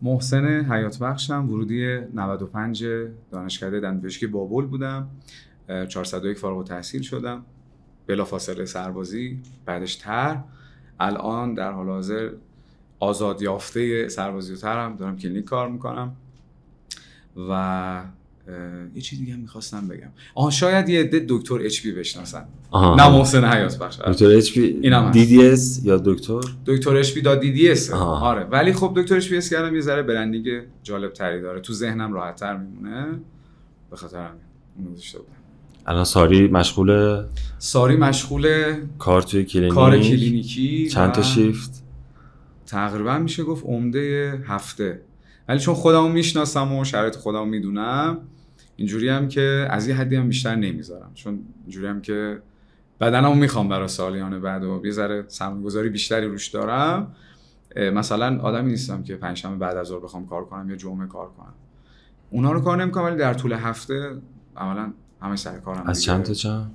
محسن حیات بخشم، ورودی 95 دانشکده دندانپزشکی بابل بودم. 401 فارغ التحصیل شدم، بلافاصله سربازی، بعدش الان در حال حاضر آزاد یافته سربازی و ترم، دارم کلینیک کار میکنم. و یه چیز دیگه هم میخواستم بگم، شاید یه عده دکتر اچ پی بشناسن. نه محسن حیات بخش دکتر اچ پی دی دی اس یا دکتر اچ پی دا دی دی اس. آره ولی خب دکتر اچ پی اس کردم یه ذره برندینگ جالب تری داره، تو ذهنم راحت تر میمونه، به خاطر همین اون گذاشته بودم. الان ساری مشغول کار توی کلینیک، کار کلینیکی. چند تا شیفت؟ تقریبا میشه گفت عمده هفته، ولی چون خودمو میشناسم و شرایط خودمو میدونم، اینجوری هم که از یه حدی هم بیشتر نمیذارم، چون اینجوری هم که بدنمو میخوام برای سالیان بعد و یه ذره سرمایه‌گذاری بیشتری روش دارم. مثلا آدمی نیستم که پنجشنبه بعد از ظهر بخوام کار کنم یا جمعه کار کنم، اونا رو کار نمیکنم، ولی در طول هفته عملاً همه سر کارم. از چند تا چند؟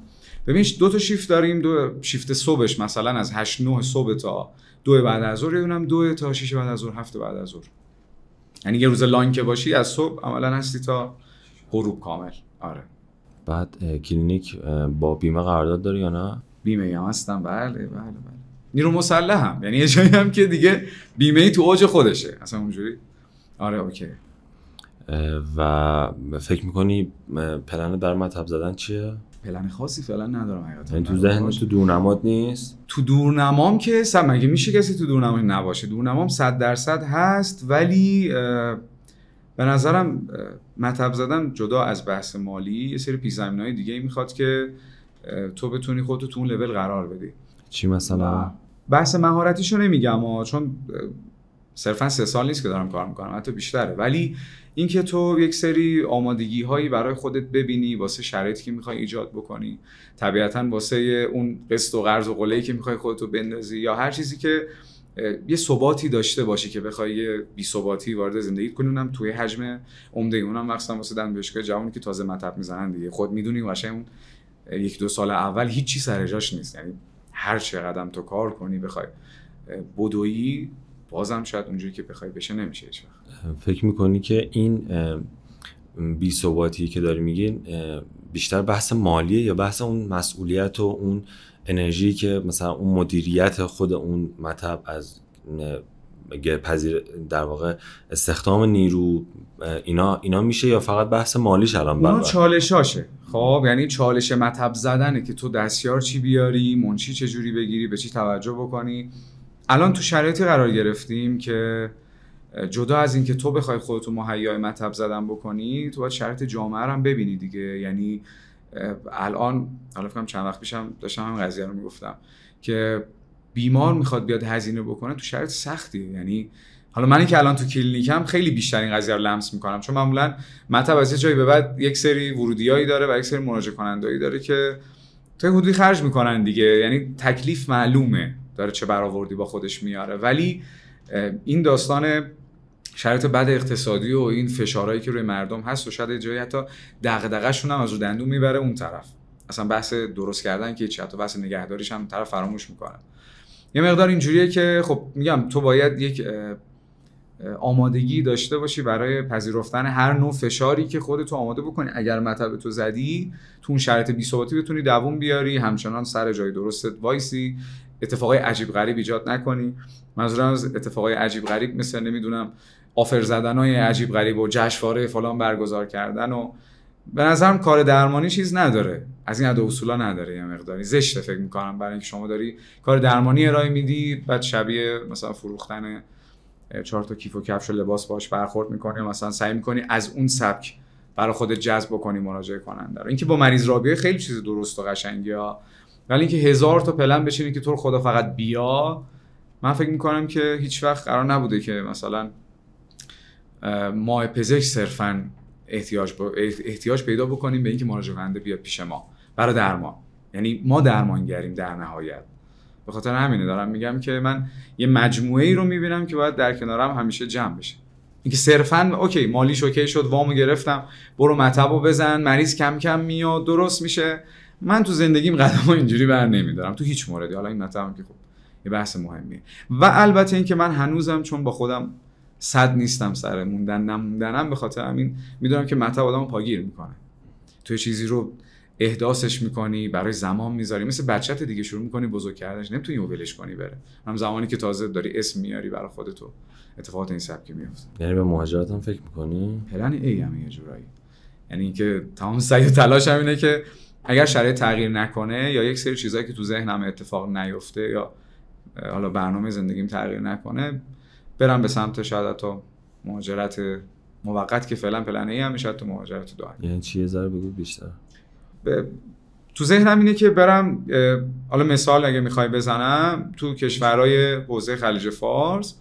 ببین 2 تا شیفت داریم، 2 شیفت صبحش مثلا از 8-9 صبح تا 2 بعد از ظهر، یه 2 تا 6 بعد از ظهر، 7 بعد از ظهر. یعنی یه روز لانگ که باشی از صبح عملاً هستی تا غروب کامل. آره. بعد کلینیک با بیمه قرارداد داری یا نه؟ بیمه هم هستم. بله. نیرو مسلحم، یعنی یه جایی هم که دیگه بیمه تو اوج خودشه اصلا اونجوری. آره اوکی. و فکر میکنی پلن در مطب زدن چیه؟ پلن خاصی فعلا ندارم حقیقتا. یعنی تو ذهن تو دورنمات نیست؟ تو دورنمام که مگه میشه کسی تو دورنمام نباشه؟ دورنمام 100% هست، ولی به نظرم مطب زدن جدا از بحث مالی یه سری پیش زمینه‌های دیگه میخواد که تو بتونی خودتو تو اون لول قرار بدی. چی مثلا؟ بحث مهارتیشو نمیگم چون صرفا 3 سال نیست که دارم کار میکنم، حتی بیشتره، ولی اینکه تو یک سری آمادگی هایی برای خودت ببینی واسه شرایطی که میخوای ایجاد بکنی، طبیعتاً واسه اون قسط و قرض و قله‌ای که میخوای خودتو بندازی، یا هر چیزی که یه ثباتی داشته باشی که بخوای یه بی ثباتی وارد زندگیت کنی، اونم توی حجم عمده، اونم مخصوصا واسه دندانپزشکای جوانی که تازه مطب میزنن دیگه. خود میدونی قشنگ اون 1-2 سال اول هیچی سر جاش نیست، یعنی هر چقدر تو کار کنی بخوای بدویی بازم شاید اونجوری که بخوای بشه نمیشه هیچ وقت. فکر میکنی که این بی ثباتی که داری میگین بیشتر بحث مالیه یا بحث اون مسئولیت و اون انرژی که مثلا اون مدیریت خود اون مطب از پذیر در واقع استخدام نیرو اینا میشه، یا فقط بحث مالیش الان اون چالشاشه؟ خب یعنی چالش مطب زدنه که تو دستیار چی بیاری، منشی چه جوری بگیری، به چی توجه بکنی. الان تو شرایطی قرار گرفتیم که جدا از این که تو بخوای خودتو مهیای مطب زدن بکنی، تو باید شرایط جامعه رو هم ببینی دیگه. یعنی الان فکر کنم چند وقت پیشم داشتم همین قضیه رو میگفتم که بیمار میخواد بیاد هزینه بکنه تو شرایط سختی. یعنی حالا منی که الان تو کلینیکم خیلی بیشتر این قضیه رو لمس میکنم، چون معمولا مطب از یه جایی به بعد یک سری ورودیایی داره و یک سری مراجعه کنندهایی داره که تا حدودی خرج میکنن دیگه. یعنی تکلیف معلومه داره چه برآوردی با خودش میاره، ولی این داستان شرایط بد اقتصادی و این فشارهایی که روی مردم هست و شاید جایی حتی دغدغه‌شون هم از رو دندون میبره اون طرف. اصلا بحث درست کردن که حتی بحث نگهداریش هم طرف فراموش میکنه. یه مقدار اینجوریه که خب میگم تو باید یک آمادگی داشته باشی برای پذیرفتن هر نوع فشاری که خودت آماده بکنی. اگر مطب تو زدی تو اون شرایط بی‌ثباتی بتونی دووم بیاری، همچنان سر جای درستت وایسی، اتفاقای عجیب غریب ایجاد نکنی. منظورم از اتفاقای عجیب غریب مثل نمیدونم آفر زدنای عجیب غریب و جشنواره فلان برگزار کردن و به نظرم کار درمانی چیز نداره، از این ادا اصولا نداره. یه مقداری زشته فکر می‌کنم برای اینکه شما داری کار درمانی ارائه میدی بعد شبیه مثلا فروختن 4 تا کیف و کفش و لباس باش برخورد می‌کنی و مثلا سعی می‌کنی از اون سبک برای خودت جذب بکنی مراجعه کننده رو. اینکه با مریض رابطه خیلی چیز درست و قشنگه، ولی اینکه 1000 تا پلن بچینی که تو رو خدا فقط بیا، من فکر می‌کنم که هیچ وقت قرار نبوده که مثلا ما پزشک صرفاً احتیاج پیدا بکنیم به اینکه مراجعه کننده بیاد پیش ما برای درمان. یعنی ما درمانگریم در نهایت. به خاطر همینه دارم میگم که من یه مجموعه‌ای رو میبینم که باید در کنارم همیشه جمع بشه. اینکه صرفاً اوکی مالیش اوکی شد، وامو گرفتم، برو مطبو بزن، مریض کم کم میاد درست میشه. من تو زندگیم قدمو اینجوری بر نمیدارم تو هیچ موردی. حالا این مطبم که خب یه بحث مهمیه. و البته اینکه من هنوزم چون با خودم صد نیستم سر موندن نموندنم، به خاطر همین میدونم که مطلب آدمو پاگیر میکنه. توی چیزی رو احداثش میکنی، برای زمان میذاری، مثل بچت دیگه شروع میکنی بزرگ کردنش، نمیتونی ولش کنی بره. هم زمانی که تازه داری اسم میاری برای خودت، اتفاقات این سبکی میفته. یعنی به مهاجرت هم فکر میکنی؟ پلن ای هم یه جورایی، یعنی اینکه تمام سعی و تلاش هم اینه که اگر شرایط تغییر نکنه یا یک سری چیزایی که تو ذهنم اتفاق نیفته یا حالا برنامه زندگیم تغییر نکنه، برم به سمت شاید حتی مهاجرت موقت که فعلا پلن ای هم میشه، تو مهاجرت دائم. یعنی چی؟ یه ذره بگو بیشتر. تو ذهنم اینه که برم، حالا مثال اگه میخوای بزنم، تو کشورهای حوزه خلیج فارس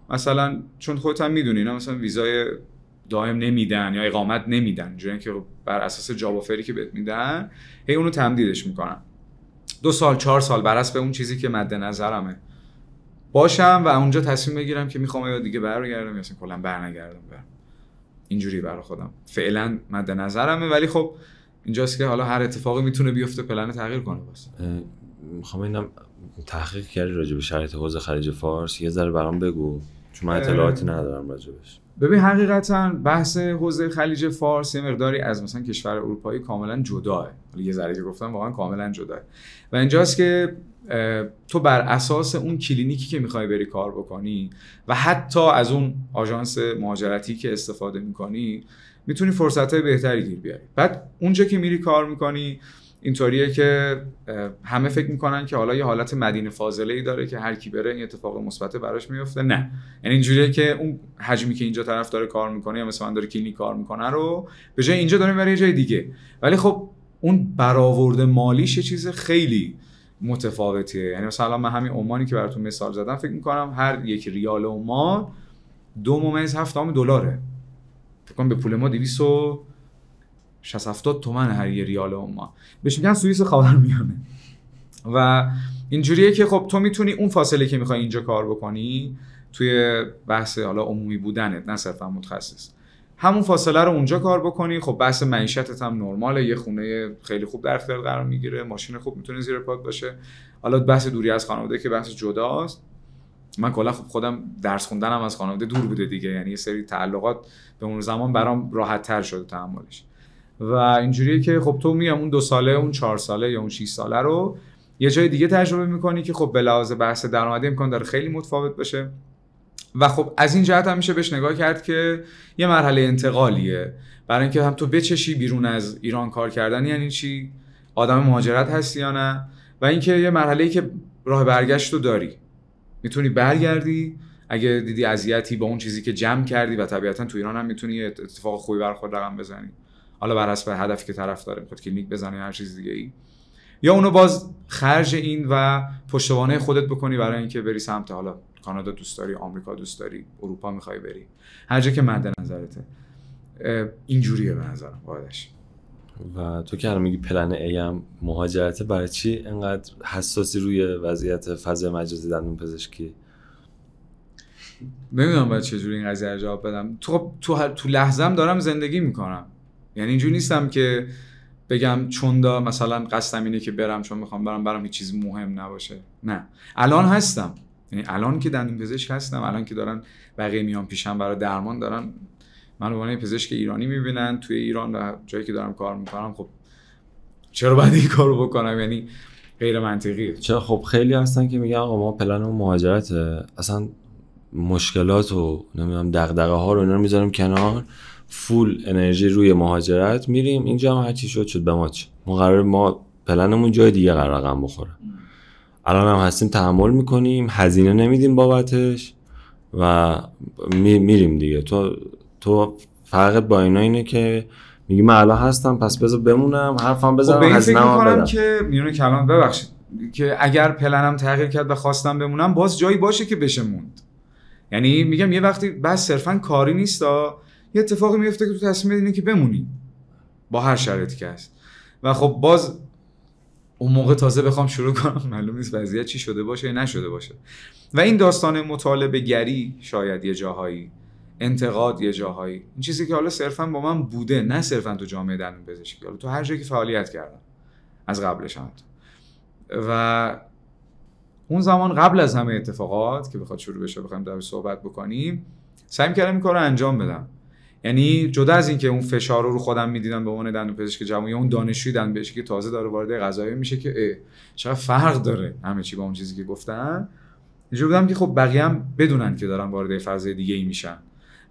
مثلا، چون خودت هم میدونی اینا مثلا ویزای دائم نمیدن یا اقامت نمیدن، اینجوریه که بر اساس جاب آفری که بهت میدن هی اونو تمدیدش میکنن 2 سال 4 سال بر حسب اون چیزی که مد نظرمه باشم و اونجا تصمیم بگیرم که میخوام یا دیگه برگردم یا اصلا کلا برنگردم. اینجوری برای خودم فعلا مد نظرمه، ولی خب اینجاست که حالا هر اتفاقی میتونه بیفته، پلن تغییر کنه. واسه میخوام اینم تحقیق کردی راجع به شرایط حوزه خلیج فارس، یه ذره برام بگو چون من اطلاعاتی ندارم راجعش. ببین حقیقتا بحث حوزه خلیج فارس یه مقداری از مثلا کشور اروپایی کاملا جداه. یه ذره که گفتم واقعا کاملا جداه و اینجاست که تو بر اساس اون کلینیکی که میخوای بری کار بکنی و حتی از اون آژانس مهاجرتی که استفاده میکنی میتونی فرصت‌های بهتری گیر بیاری. بعد اونجا که میری کار میکنی اینطوریه که همه فکر میکنن که حالا یه حالت مدینه فاضله‌ای داره که هر کی بره این اتفاق مثبت براش میفته. نه، یعنی اینجوریه که اون حجمی که اینجا طرف داره کار میکنه یا مثلا داره کلینیک کار میکنه رو به جای اینجا داره میبره یه جای دیگه، ولی خب اون برآورد مالیش یه چیز خیلی متفاوتیه. یعنی مثلا من همین عمانی که براتون مثال زدم فکر میکنم هر یک ریال عمان $2.7 فکر کنم به پول ما 260 تومن هر یه ریال عمان، بهش میگن سوئیس خاورمیانه. و اینجوریه که خب تو میتونی اون فاصله که میخوای اینجا کار بکنی توی بحث حالا عمومی بودنت، نه صرفا متخصص، همون فاصله رو اونجا کار بکنی. خب بحث معیشتت هم نرماله، یه خونه خیلی خوب در اختیار قرار میگیره، ماشین خوب میتونه زیر پات باشه. حالا بحث دوری از خانواده که بحث جداست. من کلا خب خودم درس خوندنم از خانواده دور بوده دیگه، یعنی یه سری تعلقات به اون زمان برام راحت تر شده تحملش. و اینجوریه که خب تو میام اون 2 ساله، اون 4 ساله یا اون 6 ساله رو یه جای دیگه تجربه میکنی که خب به لحاظ بحث درآمدی امکان داره خیلی متفاوت باشه. و خب از این جهت هم میشه بهش نگاه کرد که یه مرحله انتقالیه، برای اینکه هم تو بچشی بیرون از ایران کار کردن یعنی چی، آدم مهاجرت هستی یا نه، و اینکه یه مرحله‌ای که راه برگشت رو داری، میتونی برگردی اگه دیدی اذیتی با اون چیزی که جمع کردی و طبیعتا تو ایران هم میتونی اتفاق خوبی برای خود رقم بزنی، حالا بر حسب هدفی که طرف داره، میخواد کلینیک بزنه یا هر چیز دیگه ای، یا اونو باز خرج این و پشتوانه خودت بکنی برای اینکه بری سمت حالا کانادا دوست داری، آمریکا دوست داری، اروپا میخوای بری، هر جا که مد نظرته. اینجوریه به نظرم واقعاش. و تو که الان میگی پلن ای هم مهاجرته، برای چی انقدر حساسی روی وضعیت فضای مجازی دندون پزشکی؟ نمیدونم باید چجوری این قضیه رو جواب بدم. تو لحظه‌ام دارم زندگی میکنم، یعنی اینجوری نیستم که بگم چون دا مثلا قصدم اینه که برم چون میخوام برم هیچ چیز مهم نباشه. نه، الان هستم، یعنی الان که دندون پزشک هستم، الان که دارن بقیه میان پیشم برای درمان، دارن من به عنوان پزشک ایرانی میبینن توی ایران و جایی که دارم کار میکنم. خب چرا باید این کارو بکنم؟ یعنی غیر منطقیه. چرا؟ خب خیلی هستن که میگن آقا ما پلنمون مهاجرته، اصلا مشکلات و نمیدونم دغدغه ها رو اینا رو میذاریم کنار، فول انرژی روی مهاجرت میریم اینجا، هم هر چی شد به ما چه، ما قراره ما پلنمون جای دیگه قرار رقم بخوره. الان هم هستیم تحمل میکنیم، هزینه نمیدیم بابتش و میریم دیگه. تو فرقت با اینا اینه که میگی من الان هستم پس بذار بمونم، حرفم بزنم، هزینه‌ام بدم. که میونه کلام ببخشید که اگر پلنم تغییر کرد و خواستم بمونم باز جایی باشه که بشه موند. یعنی میگم یه وقتی بس صرفا کاری نیستا، یه اتفاقی میفته که تو تصمیم بگیری که بمونی با هر شرایطی که هست. و خب باز اون موقع تازه بخوام شروع کنم معلوم نیست وضعیت چی شده باشه یا نشده باشه. و این داستان مطالبه گری شاید یه جاهایی، انتقاد یه جاهایی، این چیزی که حالا صرفا با من بوده، نه صرفا تو جامعه دندون پزشکی، حالا تو هر جایی که فعالیت کردم از قبلش هم. و اون زمان قبل از همه اتفاقات که بخواد شروع بشه بخوایم در صحبت بکنیم، سعی کردم این کارو انجام بدم. یعنی جدا از اینکه اون فشار رو خودم میدیدم به عنوان دندونپزشک جوان یا اون دانشجوی دندونپزشکی که تازه داره وارد قضایی میشه که چقدر فرق داره همه چی با اون چیزی که گفتن، اینجوری بودم که خب بقیه هم بدونن که دارن وارد فضای دیگه ای میشن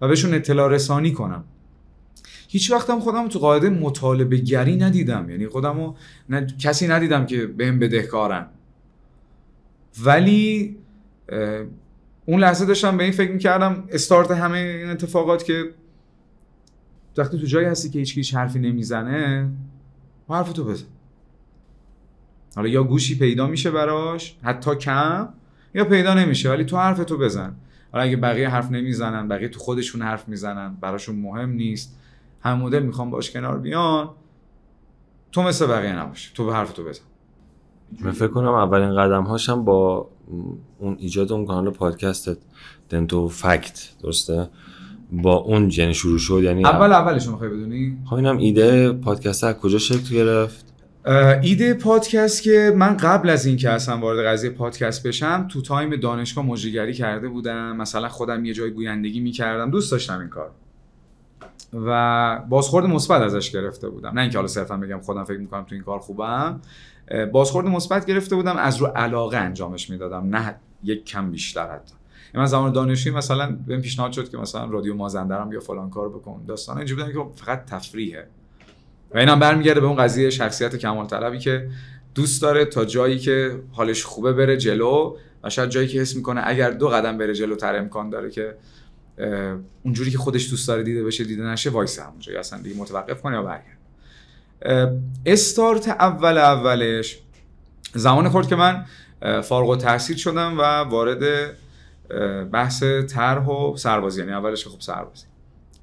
و بهشون اطلاع رسانی کنم. هیچ وقتم خودم تو قاعده مطالبه گری ندیدم، یعنی خودمو کسی ندیدم که بهم بدهکارن، ولی اون لحظه داشتم به این فکر میکردم استارت همه این اتفاقات که وقتی تو جایی هستی که هیچ حرفی نمیزنه حرفتو بزن. حالا یا گوشی پیدا میشه براش حتی کم یا پیدا نمیشه، ولی تو حرفتو بزن. حالا اگه بقیه حرف نمیزنن، بقیه تو خودشون حرف میزنن، براشون مهم نیست، هم مدل میخوام باش کنار بیان، تو مثل بقیه نباش، تو به حرفتو بزن. من فکر کنم اولین قدم هاشم با اون ایجاد اون کانال پادکست دنتو فکت، درسته؟ با اون یعنی شروع شد. یعنی اولش میخوای بدونی؟ خب اینم ایده پادکست از کجا شکل گرفت؟ ایده پادکست که من قبل از این که اصلا وارد قضیه پادکست بشم تو تایم دانشگاه مجریگری کرده بودم، مثلا خودم یه جای گویندگی میکردم، دوست داشتم این کار و بازخورد مثبت ازش گرفته بودم. نه اینکه حالا صرفا بگم خودم فکر میکنم تو این کار خوبم، بازخورد مثبت گرفته بودم، از رو علاقه انجامش میدادم، نه یک کم بیشتر. حتی من زمان دانشجویی مثلا بهم پیشنهاد شد که مثلا رادیو مازندران بیا فلان کار بکن، داستانا اینجوری بودن که فقط تفریحه و اینم برمیگرده به اون قضیه شخصیت کمال طلبی که دوست داره تا جایی که حالش خوبه بره جلو و شاید جایی که حس میکنه اگر 2 قدم بره جلوتر امکان داره که اونجوری که خودش دوست داره دیده بشه دیده نشه، وایسه همونجا یا اصلا دیگه متوقف کنه یا برگرد. استارت اولش زمان خورد که من فارغ التحصیل شدم و وارد بحث طرح و سربازی، یعنی اولش خب سربازی.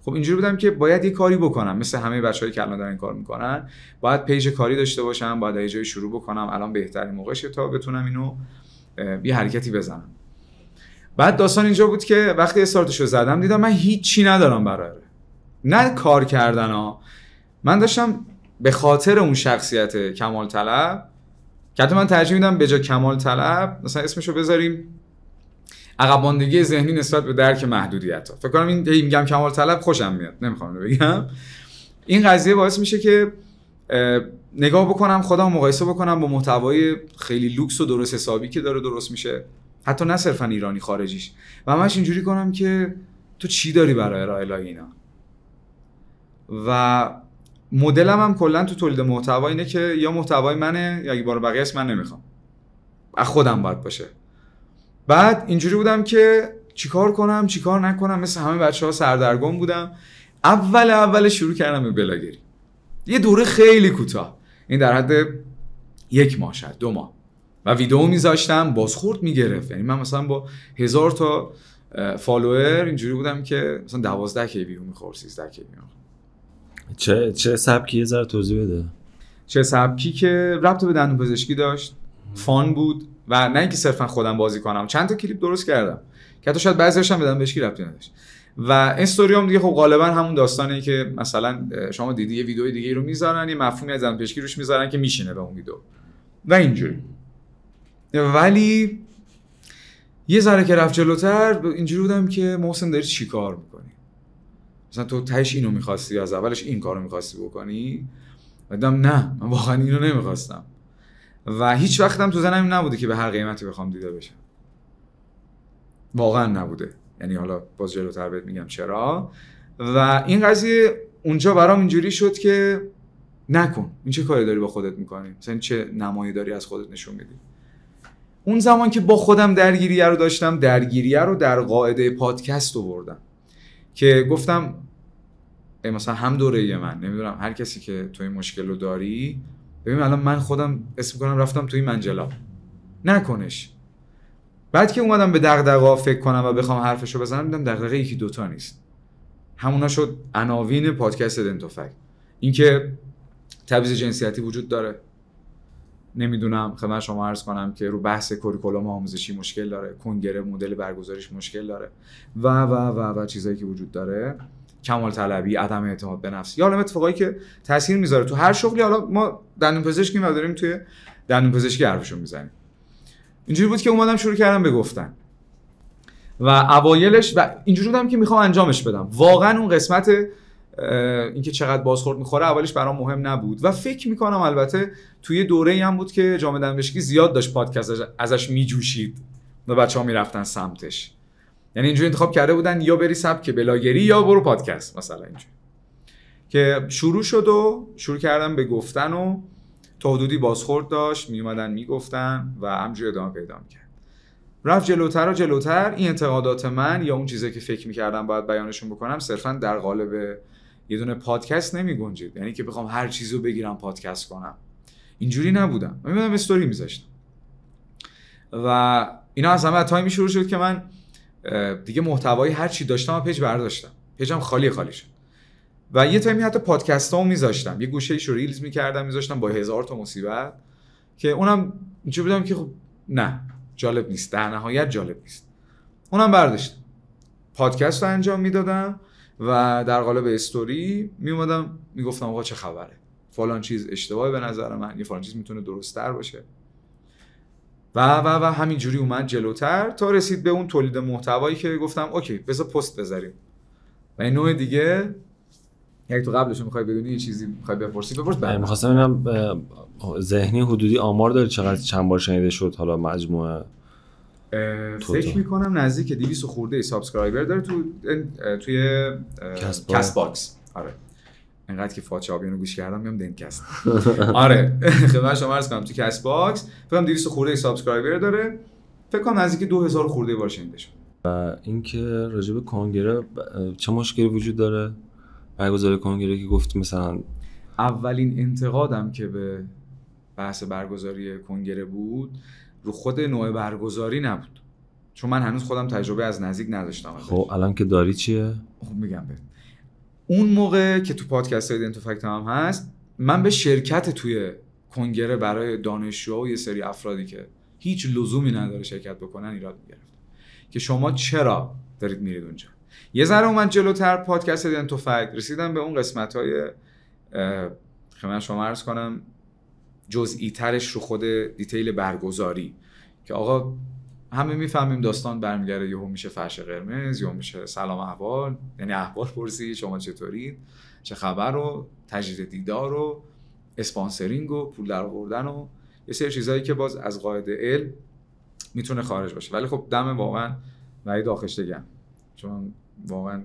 خب اینجوری بودم که باید یه کاری بکنم، مثل همه بچه‌هایی که الان دارن این کار میکنن، باید پیج کاری داشته باشم، باید یه جایی شروع بکنم، الان بهترین موقعشه تا بتونم اینو یه حرکتی بزنم. بعد داستان اینجا بود که وقتی استارتشو زدم دیدم من هیچی ندارم برای نه کار کردن ها. من داشتم به خاطر اون شخصیت کمال طلب که حتی من ترجیح میدم به جای کمال طلب مثلا اسمشو بذاریم عقب ماندگی ذهنی نسبت به درک محدودیت‌ها. فکر کنم این میگم کمال طلب خوشم میاد، نمیخوام اینو بگم. این قضیه باعث میشه که نگاه بکنم خودم مقایسه بکنم با محتوای خیلی لوکس و درست حسابی که داره درست میشه، حتی نه صرفا ایرانی، خارجیش، و همش اینجوری کنم که تو چی داری برای ارائه اینا. و مدلم هم کلا تو تولید محتوا اینه که یا محتوای منه یا اگه بار بقیه است من نمیخوام، از خودم باید باشه. بعد اینجوری بودم که چیکار کنم چیکار نکنم، مثل همه بچه‌ها سردرگم بودم. اول شروع کردم به بلاگری، یه دوره خیلی کوتاه، این در حد 1 ماه شاید 2 ماه، و ویدیو میذاشتم بازخورد میگرفت. یعنی من مثلا با 1000 تا فالوور اینجوری بودم که مثلا 12 کی ویو میخورد، 13 کی ویو. چه سبکی یه ذره توضیح بده. چه سبکی که ربط به دندونپزشکی داشت، فان بود و نه اینکه صرفا خودم بازی کنم، چند تا کلیپ درست کردم که حتی شاید بعضی‌هاش هم به دندونپزشکی ربطی نداشت. و استوریام دیگه خب غالبا همون داستانه که مثلا شما دیدی یه ویدیو دیگه رو میذارن، یه مفهومی از دندونپزشکی روش میذارن که میشینه به اون ویدیو و اینجوری. ولی یه ذره که رفت جلوتر اینجوری بودم که محسن داری چی کار میکنی؟ مثلا تو تهش اینو میخواستی، از اولش این کارو میخواستی بکنی؟ دیدم نه، من واقعا اینو نمیخواستم و هیچ وقتم تو ذهنم نبوده که به هر قیمتی بخوام دیده بشم. واقعا نبوده. یعنی حالا باز جلوتر بهت میگم چرا. و این قضیه اونجا برام اینجوری شد که نکن، این چه کاری داری با خودت میکنی؟ مثلا چه نمایی داری از خودت نشون میدی؟ اون زمان که با خودم درگیریه رو داشتم، درگیریه رو در قاعده پادکست آوردم که گفتم مثلا هم دوره من، نمیدونم هر کسی که تو این مشکل رو داری، ببین الان من خودم اسم کنم رفتم توی منجلا، نکنش. بعد که اومدم به دغدغه‌ها فکر کنم و بخوام حرفشو بزنم، دیدم دغدغه یکی دوتا نیست. همونا شد عناوین پادکست دنتو فکت. اینکه تبعیض جنسیتی وجود داره، نمیدونم خدمت شما عرض کنم که رو بحث کوریکولوم آموزشی مشکل داره، کنگره مدل برگزاریش مشکل داره و چیزایی که وجود داره، کمال طلبی، عدم اعتماد به نفس، یا عالم اتفاقایی که تاثیر میذاره تو هر شغلی. حالا ما دندونپزشکیم و داریم توی دندونپزشکی حرفشو میزنیم. اینجوری بود که اومدم شروع کردم به گفتن و اوایلش و اینجوری بودم که میخوام انجامش بدم. واقعا اون قسمت اینکه چقدر بازخورد میخوره اولش برام مهم نبود و فکر میکنم البته توی دوره‌ای هم بود که جامعه دنبشکی زیاد داشت پادکست ازش میجوشید و بچه‌ها میرفتن سمتش. یعنی اینجوری انتخاب کرده بودن یا بری سبک بلاگری یا برو پادکست مثلا اینجوری. که شروع شد و شروع کردم به گفتن و تا حدودی بازخورد داشت، میومدن میگفتن و همجوری ادامه پیدا می‌کرد. رفت جلوتر و جلوتر. این انتقادات من یا اون چیزایی که فکر می‌کردم باید بیانشون بکنم صرفاً در قالب یه دونه پادکست نمی‌گنجید. یعنی که بخوام هر چیزو بگیرم پادکست کنم. اینجوری نبودم. من می‌دونم استوری می‌ذاشتم. و اینا از همه تایمی شروع شد که من دیگه محتوایی هر چی داشتم پیج برداشتم. پیجم خالی شد. و یه تایمی حتی پادکستامو می‌ذاشتم. یه گوشه‌ایشو ریلز می‌کردم می‌ذاشتم با 1000 تا مصیبت که اونم اینجوری بودم که خب نه جالب نیست، در نهایت جالب نیست. اونم برداشتم. پادکست رو انجام میدادم و در قالب استوری میومدم میگفتم آقا چه خبره، فلان چیز اشتباهه به نظر من، یه فلان چیز میتونه درست‌تر باشه و همینجوری اومد جلوتر تا رسید به اون تولید محتوایی که گفتم اوکی بذار پست بذاریم. و این نوع دیگه یک تو قبلش میخوای بدونی یه چیزی میخوای بپرسی بپرس. می‌خواستم ببینم ذهنی حدودی آمار داره چند بار شنیده شد حالا مجموعه؟ فکر میکنم نزدیک 200 خورده سابسکرایبر داره توی کست باکس. آره اینقدر که فاچه آبیانو گوش کردم میام دنکست. آره خدمت شما عرض کنم تو کست باکس فکر کنم 200 خورده سابسکرایبر داره. فکر کنم نزدیک 2000 خورده بار شنیده شد. و اینکه راجع به کنگره چه مشکلی وجود داره برگزاری کنگره که گفت مثلا اولین انتقادم که به بحث برگزاری کنگره بود رو خود نوع برگزاری نبود، چون من هنوز خودم تجربه از نزدیک نداشتم. خب الان که داری چیه؟ خب میگم به اون موقع که تو پادکست های دنتو فکت هم هست، من به شرکت توی کنگره برای دانشجوها و یه سری افرادی که هیچ لزومی نداره شرکت بکنن ایراد میگرفتم که شما چرا دارید میرید اونجا. یه ذره اومد جلوتر پادکست دنتو فکت، رسیدم به اون قسمت‌های خدمت شما عرض کنم جزئی ترش رو خود دیتیل برگزاری که آقا همه میفهمیم داستان برمیگره یهو میشه فرش قرمز، یهو میشه سلام احوال، یعنی احوال پرسی شما چطورید، چه خبر و تجدید دیدار و اسپانسرینگ و پول در آوردن و یه سری چیزایی که باز از قاعده علم میتونه خارج باشه. ولی خب دم واقعا وحید آخشتگم، چون واقعا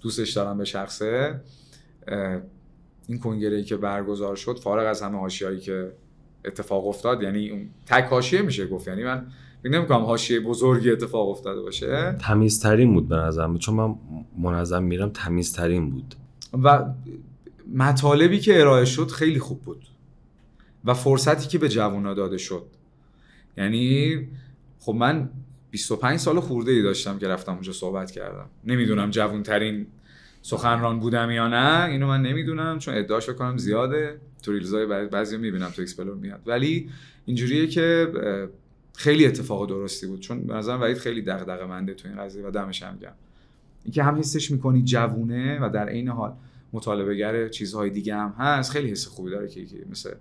دوستش دارم به شخصه. این کنگره‌ای که برگزار شد فارغ از همه حاشیه‌ای که اتفاق افتاد، یعنی اون تک حاشیه میشه گفت، یعنی من فکر نمی‌کنم حاشیه بزرگی اتفاق افتاده باشه. تمیزترین بود به نظرم، چون من منظم میرم تمیزترین بود و مطالبی که ارائه شد خیلی خوب بود و فرصتی که به جوونا داده شد. یعنی خب من 25 سال خورده‌ای داشتم که رفتم اونجا صحبت کردم. نمیدونم جوان‌ترین سخنران بودم یا نه، اینو من نمیدونم چون ادعاش بکنم زیاده، تو ریلزای بعضی میبینم تو اکسپلور میاد، ولی اینجوریه که خیلی اتفاق درستی بود، چون به نظرم وحید خیلی دغدغه‌منده تو این قضیه و دمش هم گرم. اینکه هم حسش میکنی جوونه و در عین حال مطالبه گر چیزهای دیگه هم هست، خیلی حس خوبی داره که مثل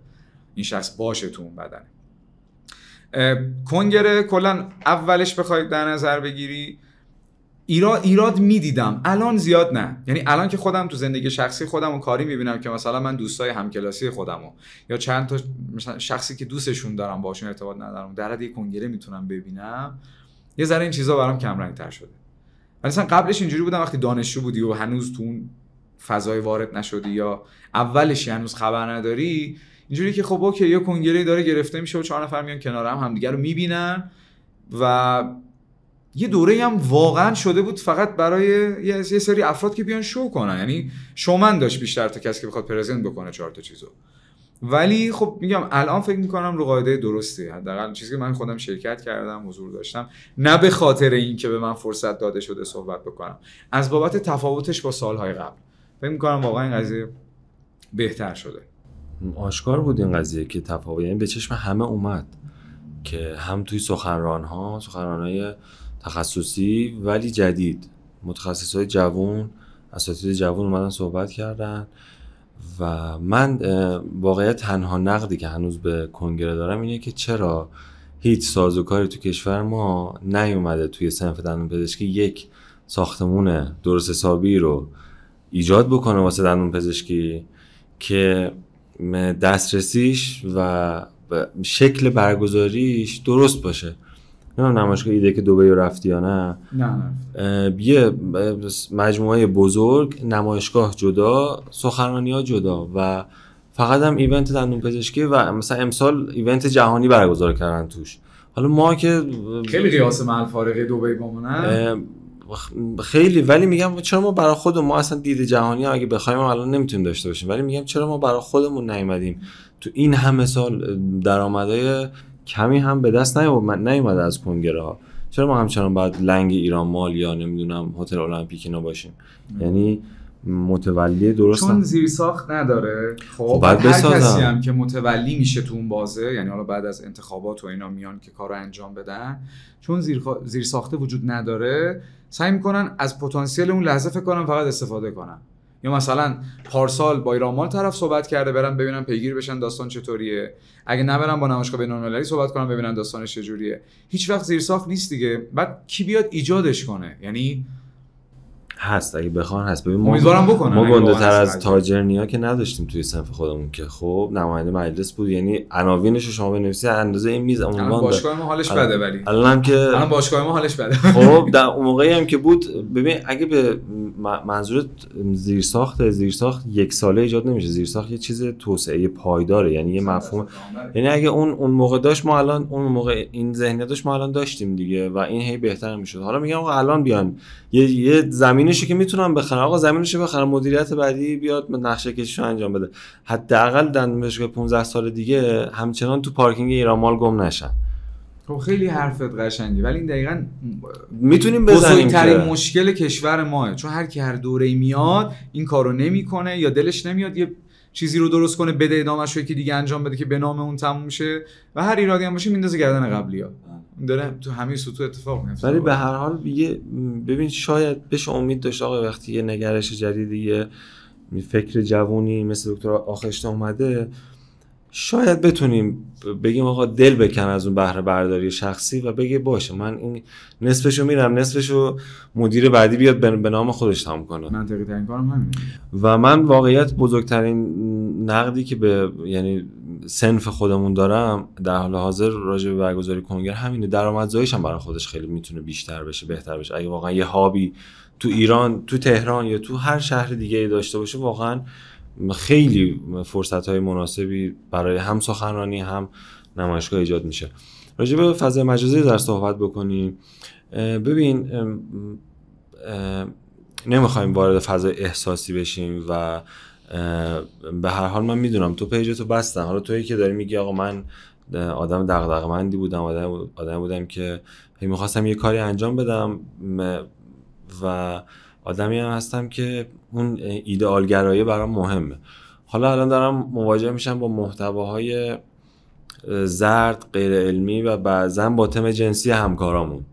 این شخص باشه تو اون بدنه. کنگره کلا اولش بخواید در نظر بگیری ایراد میدیدم، الان زیاد نه. یعنی الان که خودم تو زندگی شخصی خودم و کاری میبینم که مثلا من دوستای همکلاسی خودمو یا چند تا مثلا شخصی که دوستشون دارم باشون ارتباط ندارم در حد یک کنگره میتونم ببینم، یه ذره این چیزا برام کم رنگ تر شده. ولی مثلا قبلش اینجوری بودم وقتی دانشجو بودی و هنوز تو اون فضای وارد نشدی یا اولش هنوز خبر نداری، اینجوری که خب اوکی یه کنگره داره گرفته میشه و 4 نفر میان کنار همدیگه رو میبینن و یه دوره‌ای هم واقعا شده بود فقط برای یه سری افراد که بیان شو کنن، یعنی شومن داشت بیشتر تا کسی که بخواد پرزنت بکنه 4 تا چیزو. ولی خب میگم الان فکر میکنم رو قاعده درستی، حداقل چیزی که من خودم شرکت کردم حضور داشتم، نه به خاطر این که به من فرصت داده شده صحبت بکنم، از بابت تفاوتش با سالهای قبل فکر میکنم واقعا این قضیه بهتر شده. آشکار بود این قضیه که تفاوت، یعنی به چشم همه اومد که هم توی سخنران‌های تخصصی ولی جدید، متخصصای جوان، اساتید جوان اومدن صحبت کردن و من واقعا تنها نقدی که هنوز به کنگره دارم اینه که چرا هیچ سازوکاری تو کشور ما نیومده توی صنف دندون پزشکی یک ساختمون درست حسابی رو ایجاد بکنه واسه دندون پزشکی که دسترسیش و شکل برگزاریش درست باشه. نمیدونم نمایشگاه ایده که دبی رفتی یا نه؟ نه. یه مجموعه بزرگ، نمایشگاه جدا، سخنرانی‌ها جدا و فقط هم ایونت دندون پزشکی و مثلا امسال ایونت جهانی برگزار کردن توش. حالا ما که خیلی قیاس مع الفارقه دبی بامونه خیلی، ولی میگم چرا ما برای خودمون، ما اصلا دید جهانی اگه بخوایم الان نمیتونیم داشته باشیم، ولی میگم چرا ما برای خودمون نیومدیم تو این همه سال درآمدهای کمی هم به دست نیومده از کنگره ها، چرا ما همچنان باید لنگ ایران مال یا نمیدونم هتل المپیک اینا باشیم؟ یعنی متولی درست چون زیر ساخت نداره. خب بعد هر کسی هم که متولی میشه تو اون بازه، یعنی حالا بعد از انتخابات و اینا میان که کارو انجام بدن، چون زیر ساخته وجود نداره، سعی میکنن از پتانسیل اون لحظه فکر کنم فقط استفاده کنن. یا مثلا پارسال با ایران مال طرف صحبت کرده، برن ببینن پیگیر بشن داستان چطوریه، اگه نبرن با نمایشگاه بین‌المللی صحبت کنن ببینن داستانش چجوریه. هیچ وقت زیر ساخت نیست دیگه. بعد کی بیاد ایجادش کنه؟ یعنی هست، اگه بخوان هست. ببین امیدوارم بکنن. ما گنده تر از تاجرنیا که نداشتیم توی صنف خودمون که خب نماینده مجلس بود، یعنی عناوینش رو شما بنویسید اندازه این میز عنوان داره. باشگاه ما حالش بده، ولی الان باشگاه ما حالش بده. خب در اون موقعی هم که بود، ببین اگه به منظور زیرساخت یک ساله ایجاد نمیشه. زیرساخت یه چیز توسعه پایداره، یعنی یه مفهوم، یعنی اگه اون موقع داشت ما الان اون موقع این ذهنیت داشت ما الان داشتیم دیگه و این هی بهتر میشد. حالا میگم آقا الان بیان یه زمینشو که میتونم بخرم، آقا زمینشو بخرم، مدیریت بعدی بیاد نقشه کشیشو انجام بده، حداقل دندون پزشکی 15 سال دیگه همچنان تو پارکینگ ایران مال گم نشن. خب خیلی حرفت قشنگی، ولی این دقیقاً میتونیم بزنیم بزرگترین مشکل کشور ماه، چون هر کی هر دوره‌ای میاد این کارو نمیکنه یا دلش نمیاد یه چیزی رو درست کنه بده ادامه‌شو که دیگه انجام بده که به نام اون تموم شه و هر ایرادی هم باشه میندازه گردن قبلی‌ها. داره تو همه سطوح اتفاق میفته. ولی به هر حال ببین شاید بشه امید داشت آقا وقتی یه نگرش جدیدی، یه فکر جوونی مثل دکتر آخشته اومده، شاید بتونیم بگیم آقا دل بکن از اون بهره برداری شخصی و بگه باشه من این نصفشو میرم، نصفشو مدیر بعدی بیاد به نام خودش تموم کنه. منطقی ترین کارم همینه. و من واقعیت بزرگترین نقدی که به یعنی صنف خودمون دارم در حال حاضر راجع به برگزاری کنگره همینه، درآمدزاییش هم برای خودش خیلی میتونه بیشتر بشه، بهتر بشه. اگه واقعا یه هابی تو ایران، تو تهران یا تو هر شهر دیگه داشته باشه، واقعا خیلی فرصت‌های مناسبی برای هم سخنرانی هم نمایشگاه ایجاد میشه. راجع به فضای مجازی در صحبت بکنیم. ببین نمیخوایم وارد فضای احساسی بشیم و به هر حال من میدونم تو پیجتو بستن. حالا تویی که داری میگی آقا من آدم دغدغه‌مندی بودم، آدم بودم که میخواستم یه کاری انجام بدم و آدمی هم هستم که اون ایدئالگرایی برام مهمه. حالا الان دارم مواجه میشم با محتواهای زرد، غیر علمی و بعضا با تم جنسی همکارامون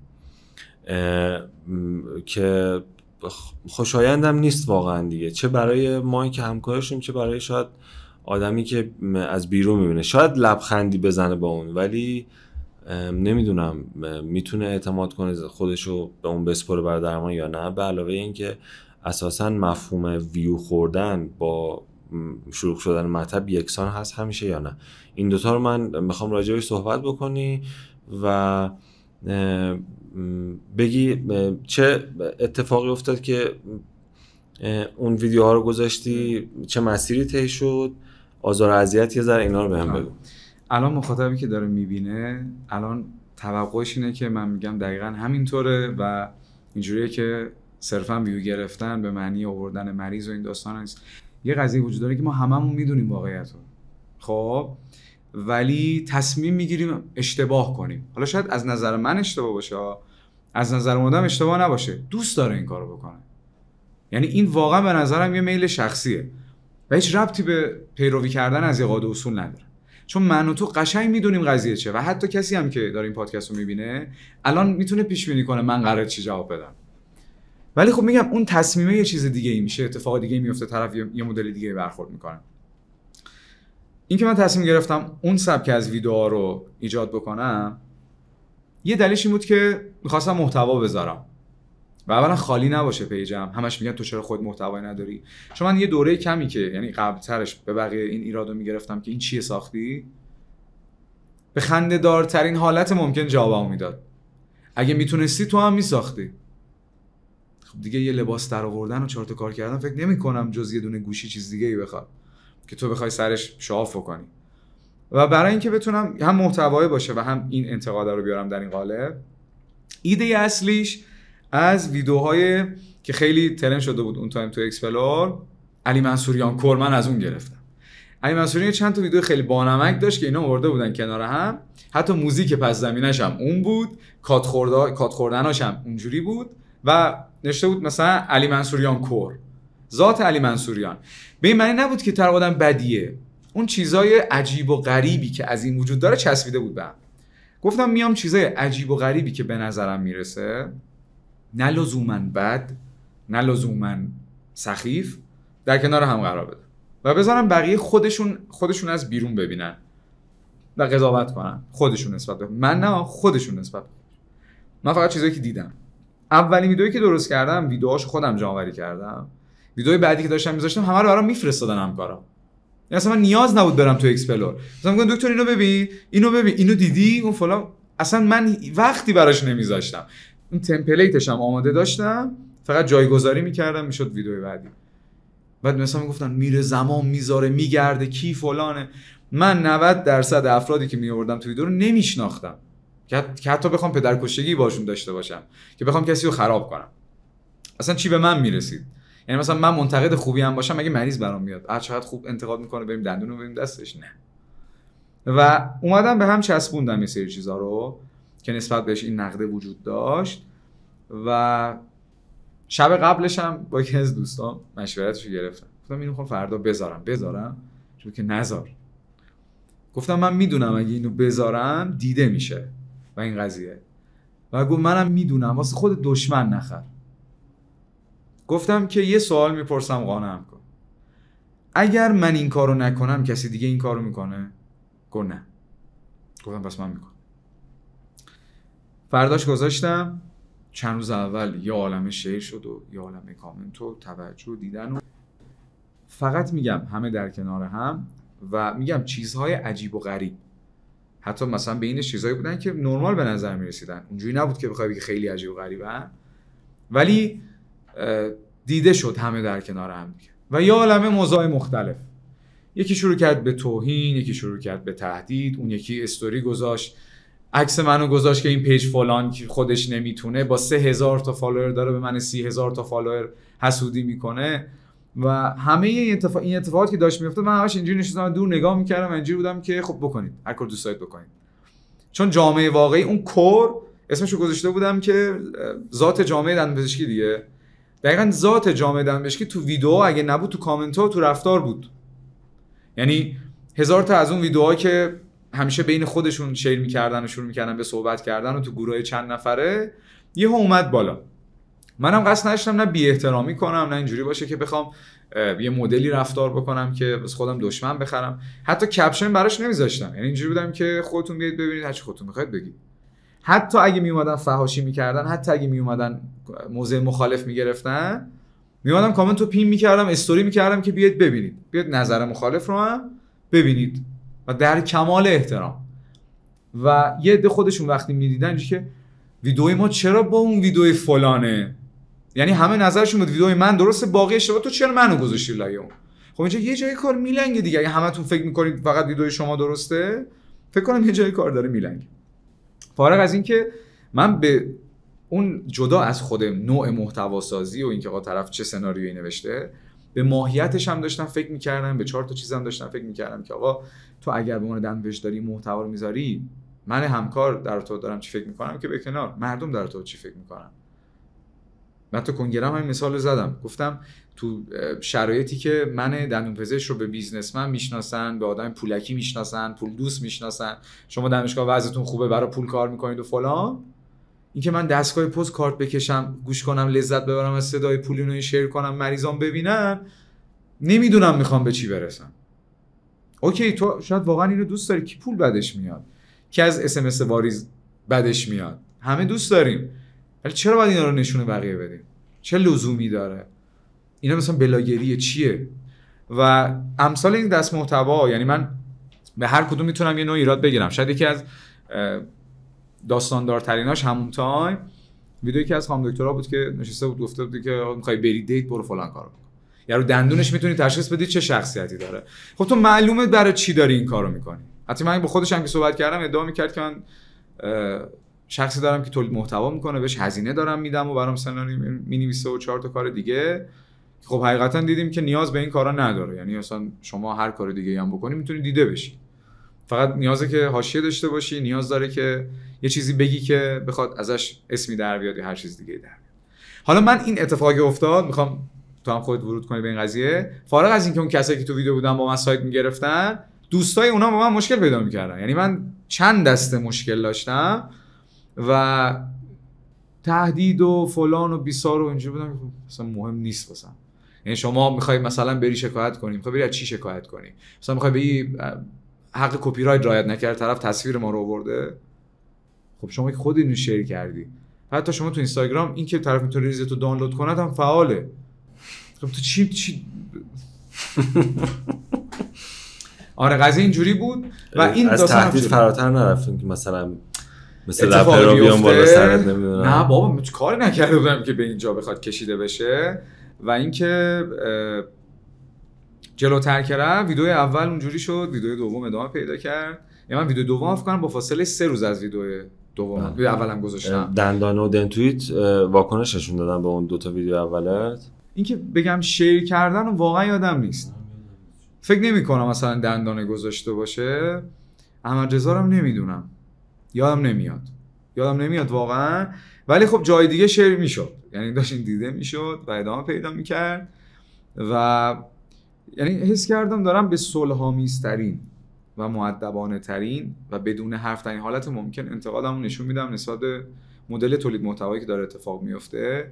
که خوشایندم نیست واقعا دیگه، چه برای ما که همکارشیم، چه برای شاید آدمی که از بیرون میبینه. شاید لبخندی بزنه با اون، ولی نمیدونم میتونه اعتماد کنه خودشو به اون بسپره برای درمان یا نه. به علاوه این که اساساً مفهوم ویو خوردن با شلوغ شدن مطب یکسان هست همیشه یا نه. این دوتا رو من میخوام راجع بهش صحبت بکنی و بگی چه اتفاقی افتاد که اون ویدیوها رو گذاشتی، چه مسیری طی شد، آزار و اذیت یه ذره اینا رو بهم بگو. الان مخاطبی که داره میبینه الان توقعش اینه که من میگم دقیقاً همینطوره و اینجوریه که صرفاً ویو گرفتن به معنی آوردن مریض و این داستان نیست. یه قضیه وجود داره که ما هممون میدونیم واقعیتو، خب ولی تصمیم میگیریم اشتباه کنیم. حالا شاید از نظر من اشتباه باشه، از نظر اون آدم اشتباه نباشه، دوست داره این کارو بکنه. یعنی این واقعا به نظرم یه میل شخصیه و هیچ ربطی به پیروی کردن از قاعده اصول نداره. چون من و تو قشنگ میدونیم قضیه چه و حتی کسی هم که داره این پادکست رو میبینه الان میتونه پیش بینی کنه من قراره چی جواب بدم. ولی خب میگم اون تصمیمه یه چیز دیگه ای میشه، اتفاق دیگه ای میفته، طرف یه مدل دیگه برخورد میکنه. این که من تصمیم گرفتم اون سبک از ویدیوها رو ایجاد بکنم یه دلیلش این بود که می‌خواستم محتوا بذارم و اولا خالی نباشه پیجم. همش میگن تو چرا خود محتوایی نداری. چون من یه دوره کمی که یعنی قبل‌ترش به بقیه این ایرادو میگرفتم که این چیه ساختی، به خنده دارترین حالت ممکن جوابمو میداد. اگه میتونستی تو هم میساختی. خب دیگه یه لباس در آوردن و 4 تا کار کردن فکر نمی‌کنم جز یه دونه گوشی چیز دیگه‌ای بخواد که تو بخوای سرش شاف کنی. و برای اینکه بتونم هم محتوایی باشه و هم این انتقادا رو بیارم در این قالب، ایده اصلیش از ویدیوهای که خیلی ترند شده بود اون تایم تو اکسپلور، علی منصوریان کور، من از اون گرفتم. علی منصوریان چند تا ویدیو خیلی بانمک داشت که اینا آورده بودن کنار هم، حتی موزیک پس زمینش هم اون بود، کات خوردناش هم اونجوری بود و نوشته بود مثلا علی منصوریان کور، ذات علی منصوریان. به این معنی نبود که طرف آدم بدیه، اون چیزای عجیب و غریبی که از این وجود داره چسبیده بود بهم. گفتم میام چیزای عجیب و غریبی که به نظرم میرسه، نه لزوماً بد نه لزوماً سخیف، در کنار هم قرار بدم و بذارم بقیه خودشون از بیرون ببینن و قضاوت کنن، خودشون نسبت به من، نه خودشون نسبت به من. فقط چیزایی که دیدم. اولین ویدیویی که درست کردم ویدیوهاشو خودم جمع‌آوری کردم. ویدیوی بعدی که داشتم میذاشتم همه رو برام میفرستادن همکارا. یعنی اصلا من نیاز نبود برم تو اکسپلور. مثلا میگن دکتر اینو ببین، اینو دیدی، اون فلان. اصلا من وقتی براش نمیذاشتم. اون تمپلیتش هم آماده داشتم، فقط جایگذاری میکردم میشد ویدیو بعدی. بعد مثلا میگفتن میره زمان میذاره میگرده کی فلانه. من 90% افرادی که میآوردم تو ویدیو رو نمیشناختم که حتی بخوام پدرکشتگی باشون داشته باشم که بخوام کسی رو خراب کنم. اصلا چی به من میرسید؟ یعنی مثلا من منتقد خوبی هم باشم، اگه مریض برام میاد چقدر خوب انتقاد میکنه، بریم دندونو بریم دستش، نه. و اومدم به هم چسبوندم یه سری چیزا رو که نسبت بهش این نقده وجود داشت و شب قبلش هم با یکی از دوستان مشورتشو گرفتم. گفتم اینو میخوام فردا بذارم چون که نذار. گفتم من میدونم اگه اینو بذارم دیده میشه و این قضیه. و گفت منم میدونم، واسه خود دشمن نخر. گفتم که یه سوال میپرسم قانعم کن. اگر من این کارو نکنم کسی دیگه این کارو میکنه؟ گفت نه. گفتم پس من میکنم. فرداش گذاشتم، چند روز اول یه عالمه شیر شد و یه عالمه کامنت و توجه دیدن و فقط میگم همه در کنار هم و میگم چیزهای عجیب و غریب. حتی مثلا بینش چیزایی بودن که نرمال به نظر میرسیدن، اونجوری نبود که بخوای بگی خیلی عجیب و غریبن، ولی دیده شد همه در کنار هم دیگه. و یه عالمه موضوع مختلف. یکی شروع کرد به توهین، یکی شروع کرد به تهدید، اون یکی استوری گذاشت، عکس منو گذاشت که این پیج فلان که خودش نمیتونه با 3000 تا فالوور داره به من 30000 تا فالوور حسودی میکنه. و همه این اتفاقاتی که داشت میافتاد من همش اینجوری نشستم دور نگاه میکردم، اینجوری بودم که خب بکنید هر کار دوست دارید بکنید. چون جامعه واقعی اون کور اسمشو گذاشته بودم که ذات جامعه دندانپزشکی دیگه. دقیقاً ذات جامعه دندانپزشکی تو ویدیو اگه نبود تو کامنت ها و تو رفتار بود. یعنی 1000 تا از اون ویدیوها که همیشه بین خودشون شیر میکردن و شروع میکردن به صحبت کردن و تو گروه چند نفره یهو اومد بالا. منم قصد نداشتم نه بی احترامی کنم نه اینجوری باشه که بخوام یه مدلی رفتار بکنم که بس خودم دشمن بخرم. حتی کپشن براش نمیذاشتم، یعنی اینجوری بودم که خودتون بیاید ببینید هر چی خودتون میخواید بگید. حتی اگه میومدن فحاشی میکردن، حتی اگه میومدن موضع مخالف میگرفتن، میومدم کامنت رو پین میکردم، استوری میکردم که بیاید ببینید، بیاید نظر مخالف رو هم ببینید و در کمال احترام. و یه عده خودشون وقتی میدیدن که ویدیوی ما چرا با اون ویدیوی فلانه، یعنی همه نظرشون بود ویدیوی من درسته باقی اشتباه، تو چرا منو گذاشتی لای اون؟ خب اینجا یه جای کار میلنگه دیگه. اگه همتون فکر میکنید فقط ویدیوی شما درسته، فکر کنم یه جای کار داره میلنگه. فارغ از این که من به اون جدا از خود نوع محتوا سازی و اینکه آقا طرف چه سناریویی نوشته، به ماهیتش هم داشتم فکر میکردم، به 4 تا چیزام داشتم فکر میکردم که آقا تو اگر به عنوان دندانپزشک داری محتوا رو میذاری، من همکار در تو دارم چی فکر میکنم که به کنار مردم در تو چی فکر میکنن. من تو کنگرم همین مثال زدم، گفتم تو شرایطی که من دندونپزشک رو به بیزنسمن میشناسن، به آدم پولکی میشناسن، پول دوست میشناسن، شما دانشگاه وضعیتون خوبه برای پول کار میکنید و فلان، اینکه من دستگاه پست کارت بکشم، گوش کنم، لذت ببرم از صدای پولینو شیر کنم، مریضام ببینن، نمیدونم میخوام به چی برسم. اوکی تو شاید واقعا اینو دوست داری، کی پول بعدش میاد؟ که از اس ام اس واریز بدش میاد، همه دوست داریم، ولی چرا باید اینا رو نشونه بقیه بدیم؟ چه لزومی داره؟ اینا مثلا بلاگریه چیه؟ و امثال این دست محتوا، یعنی من به هر کدوم میتونم یه نوع ایراد بگیرم. شاید یکی از داستاندارتریناش همون تایم ویدیویی که از خانم دکترا بود که نشسته بود گفته بود که میخوای بری دیت برو فلان کارو بکن، یا رو دندونش میتونی تشخیص بدی چه شخصیتی داره. خب تو معلومه برای چی داری این کارو میکنی. حتی من با خودش هم که صحبت کردم ادعا میکرد که من شخصی دارم که تولید محتوا میکنه، بهش هزینه دارم میدم و برام سناریو مینویسه و 4 تا کار دیگه. خب حقیقتا دیدیم که نیاز به این کارا نداره، یعنی اصلا شما هر کار دیگه‌ای هم بکنی میتونی دیده بشی، فقط نیازه که حاشیه داشته باشی، نیاز داره که یه چیزی بگی که بخواد ازش اسمی در بیاد یا هر چیز دیگه در بیاد. حالا من این اتفاقی افتاد، میخوام تو هم خودت ورود کنی به این قضیه. فارغ از اینکه اون کسایی که تو ویدیو بودن با من سایت میگرفتن، دوستای اونا با من مشکل پیدا میکردن. یعنی من چند دسته مشکل داشتم و تهدید و فلان و بیسار و اینجوری بودم، مثلا مهم نیست واسم. یعنی شما میخوای مثلا بری شکایت کنی، میخوای بری از چی شکایت کنی؟ مثلا میخوای بگی حق کپی رایت رعایت نکرد، طرف تصویر ما رو آورده. خب شما که خودت اینو شیر کردی، حتی شما تو اینستاگرام این که طرف میتونه ریزتو دانلود کنه هم فعاله. خب تو چی آره قضیه اینجوری بود و این از تهدید فراتر نرفتیم که مثلا مثل رپرها بیان بالا سرت نمیدونم. نه بابا کاری نکرده بودم که به اینجا بخواد کشیده بشه. و اینکه جلوتر که رفت، ویدیو اول اونجوری شد، ویدیو دوم ادامه پیدا کرد. یعنی من ویدیو دوم فکر کنم با فاصله 3 روز از ویدیو دوم ویدیو اولم گذاشتم. دندانه و دنتویت واکنششون دادن به اون 2 تا ویدیو اولت. اینکه بگم شیر کردن واقعا یادم نیست. فکر نمی‌کنم مثلا دندانه گذاشته باشه. احمد رضا رو نمیدونم. یادم نمیاد واقعا. ولی خب جای دیگه شیر میشد، یعنی داشت این دیده میشد و ادامه پیدا میکرد و یعنی حس کردم دارم به صلح‌آمیزترین و مؤدبانه ترین و بدون حرف ترین حالت ممکن انتقادمو نشون میدم نسبت به مدل تولید محتوایی که داره اتفاق میفته.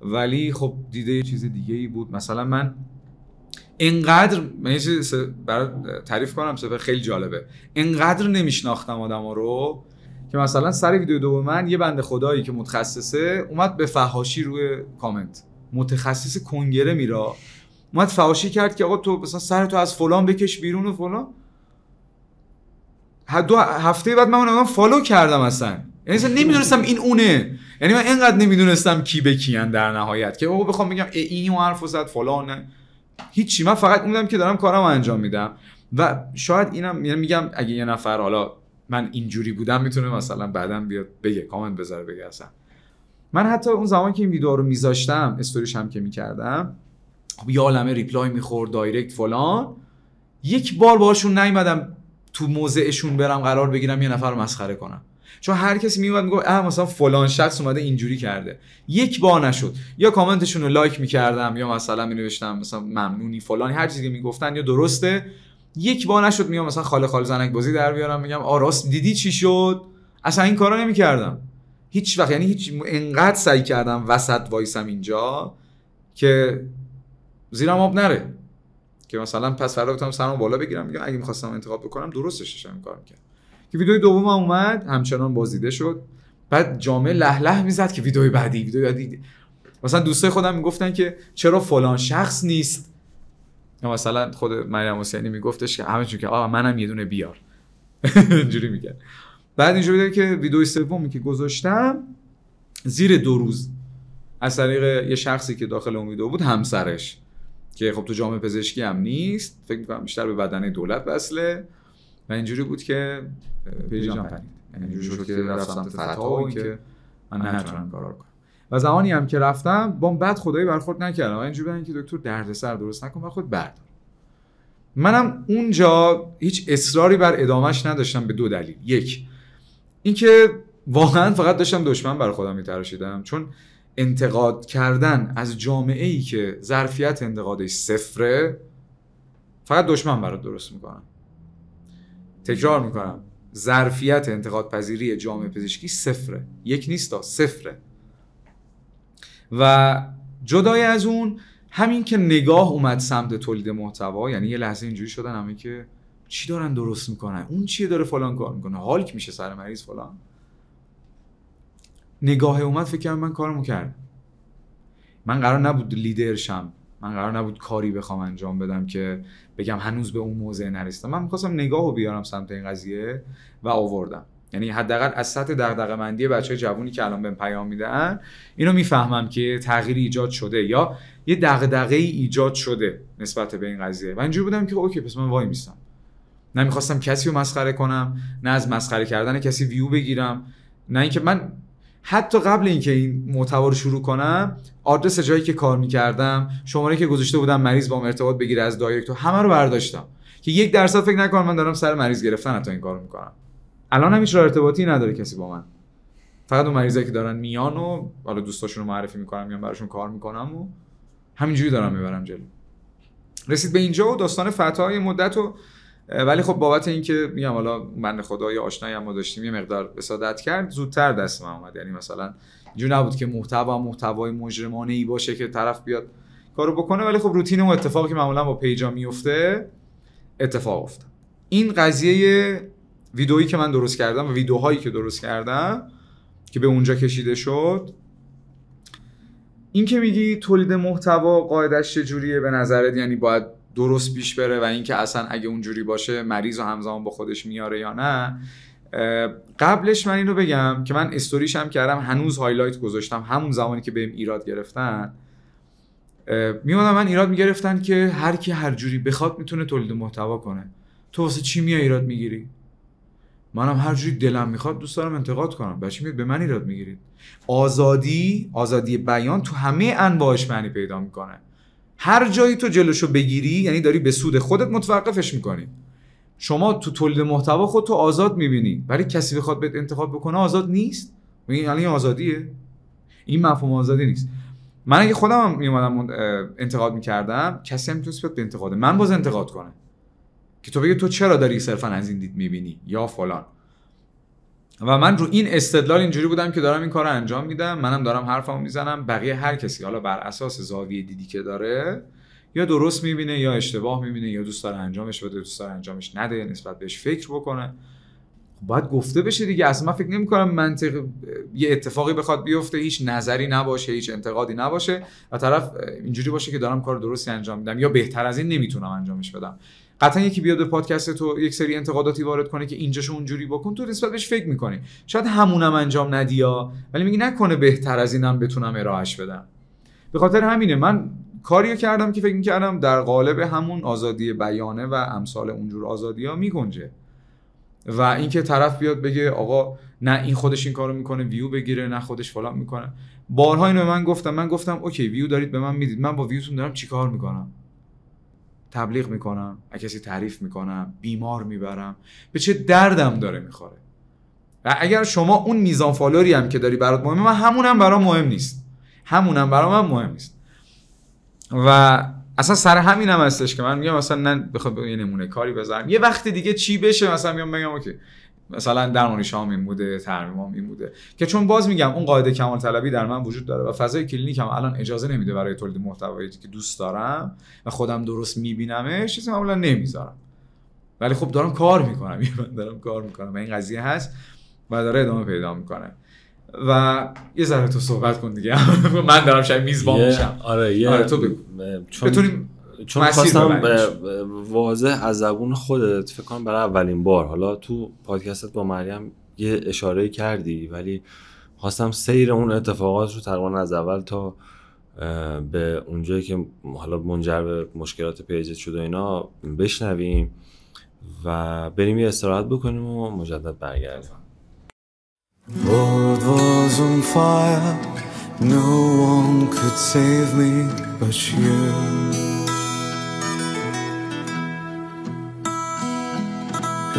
ولی خب دیده یه چیز دیگه ای بود. مثلا من اینقدر یه چیز برای تعریف کنم، سبب خیلی جالبه، اینقدر نمیشناختم آدما رو که مثلا سر ویدیو دوم من یه بنده خدایی که متخصصه اومد به فحاشی روی کامنت، متخصص کنگره میرا، اومد فحاشی کرد که آقا تو مثلا سرتو از فلان بکش بیرون و فلان. 2 هفته بعد من اونم فالو کردم اصلا. یعنی اصلا نمیدونستم این اونه. یعنی من اینقدر نمیدونستم کی به کیان در نهایت که آقا بخوام بگم اینو حرفو زد فلان، نه هیچی. من فقط موندم که دارم کارمو انجام میدم. و شاید اینم یعنی میگم اگه یه نفر حالا من اینجوری بودم میتونه مثلا بعداً بیاد بگه، کامنت بذاره بگه. اصلا من حتی اون زمان که این ویدیو رو میذاشتم، استوریش هم که میکردم، خب یه عالمه ریپلای میخورد، دایرکت فلان. یک بار باهاشون نیومدم تو موضعشون برم قرار بگیرم یه نفر رو مسخره کنم، چون هر کسی میومد میگفت مثلا فلان شخص اومده اینجوری کرده. یک بار نشد یا کامنتشون رو لایک میکردم یا مثلا مینوشتم مثلا ممنونی فلانی، هر چیزی که میگفتن یا درسته. یک بار نشد میام مثلا خال زنک بازی در بیارم میگم راست دیدی چی شد. اصلا این کارا نمیکردم هیچ وقت. یعنی هیچ، انقدر سعی کردم وسط وایسم اینجا که زیرم آب نره، که مثلا پس فردا بتونم سرمو بالا بگیرم میگم اگه می‌خواستم انتخاب بکنم درستش داشتم این کارو می‌کردم. که ویدیو دوم اومد همچنان بازدیده شد. بعد جامعه له میزد که ویدیو بعدی مثلا دوستای خودم میگفتن که چرا فلان شخص نیست، یا مثلا خود مریم حسینی میگفتش که همه چون که منم یه دونه بیار اینجوری میگه. بعد اینجوری که ویدیو سومی که گذاشتم زیر 2 روز از طریق یه شخصی که داخل اون ویدیو بود، همسرش که خب تو جامعه پزشکی هم نیست، فکر می‌کنم بیشتر به بدنه دولت وصله، و اینجوری بود که پیجام پرید. یعنی اینجوری شد که رفتم فتاوی که من نتونم کارا کنم. و زمانی هم که رفتم با بعد خدایی برخورد نکردم و اینجوری بودن که دکتر دردسر درست نکن و خود بردار. منم اونجا هیچ اصراری بر ادامهش نداشتم به 2 دلیل. یک، اینکه واقعا فقط داشتم دشمن برای خودم میتراشیدم، چون انتقاد کردن از جامعه‌ای که ظرفیت انتقادش صفره فقط دشمن برات درست میکنم. تکرار میکنم، ظرفیت انتقاد پذیری جامعه پزشکی صفره، 1 نیست، صفره. و جدای از اون، همین که نگاه اومد سمت تولید محتوا، یعنی یه لحظه اینجوری شدن همه که چی دارن درست میکنن، اون چیه داره فلان کار میکنه، هالک میشه سر مریض فلان. نگاه اومد فکر کردم من کارمو کردم. من قرار نبود لیدر شم، من قرار نبود کاری بخوام انجام بدم که بگم هنوز به اون موضع نرسیدم. من می‌خواستم نگاهو بیارم سمت این قضیه و آوردم. یعنی حداقل از سطح دغدغه‌مندی بچه‌های جوونی که الان بهم پیام میدن اینو میفهمم که تغییری ایجاد شده یا یه دغدغه‌ای ایجاد شده نسبت به این قضیه. و اینجوری بودم که اوکی پس من وای میستم. نمیخواستم کسی رو مسخره کنم، نه از مسخره کردن کسی ویو بگیرم، نه اینکه من حتی قبل اینکه این محتوا رو شروع کنم آدرس جایی که کار میکردم، شماره که گذاشته بودم مریض با ارتباط بگیره از دایرکت، همه رو برداشتم که 1% فکر نکنم من دارم سر مریض گرفتن حتی این کارو میکنم. الان هم هیچ راه ارتباطی نداره کسی با من، فقط اون مریضایی که دارن میان و حالا دوستاشون رو معرفی میکنم، میان براشون کار میکنم و همینجوری دارم میبرم جلو. رسید به اینجا و داستان فتای مدت و ولی خب بابت اینکه میگم حالا بنده خدا یا آشنایی هم ما داشتیم یه مقدار وسادت کرد، زودتر دست من اومد. یعنی مثلا اینجوری نبود که محتوای مجرمانه‌ای باشه که طرف بیاد کارو بکنه، ولی خب روتین و اتفاقی که معمولا با پیجا میفته اتفاق افتاد. این قضیه ویدئویی که من درست کردم و ویدئوهایی که درست کردم که به اونجا کشیده شد، این که میگی تولید محتوا قاعدش چجوریه به نظرت؟ یعنی باید درست پیش بره و اینکه اصلا اگه اونجوری باشه مریض رو همزمان با خودش میاره یا نه. قبلش من اینو بگم که من استوریش هم کردم، هنوز هایلایت گذاشتم. همون زمانی که بهم ایراد گرفتن میومدن من ایراد میگرفتن که هر کی هر جوری بخواد میتونه تولید محتوا کنه. تو واسه چی میای ایراد میگیری؟ منم هر جوری دلم میخواد دوست دارم انتقاد کنم. بچه میاد به من ایراد میگیرید. آزادی بیان تو همه انواعش معنی پیدا میکنه. هر جایی تو جلوشو بگیری یعنی داری به سود خودت متوقفش میکنی. شما تو تولید محتوا خودتو آزاد میبینی، ولی کسی بخواد بهت انتقاد بکنه آزاد نیست. این آزادیه؟ این مفهوم آزادی نیست. من اگه خودم هم میومدم انتقاد میکردم، کسی هم میتونست به انتقاد من باز انتقاد کنه که تو بگی تو چرا داری صرفا از این دید میبینی یا فلان. و من رو این استدلال اینجوری بودم که دارم این کارو انجام میدم، منم دارم حرفمو میزنم، بقیه هر کسی حالا بر اساس زاویه دیدی که داره یا درست میبینه یا اشتباه میبینه یا دوست داره انجامش بده دوست داره انجامش نده، نسبت بهش فکر بکنه. باید گفته بشه دیگه. اصلا من فکر نمی‌کنم منطق یه اتفاقی بخواد بیفته هیچ نظری نباشه، هیچ انتقادی نباشه و طرف اینجوری باشه که دارم کار درستی انجام میدم یا بهتر از این نمیتونم انجامش بدم. قطعا یکی بیاد به پادکست تو یک سری انتقاداتی وارد کنه که اینجاشو اونجوری بکن، تو نسبت بهش فکر می‌کنی. شاید همونم انجام ندیا، ولی میگی نکنه بهتر از اینم بتونم ارائهش بدم. به خاطر همینه من کاریو کردم که فکر می‌کردم در قالب همون آزادی بیانه و امثال اونجور آزادی‌ها میگنجه. و اینکه طرف بیاد بگه آقا نه این خودش این کارو میکنه ویو بگیره، نه خودش فلان میکنه. بارها اینو من گفتم اوکی ویو دارید به من میدید، من با ویوتون دارم چیکار میکنم؟ تبلیغ میکنم، کسی تعریف میکنم، بیمار میبرم، به چه دردم داره میخوره؟ و اگر شما اون میزان فالووری هم که داری برات مهمه، من همونم برام مهم نیست، همونم برام مهم نیست. و اصلا سر همینم هستش که من میگم مثلا نه بخوام یه نمونه کاری بذارم یه وقت دیگه چی بشه، مثلا میام بگم اوکی مثلا درمانی شام این بوده، ترمیمام این بوده، که چون باز میگم اون قاعده کمال طلبی در من وجود داره و فضای کلینیک هم الان اجازه نمیده برای تولید محتوایی که دوست دارم و خودم درست میبینمش چیزی معمولا نمیذارم. ولی خب دارم کار میکنم، دارم کار میکنم و این قضیه هست و داره ادامه پیدا میکنه. و یه ذره تو صحبت کن دیگه. من دارم شاید میزبان میشم. آره تو بگو. چون خواستم واضح از زبون خودت فکر کنم برای اولین بار، حالا تو پادکستت با مریم یه اشاره کردی، ولی خواستم سیر اون اتفاقات رو تقریبا از اول تا به اونجایی که حالا منجر به مشکلات پیجت شد و اینا بشنویم و بریم یه استراحت بکنیم و مجدد برگردیم. World was on fire, no one could save me but you.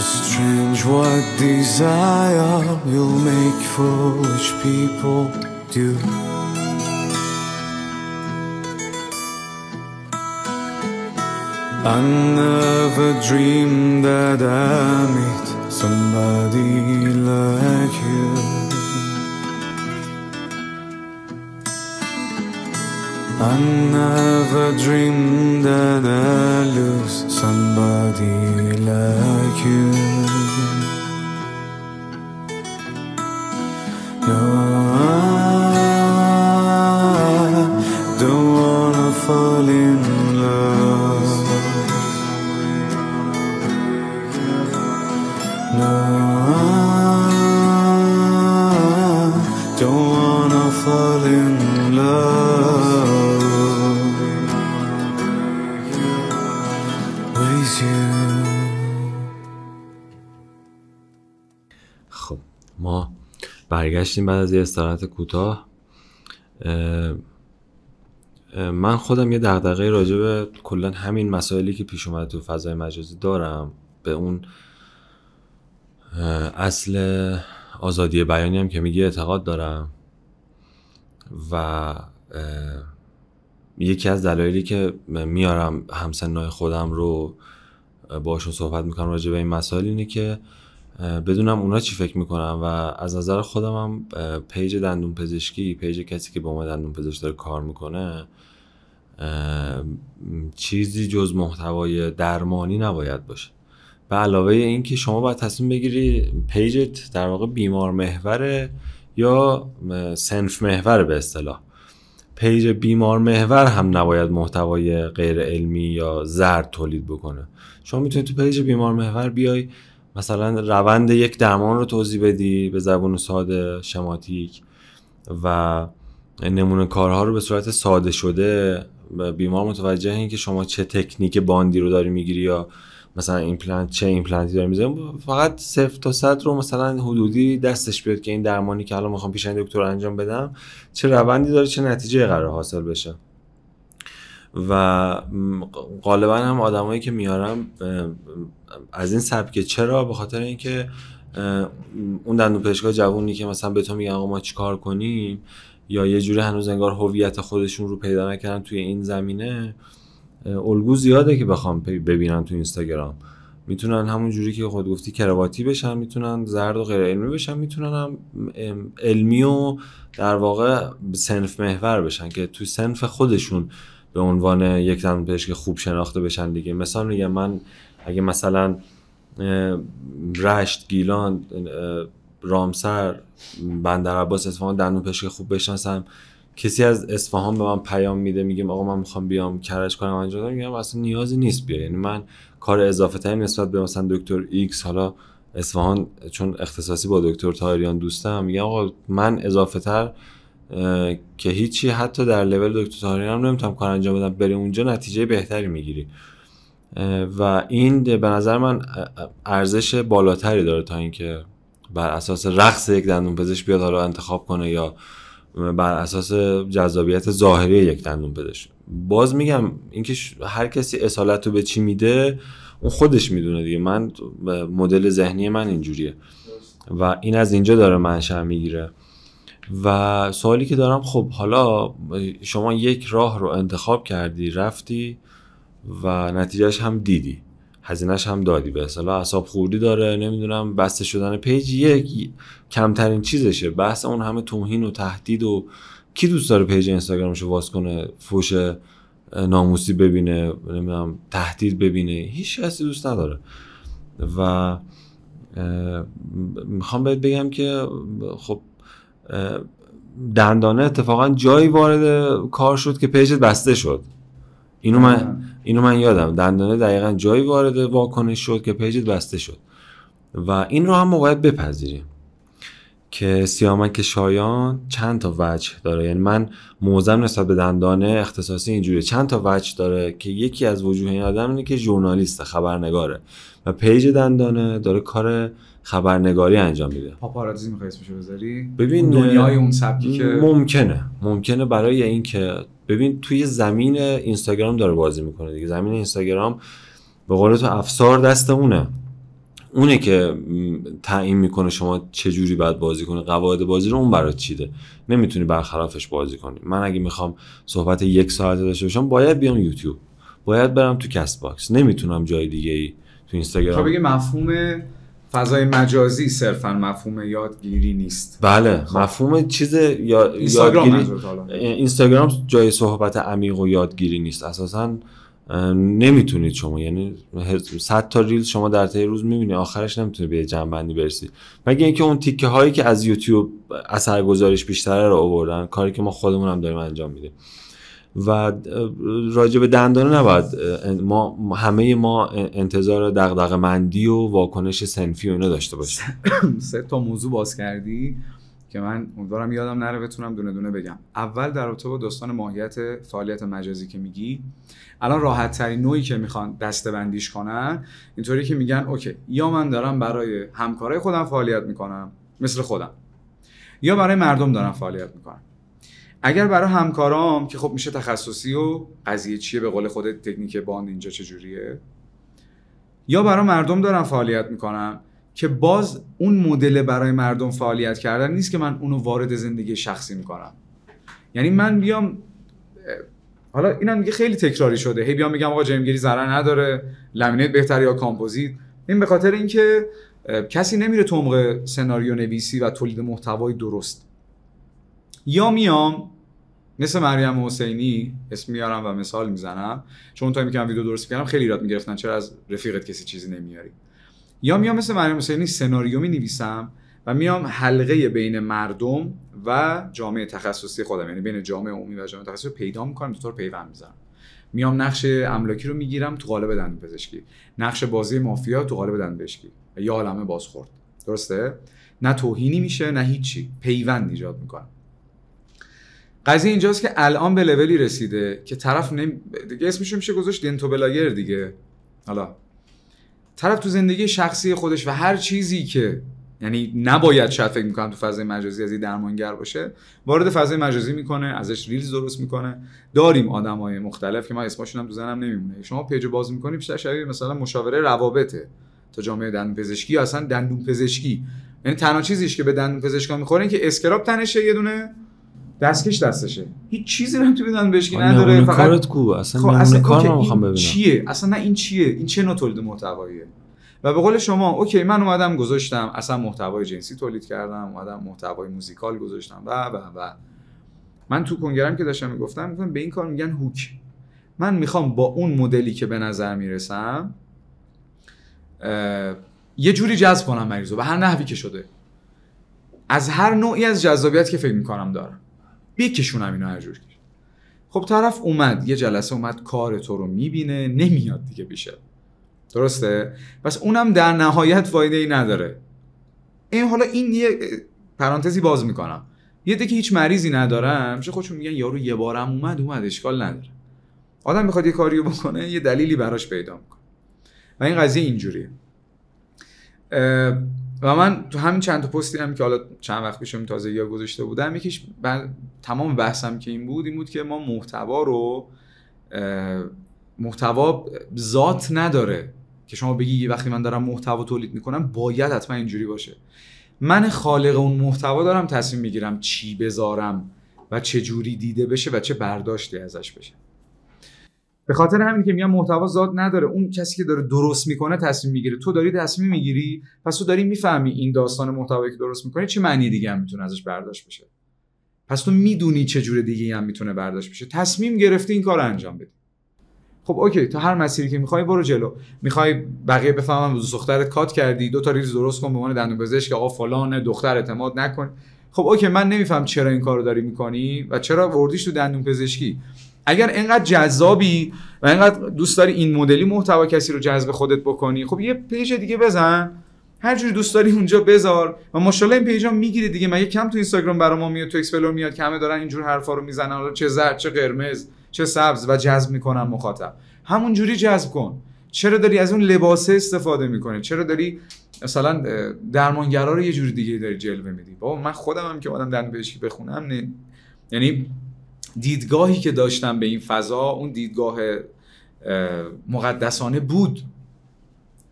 A strange what desire will make foolish people do. I never dreamed that I'd meet somebody like you. I never dreamed that I'd lose somebody like you. No, برگشتیم بعد از یه استراحت کوتاه. من خودم یه دغدغه راجع به کلا همین مسائلی که پیش اومد تو فضای مجازی دارم، به اون اصل آزادی بیانی هم که میگه اعتقاد دارم و یکی از دلایلی که میارم همسنای خودم رو باشون صحبت میکنم راجع به این مسائل اینه که بدونم اونا چی فکر میکنن و از نظر خودم هم پیج دندون پزشکی، پیج کسی که با ما دندون پزشک داره کار میکنه، چیزی جز محتوای درمانی نباید باشه. به علاوه این که شما باید تصمیم بگیری پیجت در واقع بیمار محوره یا صنف محوره. به اصطلاح پیج بیمار محور هم نباید محتوای غیر علمی یا زرد تولید بکنه. شما میتونید تو پیج بیمار محور بیای مثلا روند یک درمان رو توضیح بدی به زبان ساده شماتیک و نمونه کارها رو به صورت ساده شده بیمار متوجه این که شما چه تکنیک باندی رو داری میگیری یا مثلا ایمپلنت چه ایمپلنتی داری میزنی، فقط 0 تا 100 رو مثلا حدودی دستش بیاد که این درمانی که الان میخوام پیش این دکتر انجام بدم چه روندی داره، چه نتیجه قرار حاصل بشه. و غالبا هم آدمایی که میارم از این سبکه. چرا؟ به خاطر اینکه اون دندون پزشکای جوونی که مثلا به تو میگن آقا ما چیکار کنیم یا یه جوری هنوز انگار هویت خودشون رو پیدا نکردن توی این زمینه، الگو زیاده که بخوام ببینن تو اینستاگرام. میتونن همون جوری که خود گفتی کرواتی بشن، میتونن زرد و غیر علمی بشن، میتونن هم علمی و در واقع صنف محور بشن که توی صنف خودشون به عنوان یک دندون پزشک خوب شناخته بشن دیگه. مثلا میگم من اگه مثلا رشت، گیلان، رامسر، بندرعباس، اصفهان دندون پزشک خوب بشناسم، کسی از اصفهان به من پیام میده میگم آقا من میخوام بیام کرج کنم انجام بدم، میگم اصلا نیازی نیست بیا. یعنی من کار اضافه تری نسبت به مثلا دکتر ایکس، حالا اصفهان چون اختصاصی با دکتر طاهریان دوستم، میگم آقا من اضافه تر که هیچی حتی در لول دکتر طاهریان هم نمیتونم کار انجام بدم، بری اونجا نتیجه بهتری میگیری. و این به نظر من ارزش بالاتری داره تا اینکه بر اساس رقص یک دندون پزشک بیاد حالا انتخاب کنه یا بر اساس جذابیت ظاهری یک دندون پزشک. باز میگم اینکه هر کسی اصالت رو به چی میده اون خودش میدونه دیگه. من مدل ذهنی من اینجوریه و این از اینجا داره منشأ میگیره. و سوالی که دارم، خب حالا شما یک راه رو انتخاب کردی، رفتی و نتیجهش هم دیدی، هزینه‌اش هم دادی، به اصطلاح اعصاب خوردی داره، نمیدونم بسته شدن پیج یک کمترین چیزشه. بحث اون همه توهین و تهدید و کی دوست داره پیج اینستاگرامشو واس کنه فوش ناموسی ببینه، نمیدونم تهدید ببینه؟ هیچ کسی دوست نداره. و میخوام بهت بگم که خب دندانه اتفاقا جایی وارد کار شد که پیجت بسته شد. اینو من یادم، دندانه دقیقاً جایی وارد واکنش شد که پیجت بسته شد. و این رو هم باید بپذیریم که سیامک شایان چند تا وجه داره. یعنی من موضوعم نسبت به دندانه اختصاصی اینجوریه، چند تا وجه داره که یکی از وجوه این آدم اینه که ژورنالیست، خبرنگاره و پیج دندانه داره کار خبرنگاری انجام میده. پاپاراتزی میخوای اسمشو بذاری؟ ببین دنیای اون سبکی که ممکنه برای این که ببین توی زمین اینستاگرام داره بازی میکنه دیگه. زمین اینستاگرام به قول تو افسار دست اونه که تعیین میکنه شما چه جوری باید بازی کنی، قواعد بازی رو اون برات چیده، نمیتونی برخلافش بازی کنی. من اگه میخوام صحبت 1 ساعته داشته باشم باید بیام یوتیوب، باید برم تو کست باکس، نمیتونم جای دیگه ای تو اینستاگرام. تو بگی مفهوم فضای مجازی صرفا مفهوم یادگیری نیست. بله مفهوم چیز یادگیری. اینستاگرام جای صحبت عمیق و یادگیری نیست اساساً. نمیتونید شما، یعنی 100 تا ریل شما در طی روز میبینی، آخرش نمیتونی به جنبندی برسی، مگه اینکه اون تیکه هایی که از یوتیوب اثرگذاریش بیشتره رو آوردن، کاری که ما خودمون هم داریم انجام میدیم. و راجع به دندانه نباید ما انتظار دغدغه‌مندی و واکنش صنفی و اینا داشته باشیم. 3 تا موضوع باز کردی که من امیدوارم یادم نره بتونم دونه دونه بگم. اول در رابطه با داستان ماهیت فعالیت مجازی که میگی، الان راحت ترین نوعی که میخوان دسته‌بندیش کنن اینطوری که میگن اوکی، یا من دارم برای همکارای خودم فعالیت میکنم مثل خودم، یا برای مردم دارم فعالیت میکنم. اگر برای همکارام که خب میشه تخصصی و قضیه چیه به قول خودت تکنیک باند اینجا چجوریه، یا برای مردم دارم فعالیت میکنم که باز اون مدل برای مردم فعالیت کردن نیست که من اونو وارد زندگی شخصی میکنم. یعنی من بیام، حالا اینم دیگه خیلی تکراری شده، هی بیام میگم آقا جیمگیری ضرر نداره، لامینیت بهتره یا کامپوزیت. این به خاطر اینکه کسی نمیره تو عمق سناریو نویسی و تولید محتوای درست. یا میام مثل مریم حسینی اسم میارم و مثال میزنم، چون تایمی که من ویدیو درست میکردم خیلی ایراد میگرفتن چرا از رفیقت کسی چیزی نمیاری. یا میام مثل مریم حسینی سناریو مینویسم و میام حلقه بین مردم و جامعه تخصصی خودم، یعنی بین جامعه عمومی و جامعه تخصصی پیدا میکنم، دو تا رو پیوند میذارم. میام نقش املاکی رو میگیرم تو قالب دندونپزشکی، نقش بازی مافیا تو قالب دندونپزشکی، یا عالمه بازخورد. درسته؟ نه توهینی میشه نه هیچی، پیوند ایجاد میکنم. قضیه اینجاست که الان به لولی رسیده که طرف دیگه اسمش میشه گذاشت دنتو بلاگر دیگه. حالا طرف تو زندگی شخصی خودش و هر چیزی که یعنی نباید شاید فکر میکنم تو فضای مجازی از این درمانگر باشه، وارد فضای مجازی میکنه، ازش ریلز درست میکنه. داریم آدمای مختلف که ما اسمشون هم تو ذهنم نمیمونه. شما پیج باز میکنی بیشتر شبیه مثلا مشاوره روابطه تا جامعه دندونپزشکی یا اصلا دندونپزشکی. یعنی تنها چیزیش که به دندونپزشکا میخوره این که اسکراب تنشه، یه دونه دستکش دستشه، هیچ چیزی هم تو دندونپزشکی نداره. فقط کارت کو اصلا کار رو میخوام ببینم چیه اصلا، نه این چیه، این چه نوع تولید محتواییه. و به قول شما اوکی من اومدم گذاشتم اصلا محتوای جنسی تولید کردم، اومدم محتوای موزیکال گذاشتم و من تو کنگرم که داشتم میگفتم به این کار میگن هوک. من میخوام با اون مدلی که به نظر میرسم یه جوری جذب کنم مریضو به هر نحوی که شده، از هر نوعی از جذابیت که فکر میکنم دارم بکشونم اینو هر جور. خب طرف اومد یه جلسه اومد کار تو رو میبینه، نمیاد دیگه بیشه. درسته؟ پس اونم در نهایت فایده ای نداره. حالا این یه پرانتزی باز میکنم، یه دیگه هیچ مریضی ندارم میشه خودشون میگن یارو یه بارم اومد اشکال نداره. آدم میخواد یه کاریو بکنه یه دلیلی براش پیدا میکنه و این قضیه اینجوریه. و من تو همین چند تا پستی هم که حالا چند وقت پیشم تازگی‌ها گذاشته بودم، یکیش تمام بحثم که این بود که ما محتوا ذات نداره که شما بگی یه وقتی من دارم محتوا تولید میکنم باید حتما اینجوری باشه. من خالق اون محتوا دارم تصمیم میگیرم چی بذارم و چه جوری دیده بشه و چه برداشتی ازش بشه. به خاطر همین که میگم محتوا ذات نداره، اون کسی که داره درست میکنه تصمیم میگیره. تو داری تصمیم میگیری، پس تو داری میفهمی این داستان محتوایی که درست میکنی چه معنی دیگه هم میتونه ازش برداشت بشه. پس تو میدونی چه جور دیگه هم میتونه برداشت بشه، تصمیم گرفتی این کارو انجام بدی. خب اوکی، تا هر مسیری که میخوای برو جلو. میخوای بقیه بفهمن دوست دخترت کات کردی، دو تا ریز درست کن به عنوان دندونپزشک، آقا فلان دختر اعتماد نکن. خب اوکی، من نمیفهم چرا این کارو داری میکنی و چرا وردیش تو دندونپزشکی. اگر اینقدر جذابی و اینقدر دوست داری این مدلی محتوا کسی رو جذب خودت بکنی، خب یه پیج دیگه بزن، هر جوری دوست داری اونجا بذار و ماشاءالله این پیجا میگیره دیگه. مگه کم تو اینستاگرام برای ما میاد، تو اکسپلور میاد که همه دارن اینجور حرفا رو میزنن، حالا چه زرد چه قرمز چه سبز و جذب میکنن مخاطب. همون جوری جذب کن. چرا داری از اون لباسه استفاده میکنی؟ چرا داری مثلا درمانگرا رو یه جوری دیگه داری جلوه میدی؟ بابا من خودم هم که اومدم دندونپزشکی بخونم یعنی دیدگاهی که داشتم به این فضا اون دیدگاه مقدسانه بود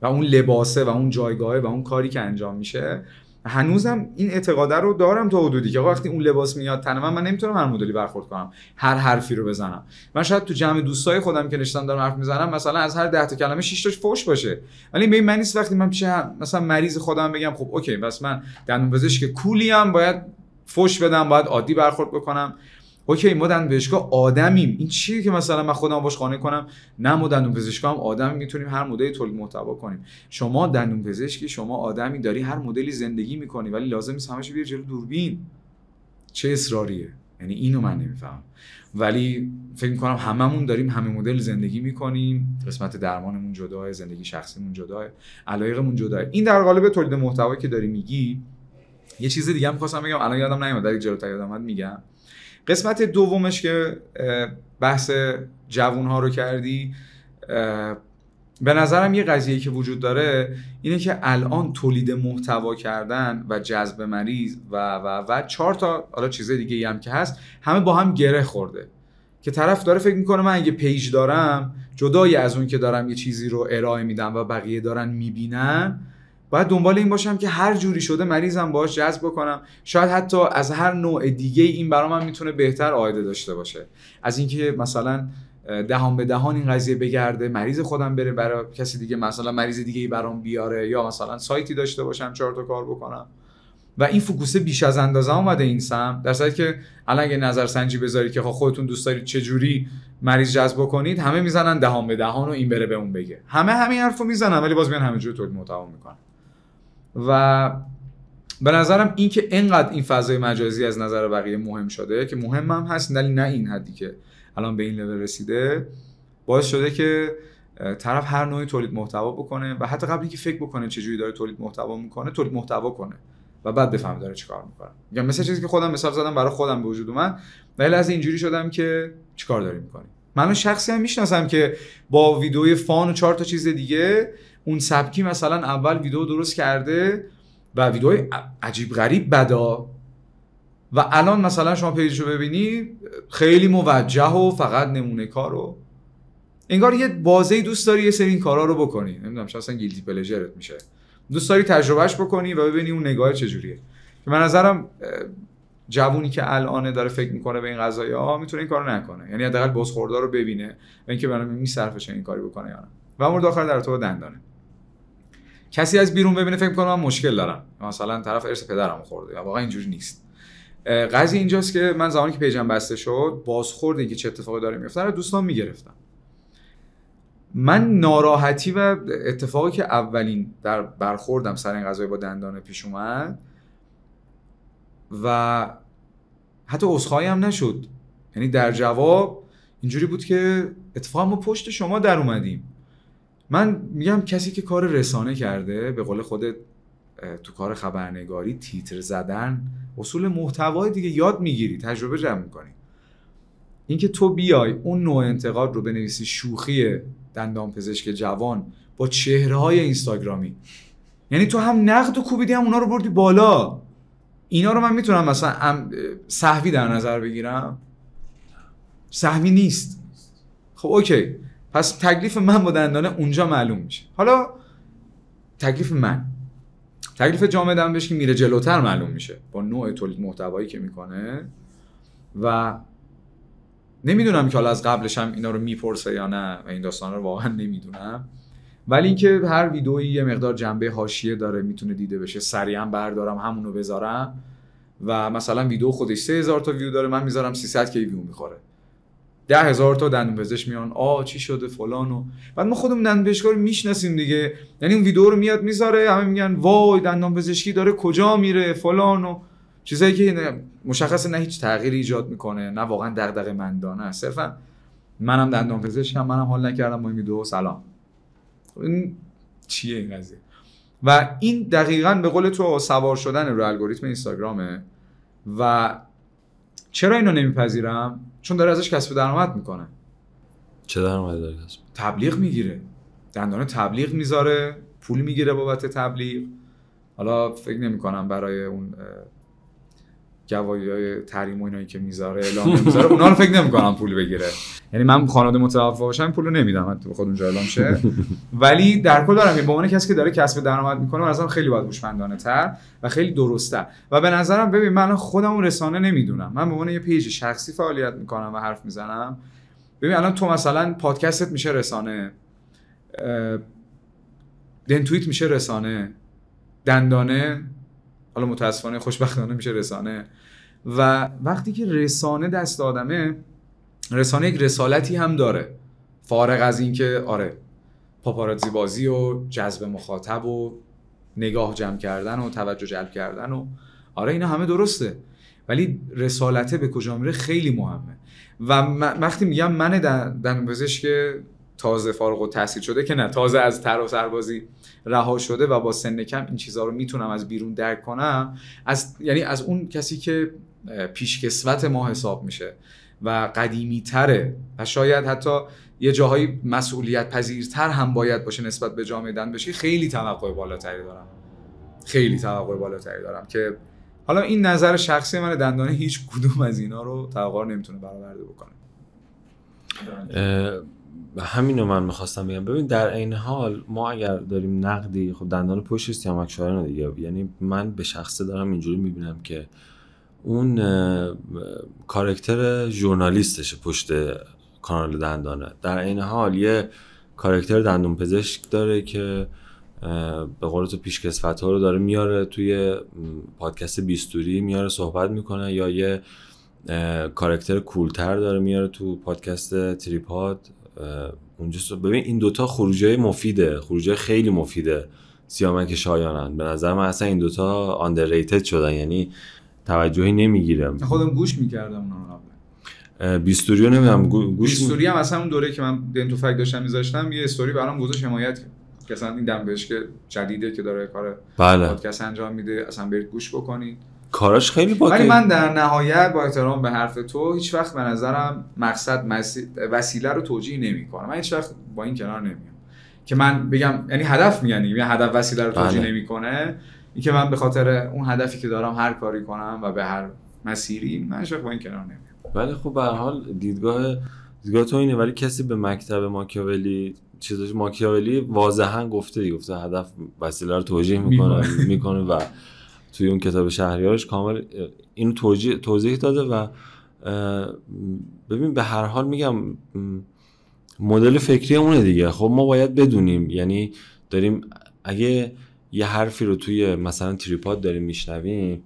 و اون لباسه و اون جایگاهه و اون کاری که انجام میشه. هنوزم این اعتقاده رو دارم تا حدودی که وقتی اون لباس میاد تن من نمیتونم هر مدلی برخورد کنم، هر حرفی رو بزنم. من شاید تو جمع دوستای خودم که نشستم دارم حرف میزنم مثلا از هر 10 تا کلمه 6 تاش فحش باشه، ولی به این معنی نیست وقتی من پیش مثلا مریض خودم بگم خب اوکی بس من دندونپزشک کولی ام باید فحش بدم، باید عادی برخورد بکنم. اوکی ما دندونپزشکا آدمیم، این چیزی که مثلا من خودم باش قانع کنم نه ما دندونپزشکا هم آدم میتونیم هر مدلی تولید محتوا کنیم. شما دندونپزشکی، شما آدمی داری هر مدلی زندگی میکنی، ولی لازم نیست همش بیاری جلو دوربین. چه اصراریه؟ یعنی اینو من نمیفهمم. ولی فکر میکنم هممون داریم همه مدل زندگی میکنیم، قسمت درمانمون جداه، زندگی شخصیمون جداه، علایقمون جداه. این در قالب تولید محتوایی که داری میگی. یه چیز دیگه هم خواستم بگم الان یادم نمیاد، در جلوتر یادم اومد میگم. قسمت دومش که بحث جوان‌ها رو کردی، به نظرم یه قضیه‌ای که وجود داره اینه که الان تولید محتوا کردن و جذب مریض و 4 تا حالا چیز دیگه هم که هست همه با هم گره خورده که طرف داره فکر میکنه من اگه پیج دارم جدای از اون که دارم یه چیزی رو ارائه میدم و بقیه دارن میبینن باید دنبال این باشم که هر جوری شده مریضم باهاش جذب بکنم. شاید حتی از هر نوع دیگه این برام من میتونه بهتر عایده داشته باشه از اینکه مثلا دهان به دهان این قضیه بگرده مریض خودم بره برای کسی دیگه مثلا مریض دیگه برام بیاره یا مثلا سایتی داشته باشم 4 تا کار بکنم و این فوکوس بیش از اندازه اومده این سمت. در صورتی که الان اگه نظرسنجی بذاری که خودتون دوست دارید چه جوری مریض جذب کنید همه میزنن دهان به دهان و این بره به اون بگه همه همین حرفو میزنن ولی باز میان همه جوری تولید محتوا میکنن و به نظرم این که اینقدر این فضای مجازی از نظر بقیه مهم شده که مهم هم هست ولی نه این حدی که الان به این لول رسیده باعث شده که طرف هر نوعی تولید محتوا بکنه و حتی قبلی که فکر بکنه چه جوری داره تولید محتوا میکنه تولید محتوا کنه و بعد بفهمه داره چیکار میکنه. میگم مثلا چیزی که خودم مثال زدم برای خودم به وجود اومد ولی از اینجوری شدم که چیکار داری میکنی. منو شخصی هم میشناسم که با ویدیوی فان و 4 تا چیز دیگه اون سبکی مثلا اول ویدیو درست کرده و ویدیوهای عجیب غریب بدا و الان مثلا شما پیجشو ببینی خیلی موجه و فقط نمونه کارو انگار یه بازی دوست داری یه سری این کارا رو بکنی. نمیدونم شاید اصلا گیلتی پلژرت میشه دوست داری تجربهش بکنی و ببینی اون نگاه چجوریه که من نظرم جوونی که الان داره فکر میکنه به این قضايا میتونه این کارو نکنه یعنی حداقل بازخوردار رو ببینه و اینکه برام میصرفه این کاری بکنه یا نه. و مورد آخر در تو دندانه کسی از بیرون ببینه فکر کنه من مشکل دارم مثلا طرف ارث پدرم خورده یا واقعا اینجوری نیست. قضیه اینجاست که من زمانی که پیجم بسته شد بازخورد اینکه چه اتفاقی داره میفته رو دوستان میگرفتم. من ناراحتی و اتفاقی که اولین در برخوردم سر این قضیه با دندانه پیش اومد و حتی عذرخواهی هم نشد یعنی در جواب اینجوری بود که اتفاقا ما پشت شما در اومدیم. من میگم کسی که کار رسانه کرده به قول خودت تو کار خبرنگاری تیتر زدن اصول محتوای دیگه یاد میگیری تجربه جمع میکنی. اینکه تو بیای اون نوع انتقاد رو بنویسی شوخی دندانپزشک جوان با چهره‌های اینستاگرامی یعنی تو هم نقد و کوبیدی هم اونا رو بردی بالا اینا رو من میتونم مثلا سهوی در نظر بگیرم سهوی نیست. خب اوکی پس تکلیف من با دندانه اونجا معلوم میشه. حالا تکلیف جامعه دندانپزشکی میره جلوتر معلوم میشه با نوع تولید محتوایی که میکنه و نمیدونم که حالا از قبلش هم اینا رو میپرسه یا نه و این داستان رو واقعا نمیدونم ولی اینکه هر ویدئویی یه مقدار جنبه حاشیه داره میتونه دیده بشه سریعا بردارم همونو بذارم و مثلا ویدیو خودش 3000 تا ویو داره من میذارم 300 کی ویو میخوره 10,000 تا دندونپزشک میان چی شده فلانو بعد ما خودمون دندونپزشکا رو میشناسیم دیگه یعنی اون ویدیو رو میاد میذاره همه میگن وای دندونپزشکی داره کجا میره فلانو چیزایی که مشخصه نه هیچ تغییری ایجاد میکنه نه واقعا دغدغه مندانه صرفا منم دندانپزشکم منم حال نکردم با این ویدیو سلام. این چیه این قضیه و این دقیقاً به قول تو سوار شدن رو الگوریتم اینستاگرامه و چرا اینو نمیپذیرم چون داره ازش کسب درآمد میکنه. چه درآمدی داره کسب؟ تبلیغ میگیره دندانه تبلیغ میذاره پول میگیره بابت تبلیغ. حالا فکر نمیکنم برای اون گواهی‌های تحریم و اینایی که میذاره اعلام میذاره اونا رو فکر نمی‌کنم پول بگیره یعنی من خانواده متوفی باشم پولو نمیدم حتی بخواد اونجا اعلام شه ولی در کل دارم به عنوان کسی که داره کسب درآمد میکنه مثلا خیلی باید هوشمندانه‌تر و خیلی درسته و به نظرم ببین من خودم رسانه نمیدونم من به عنوان یه پیج شخصی فعالیت میکنم و حرف میزنم. ببین الان تو مثلا پادکستت میشه رسانه دن توییت میشه رسانه دندانه حالا متاسفانه خوشبختانه میشه رسانه و وقتی که رسانه دست آدمه رسانه یک رسالتی هم داره فارغ از این که آره پاپاراتزی بازی و جذب مخاطب و نگاه جمع کردن و توجه جلب کردن و آره اینا همه درسته ولی رسالته به کجا میره خیلی مهمه و وقتی میگم من دندانپزشک تازه فارغ التحصیل شده که نه تازه از تر و سربازی رها شده و با سن کم این چیزها رو میتونم از بیرون درک کنم یعنی از اون کسی که پیشکسوت ما حساب میشه و قدیمی تره و شاید حتی یه جاهای مسئولیت پذیرتر هم باید باشه نسبت به جامعه دندانپزشکی، خیلی توقع بالاتری دارم که حالا این نظر شخصی من، دندانه هیچ کدوم از اینا رو توقع نمیتونه برآورده بکنه. همینو من میخواستم بگم. ببین در عین حال ما اگر داریم نقدی، خب دندان پشت سیامک شایان دیگه، یعنی من به شخصه دارم اینجوری میبینم که اون کاراکتر ژورنالیستشه پشت کانال دندانه، در عین حال یه کاراکتر دندون پزشک داره که به قول تو پیشکسوت‌ها رو داره میاره توی پادکست بیستوری میاره صحبت میکنه، یا یه کاراکتر کولتر داره میاره تو پادکست تریپاد اونجا. ببین این دوتا خروجای خیلی مفیده سیامک شایانن. به نظر من اصلا این دوتا underrated شدن، یعنی توجهی نمیگیرم. خودم گوش میکردم اونا قبلا. بیستوریو نمیدونم بیستوری هم اصلا اون دوره که من دنتو فک داشتم میذاشتم یه استوری برام گذاشت حمایت کرد که اصلا این دندانپزشک جدیده که داره کار پادکست انجام میده، اصلا برید گوش بکنید، کاراش خیلی باحاله. ولی من در نهایت با احترام به حرف تو هیچ وقت به نظرم مقصد وسیله رو توجیه نمی‌کنم. من هیچ وقت با این کنار نمیام که من بگم، یعنی هدف میگن دیگه، هدف وسیله رو توجیه نمی‌کنه، این که من به خاطر اون هدفی که دارم هر کاری کنم و به هر مسیری، من هیچ وقت با این کنار نمیام. ولی خب به هر حال دیدگاه تو اینه، ولی کسی به مکتب ماکیاولی واضحا گفته هدف وسیله رو توجیه میکنه و توی اون کتاب شهریارش کامل اینو توضیح داده. و ببین به هر حال میگم مدل فکری اونه دیگه. خب ما باید بدونیم، یعنی داریم اگه یه حرفی رو توی مثلا تریپاد داریم میشنویم،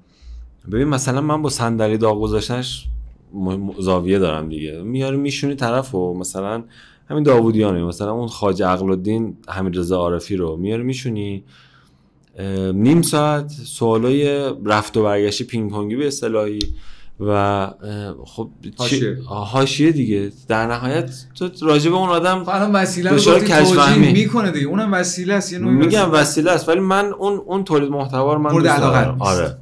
ببین مثلا من با صندلی داغ گذاشتنش زاویه دارم دیگه، میاری میشونی طرفو، مثلا همین داوودیانه، مثلا اون خواجه عقل‌الدین حمیدرضا عارفی رو میاری میشونی نیم ساعت سوالای رفت و برگشتی پینگ پونگی به اصطلاحی و خب حاشیه دیگه. در نهایت تو راجع به اون آدم الان وسیله رو توجیه میکنه دیگه، اونم وسیله است، یه نوعی میگم وسیله است، ولی من اون تولید محتوا رو من مورد علاقه. آره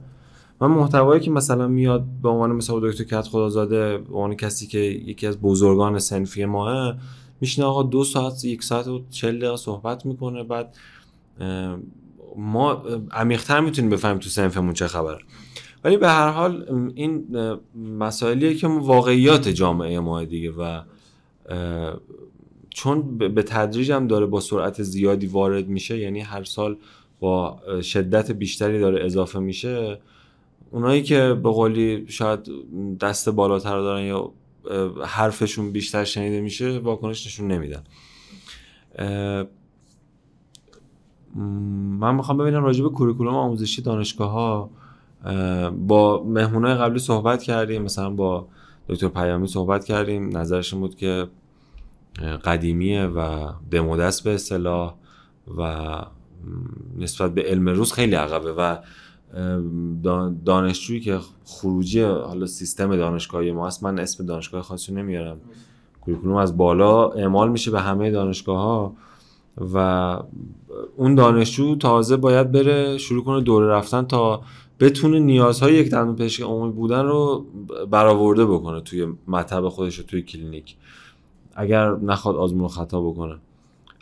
من محتوایی که مثلا میاد به عنوان مثلا دکتر کت خدازاده، به عنوان کسی که یکی از بزرگان صنفی ماه میشینه آقا 2 ساعت 1 ساعت و 40 دقیقه صحبت میکنه، بعد ما عمیق‌تر میتونیم بفهمیم تو صنفمون چه خبره. ولی به هر حال این مسائلیه که واقعیات جامعه ما دیگه و چون به تدریج هم داره با سرعت زیادی وارد میشه، یعنی هر سال با شدت بیشتری داره اضافه میشه، اونایی که به قولی شاید دست بالاتر دارن یا حرفشون بیشتر شنیده میشه واکنش نشون نمیدن. من میخوام ببینم راجع به کوریکولوم آموزشی دانشگاه‌ها با مهمونای قبلی صحبت کردیم، مثلا با دکتر پیامی صحبت کردیم، نظرشون بود که قدیمیه و دموده است به اصطلاح و نسبت به علم روز خیلی عقبه و دانشجویی که خروجی حالا سیستم دانشگاهی ما هست، من اسم دانشگاه خاصی نمیارم، کوریکولوم از بالا اعمال میشه به همه دانشگاه‌ها و اون دانشجو تازه باید بره شروع کنه دوره رفتن تا بتونه نیازهای یک دندانپزشک عمومی بودن رو برآورده بکنه توی مطب خودش و توی کلینیک، اگر نخواد آزمون و خطا بکنه.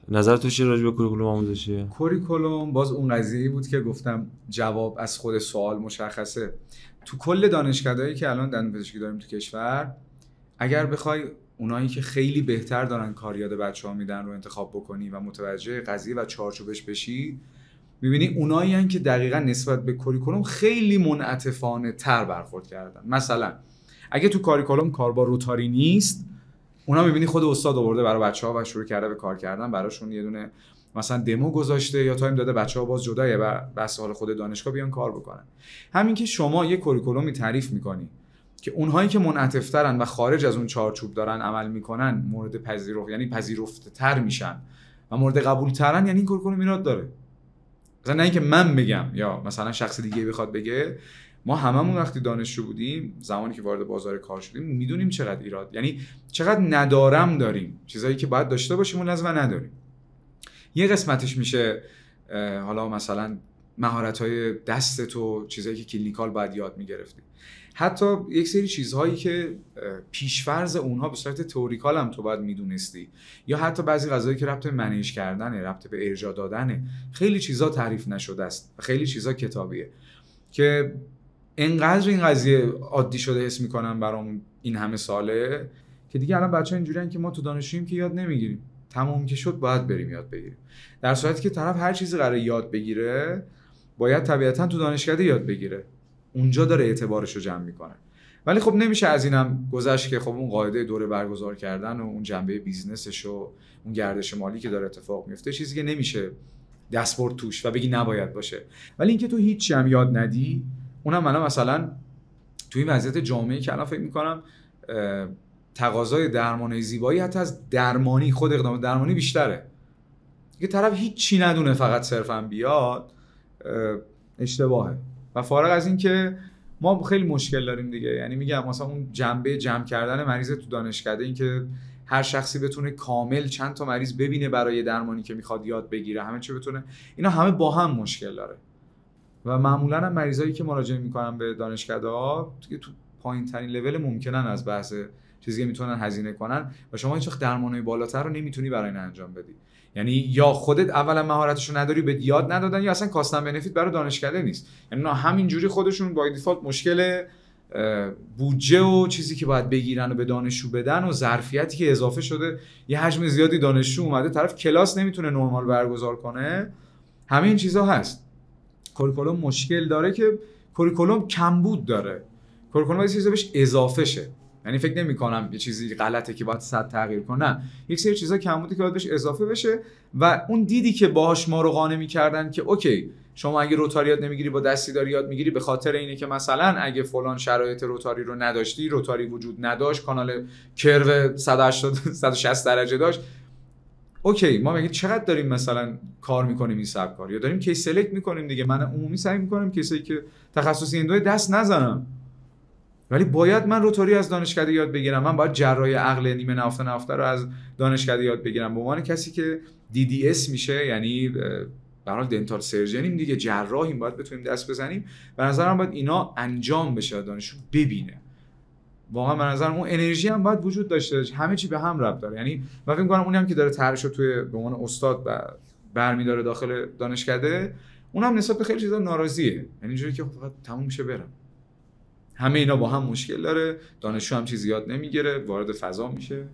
نظر تو چیه راجع به کوریکولوم آموزشی؟ کوریکولوم باز اون قضیه‌ای بود که گفتم جواب از خود سوال مشخصه. تو کل دانشکدهایی که الان دندانپزشکی داریم تو کشور، اگر بخوای اونایی که خیلی بهتر دارن کاریاد بچه‌ها میدن رو انتخاب بکنی و متوجه قضیه و چارچوبش بشی، می‌بینی اونایی هستن که دقیقاً نسبت به کوریکولوم خیلی منعطفانه تر برخورد کردن. مثلا اگه تو کوریکولوم کار با روتاری نیست، اونا می‌بینی خود استاد آورده برای بچه‌ها و شروع کرده به کار کردن، براشون یه دونه مثلا دمو گذاشته یا تایم داده بچه‌ها باز جدایه و بس حال خود دانشگاه بیان کار بکنن. همین که شما یه کوریکولومی تعریف می‌کنی که اونهایی که منعطف‌ترن و خارج از اون چارچوب دارن عمل میکنن مورد پذیرفت، یعنی پذیرفته‌تر میشن و مورد قبول‌ترن، یعنی این کوریکولوم ایراد داره. مثلا نه اینکه من بگم یا مثلا شخص دیگه بخواد بگه، ما هممون وقتی دانشجو بودیم، زمانی که وارد بازار کار شدیم، میدونیم چقدر ایراد، یعنی چقدر ندارم داریم، چیزایی که باید داشته باشیم و لازم نداریم. یه قسمتش میشه حالا مثلا مهارت‌های دستت و چیزایی که کلینیکال باید یاد میگرفتی. حتی یک سری چیزهایی که پیش‌فرض اونها به صورت تئوریکال هم تو باید میدونستی، یا حتی بعضی قضایی که ربط به منیج کردنه، ربط به ارجاع دادنه، خیلی چیزا تعریف نشده است، خیلی چیزا کتابیه که انقدر این قضیه عادی شده حس میکنم برام این همه ساله که دیگه الان بچه‌ها اینجوریان که ما تو دانشجوییم که یاد نمیگیریم، تموم که شد باید بریم یاد بگیریم. در صورتی که طرف هر چیزی قراره یاد بگیره باید طبیعتاً تو دانشکده یاد بگیره، اونجا داره اعتبارش رو جمع میکنه. ولی خب نمیشه از اینم گذشت که خب اون قاعده دوره برگزار کردن و اون جنبه بیزنسش و اون گردش مالی که داره اتفاق میفته چیزی که نمیشه دستبرد توش و بگی نباید باشه. ولی اینکه تو هیچ هم یاد ندی، اونم من مثلا تو این وضعیت جامعه که الان فکر میکنم تقاضای درمانی زیبایی حتی از درمانی، خود اقدام درمانی بیشتره. که طرف هیچ چی ندونه فقط صرفا بیاد اشتباهه. و فارغ از این که ما خیلی مشکل داریم دیگه، یعنی میگم مثلا اون جنبه جمع کردن مریض تو دانشکده، این که هر شخصی بتونه کامل چند تا مریض ببینه برای درمانی که میخواد یاد بگیره، همه چی بتونه، اینا همه با هم مشکل داره. و معمولا هم مریضایی که مراجعه میکنن به دانشکده‌ها تو پایین‌ترین لول ممکنن از بحث چیزی که میتونن هزینه کنن و شما هیچ وقت درمانای بالاتر رو نمیتونی برای این انجام بدی. یعنی یا خودت اولا مهارتشو نداری به یاد ندادن، یا اصلا کاستن بنفیت برای دانشکده نیست. یعنی همینجوری خودشون با دیفالت مشکل بودجه و چیزی که باید بگیرن و به دانشجو بدن و ظرفیتی که اضافه شده، یه حجم زیادی دانشجو اومده، طرف کلاس نمیتونه نرمال برگزار کنه، همه این چیزا هست. کوریکولوم مشکل داره که کوریکولوم کمبود داره، کوریکولوم باید چیزا بهش اضافه شه. یعنی فکر نمی‌کنم یه چیزی غلطه که باید 100 تغییر کنه، نه، یک سری چیزا کمبودی که باید بهش اضافه بشه. و اون دیدی که باهاش ما رو قانع می‌کردن که اوکی شما اگه روتاری یاد نمیگیری با دستی داری یاد میگیری به خاطر اینه که مثلا اگه فلان شرایط روتاری رو نداشتی، روتاری وجود نداشت، کانال کرو 180 160 درجه داشت. اوکی ما میگیم چقدر داریم مثلا کار میکنیم این سبک کار، یا داریم کیس سلکت میکنیم دیگه. من عمومی سعی میکنم کیسایی که تخصصی اندوی دست نزنم، ولی باید من روتاری از دانشکده یاد بگیرم، من باید جراحی عقل نیمه نهفته رو از دانشکده یاد بگیرم به عنوان کسی که DDS میشه، یعنی به هر حال دنتال سرجنیم دیگه، جراحیم، باید بتونیم دست بزنیم. به نظرم باید اینا انجام بشه، دانشجو ببینه. واقعا به نظرم اون انرژی هم باید وجود داشته باشه، همه چی به هم ربط داره. یعنی من فکر می‌کنم اونی هم که داره طرحشو توی به عنوان استاد و برمی‌داره داخل دانشکده، اونم نسبت به خیلی چیزا ناراضیه، یعنی اینجوری که فقط تموم میشه برم. همه اینا با هم مشکل داره، دانشجو هم چیزی یاد نمیگیره، وارد فضا میشه.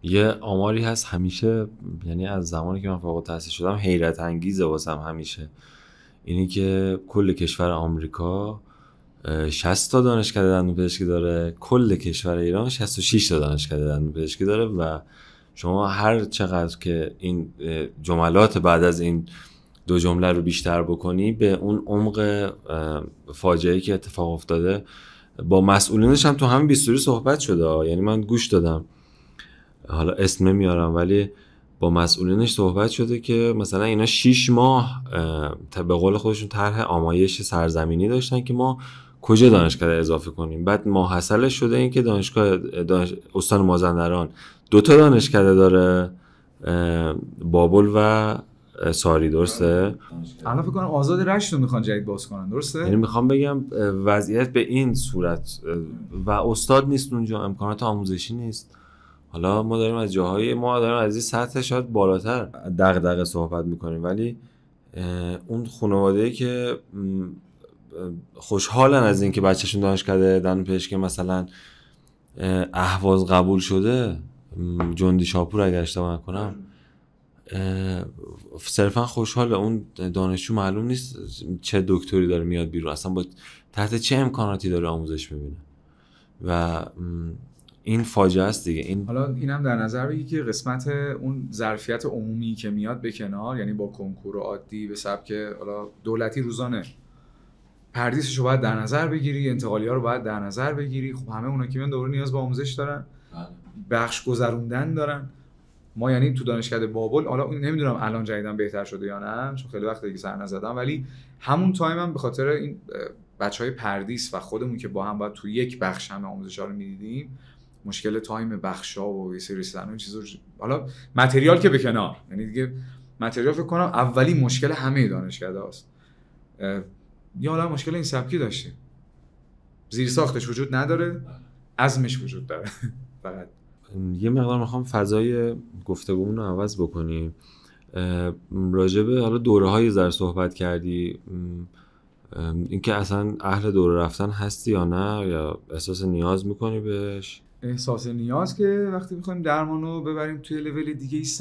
یه آماری هست همیشه، یعنی از زمانی که من فوق التحصیل شدم حیرت انگیزه واسم همیشه، اینی که کل کشور آمریکا 60 تا دانشکده دندونپزشکی داره، کل کشور ایران 66 تا دانشکده دندونپزشکی داره. و شما هر چقدر که این جملات بعد از این دو جمله رو بیشتر بکنی به اون عمق فاجعه‌ای که اتفاق افتاده، با مسئولینش هم تو همین بیستوری صحبت شده، یعنی من گوش دادم، حالا اسم نمیارم، ولی با مسئولینش صحبت شده که مثلا اینا 6 ماه به قول خودشون طرح آمایش سرزمینی داشتن که ما کجا دانشکده اضافه کنیم. بعد ماحصلش شده این که استان مازندران 2 تا دانشکده داره، بابل و ساری، درسته؟ الان فکر کنم آزاد رشت رو میخوان جدید باز کنن، درسته؟ یعنی میخوام بگم وضعیت به این صورت و استاد نیست اونجا، امکانات آموزشی نیست. حالا ما داریم از جاهای، ما داریم از این سطح شاید بالاتر دغدغه صحبت میکنیم، ولی اون خانواده‌ای که خوشحالن از این که بچه‌شون دانشکده دندونپزشکی مثلا اهواز قبول شده، جندی شاپور اگر اشتباه نکنم، صرفا خوشحاله. اون دانشجو معلوم نیست چه دکتری داره میاد بیرون، اصلا با تحت چه امکاناتی داره آموزش میبینه و این فاجعه است دیگه. این حالا اینم در نظر بگی که قسمت اون ظرفیت عمومی که میاد به کنار، یعنی با کنکور عادی به سبک حالا دولتی روزانه، پردیسشو باید در نظر بگیری، انتقالی‌ها رو باید در نظر بگیری. خب همه اونا که میان دوره نیاز به آموزش دارن، بخش گذروندن دارن. ما یعنی تو دانشکده بابل، حالا نمیدونم الان جدیدن بهتر شده یا نه، چون خیلی وقت دیگه سر نزدم، ولی همون تایم هم به خاطر این بچهای پردیس و خودمون که با هم باید تو یک بخش همه آموزش‌ها رو می‌دیدیم، مشکل تایم بخشا و یه سری رسیدن این چیزا، حالا متریال که به کنار، یعنی دیگه متریال فکر کنم اولی مشکل همه دانشکده است. یا حالا مشکل این سبکی داشتیم. زیر ساختش وجود نداره، عزمش وجود داره. فقط یه مقدار میخوام فضای گفتگومون رو عوض بکنیم. راجبه حالا دوره های ذره صحبت کردی، اینکه اصلا اهل دوره رفتن هستی یا نه، یا احساس نیاز میکنی بهش؟ احساس نیاز که وقتی میخوایم درمان رو ببریم توی لول دیگه 100%،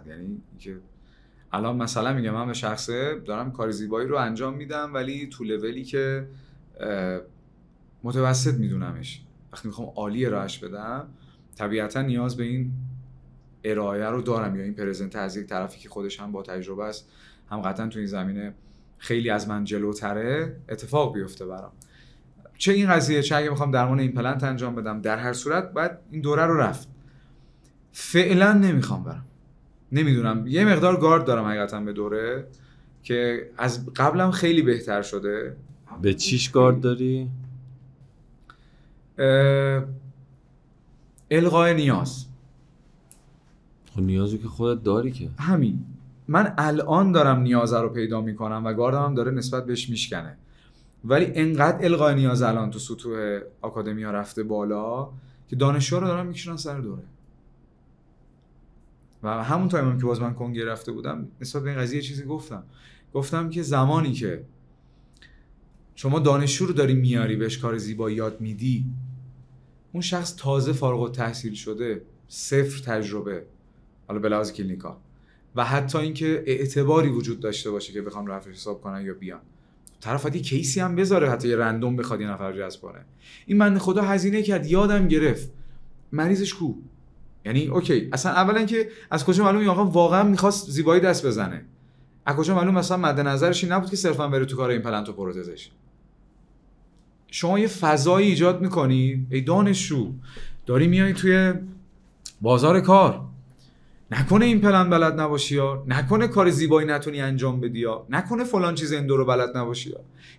یعنی که الان مثلا میگم من به شخصه دارم کار زیبایی رو انجام میدم ولی تو لولی که متوسط میدونمش، وقتی میخوام عالی ارائهش بدم طبیعتا نیاز به این ارائه رو دارم، یا این پرزنت از یک طرفی که خودش هم با تجربه است، هم قطعا تو این زمینه خیلی از من جلوتره، اتفاق بیفته برام. چه این قضیه، چه اگه میخوام درمان ایمپلنت انجام بدم، در هر صورت باید این دوره رو رفت. فعلا نمیخوام برم، نمیدونم، یه مقدار گارد دارم حقیقتا به دوره که از قبلم خیلی بهتر شده. به چیش گارد داری؟ الغای نیاز. خب نیازی که خودت داری که. همین، من الان دارم نیاز رو پیدا میکنم و گاردم هم داره نسبت بهش میشکنه، ولی انقدر الغای نیاز الان تو سطوح آکادمیا رفته بالا که دانشجوها رو دارم میکشونن سر دوره. و همون تایمم که باز من کنگره رفته بودم نسبت به این قضیه چیزی گفتم که زمانی که شما دانشجو رو داری میاری بهش کار زیبایی یاد میدی، اون شخص تازه فارغ التحصیل شده، صفر تجربه، حالا به لحاظ کلینیکال، و حتی اینکه اعتباری وجود داشته باشه که بخوام رفعش حساب کنن یا بیان، طرف یه کیسی هم بذاره، حتی یه رندوم بخواد یه نفر جذب کنه. این بنده خدا هزینه کرد، یادم گرفت، مریضش کو؟ یعنی اوکی، اصلا اولا که از کجا معلوم این آقا واقعا میخواست زیبایی دست بزنه؟ از کجا معلوم مثلا مد نظرش این نبود که صرفا بره تو کار ایمپلنت و پروتزش؟ شما یه فضایی ایجاد میکنی، ای دانشجو داری میای توی بازار کار، نکنه ایمپلنت بلد نباشی، یا نکنه کار زیبایی نتونی انجام بدی، یا نکنه فلان چیز اندو رو بلد نباشی،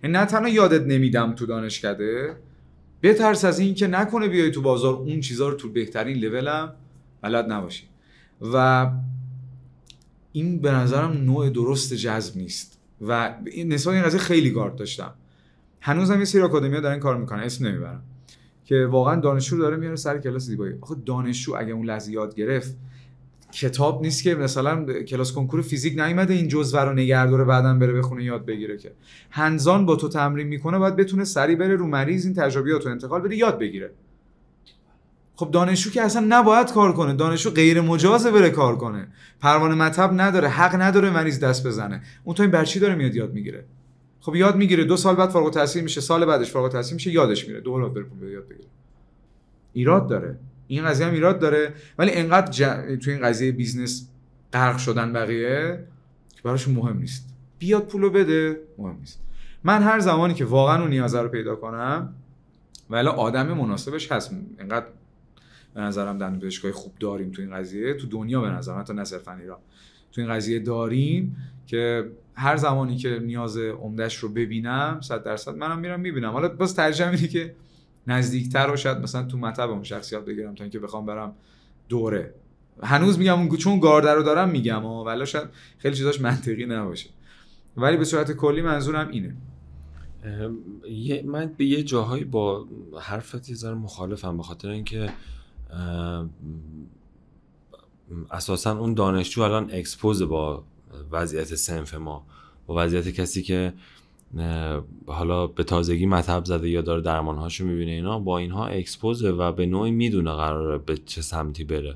یعنی نه تنها یادت نمیدم تو دانشکده، بترس از این که نکنه بیای تو بازار اون چیزا رو تو بهترین لولم بلد نباشی. و این به نظرم نوع درست جذب نیست و نسبت این قضیه خیلی گارد داشتم. هنوزم یه سری آکادمیا دارن کار میکنن، اسم نمیبرم، که واقعا دانشجو داره میاره سر کلاس زیبایی. آخه دانشجو اگه اون لحظه یاد گرفت، کتاب نیست که مثلا کلاس کنکور فیزیک نیومده این جزوه رو نگه داره بعداً بره بخونه یاد بگیره، که هنزان با تو تمرین میکنه، باید بتونه سریع بره رو مریض این تجربیات رو انتقال بده یاد بگیره. خب دانشجو که اصلا نباید کار کنه، دانشجو غیر مجازه بره کار کنه، پروانه مطب نداره، حق نداره مریض دست بزنه، اون تو این برچی داره میاد یاد میگیره. خب یاد میگیره، 2 سال بعد فارغ التحصیل میشه، سال بعدش فارغ التحصیل میشه، یادش میره، دوباره بره پول یاد بگیره. ایراد داره این قضیه، هم ایراد داره، ولی انقدر تو این قضیه بیزنس غرق شدن بقیه که براشون مهم نیست، بیاد پولو بده مهم نیست. من هر زمانی که واقعا اون نیاز رو پیدا کنم ولی آدم مناسبش هست، انقدر به نظرم دندونپزشکای خوب داریم تو این قضیه، تو دنیا به نظرم، حتی نه صرفا ایران، تو این قضیه داریم که هر زمانی که نیاز عمده‌اش رو ببینم 100% منم میرم میبینم. حالا باز ترجیح اینه که نزدیکتر و شاید مثلا تو مطب اون شخصیت بگیرم تا اینکه بخوام برم دوره. هنوز میگم چون گارده رو دارم میگم ولی شاید خیلی چیزاش منطقی نباشه، ولی به صورت کلی منظورم اینه. من به یه جاهایی با حرفت یه ذره مخالفم، به خاطر اینکه اساسا اون دانشجو الان اکسپوز با وضعیت صنف ما، با وضعیت کسی که حالا به تازگی مطب زده یا داره درمانهاشو میبینه، اینا با اینها اکسپوزه و به نوعی میدونه قراره به چه سمتی بره.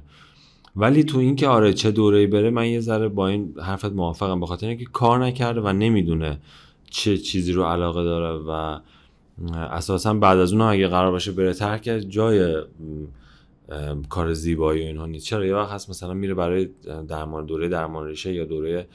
ولی تو این که آره چه دوره‌ای بره، من یه ذره با این حرفت موافقم، به خاطر اینکه کار نکرده و نمیدونه چه چیزی رو علاقه داره و اساسا بعد از اون اگه قرار باشه بره ترک جای کار زیبایی و اینها نیست. چرا یه وقت هست مثلا میره برای دوره درمان ریشه یا دوره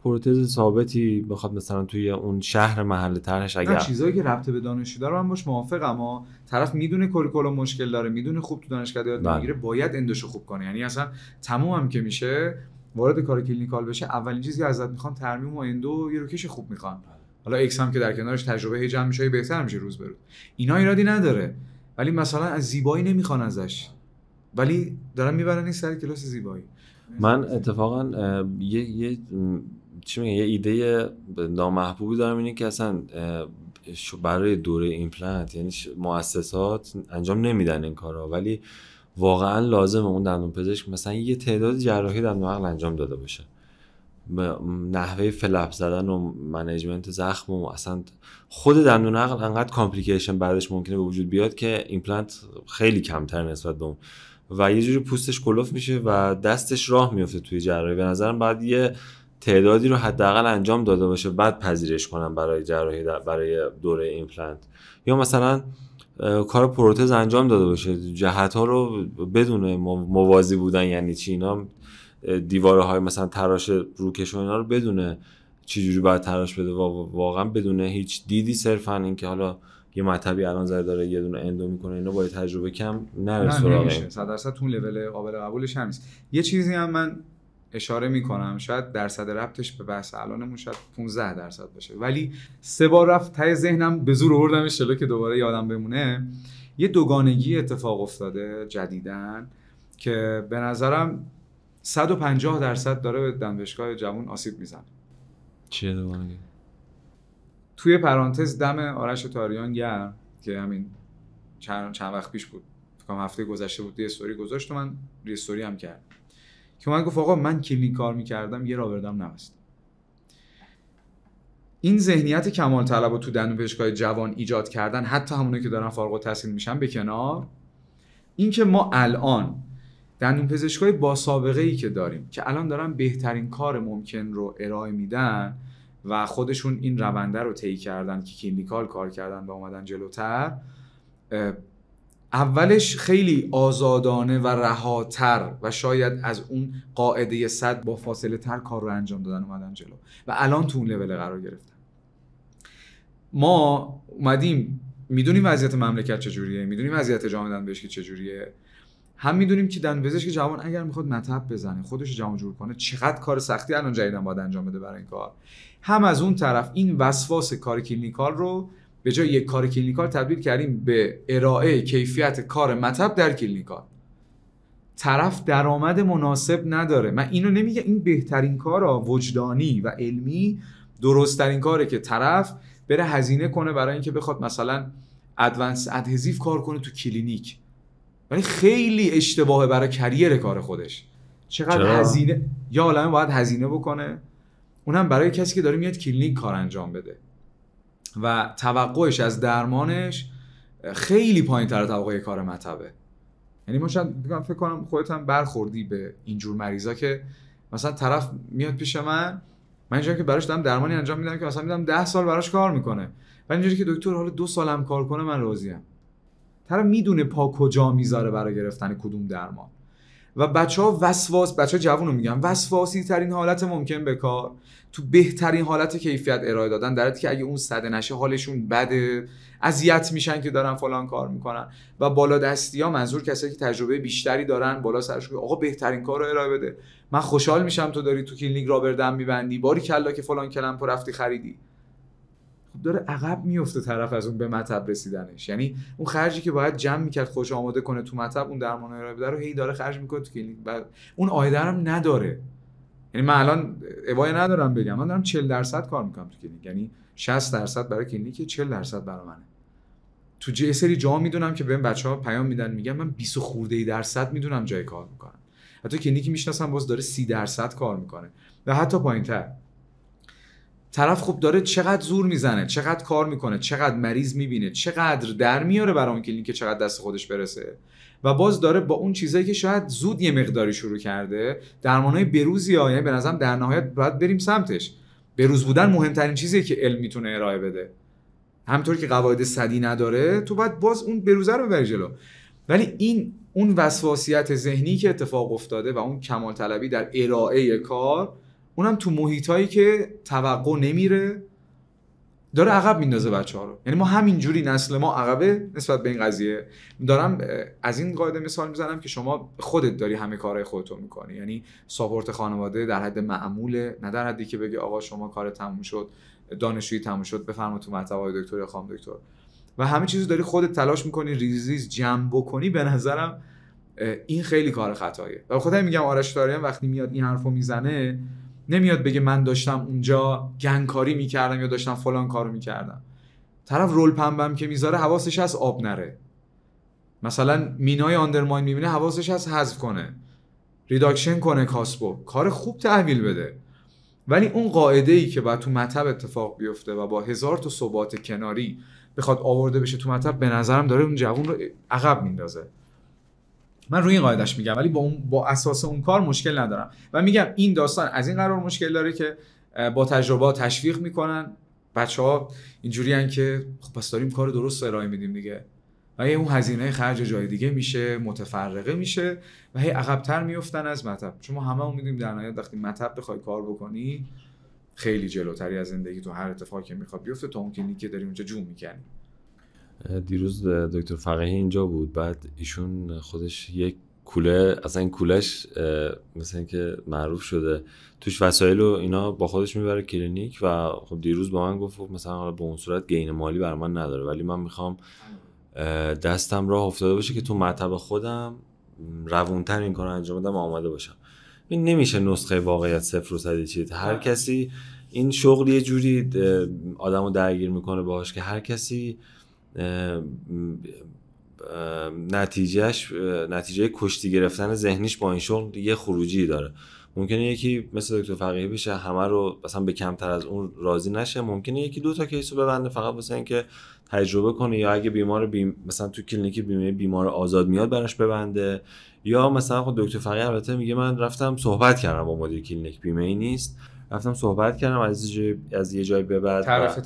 پروتز ثابتی بخواد مثلا توی اون شهر محل طرحش، اگر چیزایی که ربط به دانشجو داره من باش موافقم، اما طرف میدونه کوریکولوم مشکل داره، میدونه خوب تو دانشکده یاد میگیره، باید اندشو خوب کنه. یعنی اصلا تمومم که میشه وارد کار کلینیکال بشه، اولین چیزی که ازت میخوان ترمیم و اندو یه روکش خوب میخوان. حالا ایکس هم که در کنارش تجربه هی جمع میشه بهتر میشه روز به روز، اینا ایرادی نداره، ولی مثلا از زیبایی نمیخوان ازش، ولی دارن میبرن این سر کلاس زیبایی. من اتفاقا یه چی میگن، یه ایده نامحبوبی دارم، اینه که اصلا برای دوره ایمپلنت، یعنی مؤسسات انجام نمیدن این کارا، ولی واقعا لازمه اون دندون پزشک مثلا یه تعداد جراحی دندون عقل انجام داده باشه، نحوه فلپ زدن و منیجمنت زخم و اصلا خود دندون عقل انقدر کامپلیکیشن بعدش ممکنه به وجود بیاد که ایمپلنت خیلی کمتر نسبت به اون و یه جوری پوستش کلوف میشه و دستش راه میفته توی جراحی. به نظرم باید یه تعدادی رو حداقل انجام داده باشه بعد پذیرش کنن برای جراحی برای دوره ایمپلنت، یا مثلا کار پروتز انجام داده باشه، جهت‌ها رو بدون موازی بودن یعنی چی، اینا دیوارهای مثلا تراش روکش و اینا رو بدونه چه جوری باید تراش بده و واقعا بدون هیچ دیدی، صرفا اینکه حالا یه مطبی الان زده داره یه دونه اندو میکنه اینا با تجربه کم نره سراغ 100% اون لول قابل قبولش هم نیست. یه چیزی هم من اشاره میکنم، شاید درصد ربطش به بحث الانمون شاید 15% باشه، ولی 3 بار رفت ته ذهنم به زور آوردمش جلو که دوباره یادم بمونه. یه دوگانگی اتفاق افتاده جدیدن که به نظرم 150% داره به دندونپزشکای جوان آسیب میزنه. چیه دوگانگی؟ توی پرانتز دم آرش تاریان گرم که همین چند وقت پیش بود، فکر کنم هفته گذشته بود، یه استوری گذاشت و من ریستوری هم کردم که من گفت آقا من کلینیک کار میکردم یه رابردم نبستم. این ذهنیت کمال طلبو تو دندونپزشکای جوان ایجاد کردن، حتی همونایی که دارن فارغ التحصیل میشن به کنار، این که ما الان دندونپزشکای با سابقه ای که داریم که الان دارن بهترین کار ممکن رو ارائه میدن و خودشون این رونده رو طی کردن که کلینیکال کار کردن و اومدن جلوتر، اولش خیلی آزادانه و رهاتر و شاید از اون قاعده 100 با فاصله تر کار رو انجام دادن اومدن جلو و الان تو اون لول قرار گرفتن. ما اومدیم میدونیم وضعیت مملکت چجوریه، میدونیم وضعیت جامعه دندونپزشکی چجوریه، هم میدونیم که دندونپزشک جوان اگر میخواد مطب بزنه خودش رو جمع جور کنه چقدر کار سختی الان جدیدن باید انجام بده برای این کار. هم از اون طرف این وسواس کار کلینیکال رو به جای یک کار کلینیکال تبدیل کردیم به ارائه کیفیت کار مطب در کلینیکال. طرف درآمد مناسب نداره. من اینو نمیگم، این بهترین کارا وجدانی و علمی درست ترین کاره که طرف بره هزینه کنه برای اینکه بخواد مثلا ادوانس ادهزیو کار کنه تو کلینیک، ولی خیلی اشتباهه برای کریر کار خودش. چقدر هزینه یا عالمه باید هزینه بکنه، اونم برای کسی که داره میاد کلینیک کار انجام بده و توقعش از درمانش خیلی پایین‌تر از توقع کار مطبه. یعنی ما شاید فکر کنم خودت هم برخوردی به اینجور مریضا که مثلا طرف میاد پیش من اینجوری که براش دارم درمانی انجام میدم که مثلا میدم 10 سال براش کار میکنه، ولی اینجوری که دکتر حالا 2 سال هم کار کنه من راضیم. طرف میدونه پا کجا میذاره برای گرفتن کدوم درمان. و بچه‌ها جوونو میگم وسواسی ترین حالت ممکن به کار تو بهترین حالت کیفیت ارائه دادن، در حالی که اگه اون صد نشه حالشون بده، اذیت میشن که دارن فلان کار میکنن. و بالا دستی‌ها منظور کسایی که تجربه بیشتری دارن بالا سرش که آقا بهترین کار رو ارائه بده، من خوشحال میشم تو داری تو کلینیک رابردم میبندی، باری کلا که فلان کلمپو رفتی خریدی. خب داره عقب میفته طرف از اون به مطب رسیدنش. یعنی اون خرجی که باید جمع میکرد خوش آماده کنه تو مطب اون درمان ارائه بده رو هی داره خرج میکنه تو کلینیک و اون عایده هم نداره. یعنی من الان ابایی ندارم بگم من دارم 40% کار میکنم تو کلینیک، یعنی 60% برای کلینیک 40% برای منه. تو یه سری جا میدونم که بهم بچه‌ها پیام میدن میگن من 20 خورده درصد میدونم جای کار میکنم. حتی کلینیکی میشناسم باز داره 30% کار میکنه و حتی پایین‌تر. طرف خب داره چقدر زور میزنه، چقدر کار میکنه، چقدر مریض میبینه، چقدر در میاره برای اون کلینیک چقدر دست خودش برسه و باز داره با اون چیزایی که شاید زود یه مقداری شروع کرده درمانهای بروزی یعنی به نظرم در نهایت باید بریم سمتش. بروز بودن مهمترین چیزیه که علم میتونه ارائه بده. همونطور که قواعد صدی نداره تو باید باز اون بروزه رو ببری جلو. ولی این اون وسواسیت ذهنی که اتفاق افتاده و اون کمال طلبی در ارائه کار، اونم تو محیطایی که توقع نمیره داره عقب میندازه بچه‌ها رو. یعنی ما همینجوری نسل ما عقبه نسبت به این قضیه. دارم از این قاعده مثال میزنم که شما خودت داری همه کارهای خودتو میکنی، یعنی ساپورت خانواده در حد معموله، نه در حدی که بگی آقا شما کار تموم شد، دانشجویی تموم شد بفرما تو مطب‌های دکتر یا خانم دکتر و همه چیزو داری خودت تلاش میکنی ریز جمع بکنی. به نظرم این خیلی کار خطاییه. و خودم میگم آرش تاریان وقتی میاد این حرفو میزنه نمیاد بگه من داشتم اونجا گنگکاری میکردم یا داشتم فلان کارو میکردم. طرف رول پنبم که میذاره حواسش هست آب نره، مثلا مینای آندرماین میبینه حواسش هست حذف کنه، ریداکشن کنه کاسپو، کار خوب تحویل بده. ولی اون قاعده‌ای که باید تو مطب اتفاق بیفته و با 1000 تا ثبات کناری بخواد آورده بشه تو مطب، به نظرم داره اون جوون رو عقب میندازه. من روی این قاعدهش میگم، ولی با اساس اون کار مشکل ندارم و میگم این داستان از این قرار مشکل داره که با تجربه تشویق میکنن بچه‌ها اینجوریان که خب پس داریم کار درست ارائه میدیم دیگه، و اون هزینه خرج جای دیگه میشه، متفرقه میشه و هی عقب‌تر میافتن از مطب. چون ما هممون میدونیم در نهایت وقتی مطب بخوای کار بکنی خیلی جلوتری از زندگی تو هر اتفاقی که میخواد بیفته تا اون کلینیکی که داری اونجا جون میکنی. دیروز دکتر فقیهی اینجا بود، بعد ایشون خودش یک کوله، اصلا این کولش مثلا که معروف شده توش وسایل و اینا با خودش میبره کلینیک و خب دیروز با من گفت مثلا حالا به اون صورت گین مالی بر من نداره، ولی من میخوام دستم راه افتاده باشه که تو مطب خودم روونتر این کارو انجام بدم و آماده باشم. این نمیشه نسخه واقعیت 0% چیز. هر کسی این شغل یه جوری آدمو درگیر میکنه باهاش که هر کسی نتیجه کشتی گرفتن ذهنیش با این شغل یه خروجی داره. ممکنه یکی مثل دکتر فقیهی بشه همه رو مثلا به کمتر از اون راضی نشه، ممکنه یکی 2 تا کیسو ببنده فقط واسه اینکه تجربه کنه، یا اگه مثلا تو کلینیک بیمار آزاد میاد براش ببنده، یا مثلا خود دکتر فقیهی البته میگه من رفتم صحبت کردم با مدیر کلینیک، بیمه ای نیست، رفتم صحبت کردم از یه جای به بعد طرف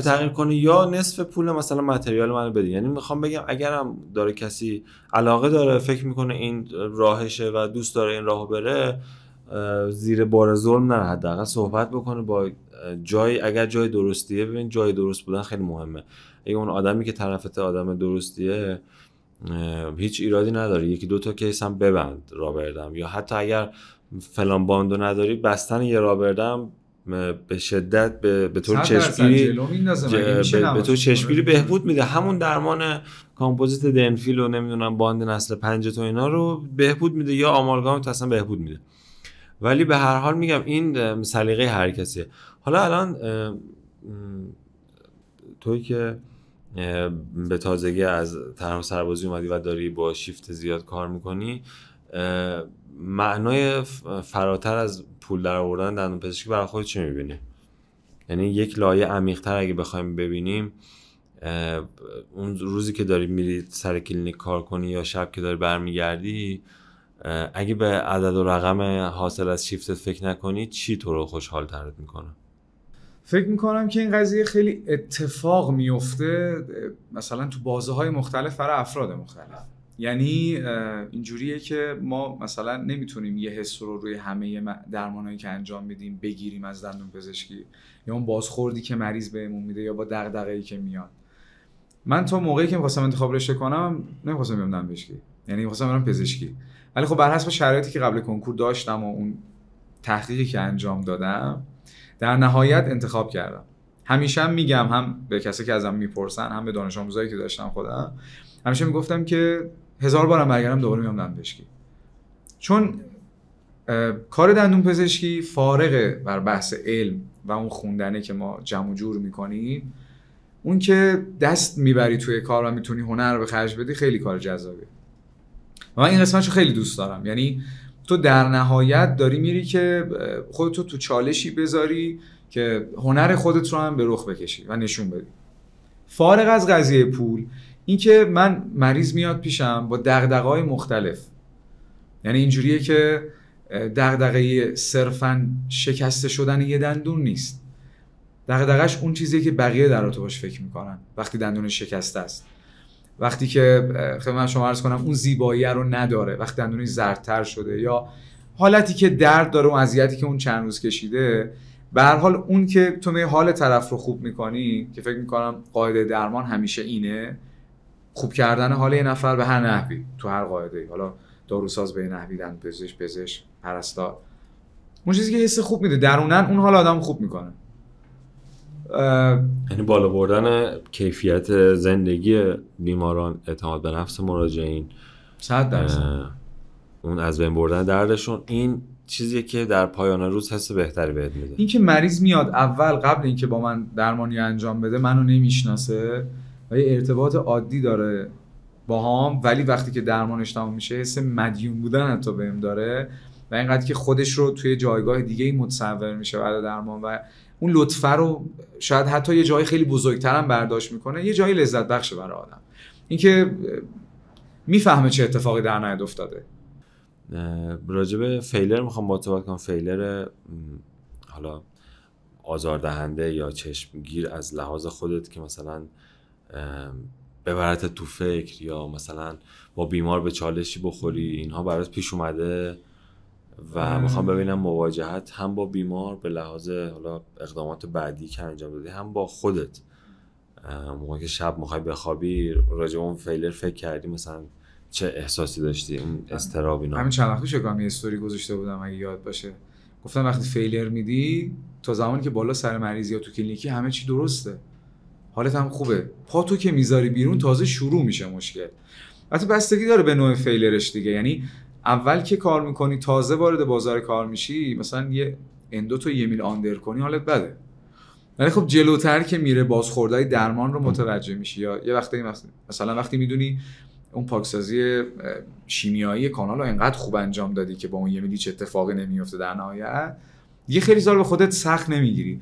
تغییر کنه یا نصف پول مثلا متریال منو بده. یعنی میخوام بگم اگرم داره کسی علاقه داره فکر میکنه این راهشه و دوست داره این راهو بره، زیر بار ظلم نره، حداقل صحبت بکنه با اگر جای درستیه. ببین جای درست بودن خیلی مهمه. اگه اون آدمی که طرفت آدم درستیه هیچ ایرادی نداره 1-2 تا کیس هم ببند رابردم، یا حتی اگر فلان باندو نداری بستن یه رابردم به شدت به طور چشمگیری بهبود میده. همون درمان کامپوزیت دنفیل و نمیدونم باند نسل 5 تا اینا رو بهبود میده، یا آمالگام تو اصلا بهبود میده. ولی به هر حال میگم این سلیقه هر کسیه. حالا الان توی که به تازگی از طرح سربازی اومدی و داری با شیفت زیاد کار میکنی، معنای فراتر از پول در آوردن دندون پزشکی برای خودت چی میبینی؟ یعنی یک لایه عمیق‌تر اگه بخوایم ببینیم، اون روزی که داری میری سر کلینیک کار کنی یا شب که داری برمیگردی، اگه به عدد و رقم حاصل از شیفتت فکر نکنی چی تو رو خوشحال ترت میکنه؟ فکر میکنم که این قضیه خیلی اتفاق میفته مثلا تو بازه‌های مختلف برای افراد مختلف. یعنی اینجوریه که ما مثلا نمیتونیم یه حس رو روی همه درمانایی که انجام میدیم بگیریم از دندون پزشکی، یا اون بازخوردی که مریض بهمون میده یا با دغدغه‌ای که میاد. من تا موقعی که می‌خواستم انتخاب رشته کنم نمی‌خواستم برم دندون پزشکی، یعنی می‌خواستم برم پزشکی، ولی خب بر حسب شرایطی که قبل کنکور داشتم و اون تحقیقی که انجام دادم در نهایت انتخاب کردم. همیشه هم میگم، هم به کسی که ازم میپرسن هم به دانش آموزایی که داشتم خودم، همیشه میگفتم که 1000 بارم برگردم دوباره میام دندون پزشکی. چون کار دندون پزشکی فارغ بر بحث علم و اون خوندنه که ما جمع و جور میکنیم، اون که دست میبری توی کار و میتونی هنر به خرج بدی، خیلی کار جذابیه و من این قسمتشو خیلی دوست دارم. یعنی تو در نهایت داری میری که خودتو تو چالشی بذاری که هنر خودت رو هم به رخ بکشی و نشون بدی. فارغ از قضیه پول، این که من مریض میاد پیشم با دغدغه‌های مختلف، یعنی اینجوریه که دغدغه صرفاً شکسته شدن یه دندون نیست، دغدغه‌اش اون چیزیه که بقیه در رابطه باش فکر میکنن وقتی دندون شکسته است، وقتی که خدمت شما عرض کنم اون زیبایی رو نداره، وقتی دندونش زردتر شده، یا حالتی که درد داره و اذیتی که اون چند روز کشیده. به هر حال اون که تو می حال طرف رو خوب میکنی، که فکر میکنم قاعده درمان همیشه اینه، خوب کردن حال یه نفر به هر نحوی، تو هر قاعده‌ای، حالا داروساز به نحوی، دندون پزشک، پرستار، اون چیزی که حس خوب میده درونن اون حال آدم خوب میکنه. یعنی بالا بردن کیفیت زندگی بیماران، اعتماد به نفس مراجعین، 100%، اون از بین بردن دردشون، این چیزیه که در پایان روز حس بهتری بهت میده. این که مریض میاد اول قبل اینکه با من درمانی انجام بده منو نمیشناسه و یه ارتباط عادی داره باهام، ولی وقتی که درمانش تموم میشه حس مدیون بودن حتی بهم داره و اینقدر که خودش رو توی جایگاه دیگه‌ای متصور میشه بعد درمان و اون لطفه رو شاید حتی یه جای خیلی بزرگتر هم برداشت میکنه، یه جایی لذت بخشه برای آدم. اینکه میفهمه چه اتفاقی در نهایت افتاده. راجب فیلر میخوام با تو صحبت کنم. فیلر حالا آزاردهنده یا چشمگیر از لحاظ خودت که مثلا ببرت تو فکر یا مثلا با بیمار به چالشی بخوری، اینها برات پیش اومده؟ و میخوام ببینم مواجهت هم با بیمار به لحاظ حالا اقدامات بعدی که انجام دادی، هم با خودت موقعی که شب میخوای بخوابی راجع به اون فیلر فکر کردی، مثلا چه احساسی داشتی؟ اون اضطراب اینا. همین چند وقت پیش یه استوری گذاشته بودم اگه یاد باشه، گفتم وقتی فیلر میدی تا زمانی که بالا سر مریض یا تو کلینیکی همه چی درسته، حالت هم خوبه، پا تو که میذاری بیرون تازه شروع میشه مشکل. البته بستگی داره به نوع فیلرش دیگه، یعنی اول که کار میکنی تازه وارد بازار کار میشی مثلا یه اندو تو 1 میل آندر کنی حالت بده، ولی خب جلوتر که میره بازخوردهای درمان رو متوجه میشی. یا یه وقتی مثلا وقتی میدونی اون پاکسازی شیمیایی کانال رو انقدر خوب انجام دادی که با اون 1 میلی چه اتفاقی نمیفته در نهایت، یه خیلی زار به خودت سخت نمیگیری.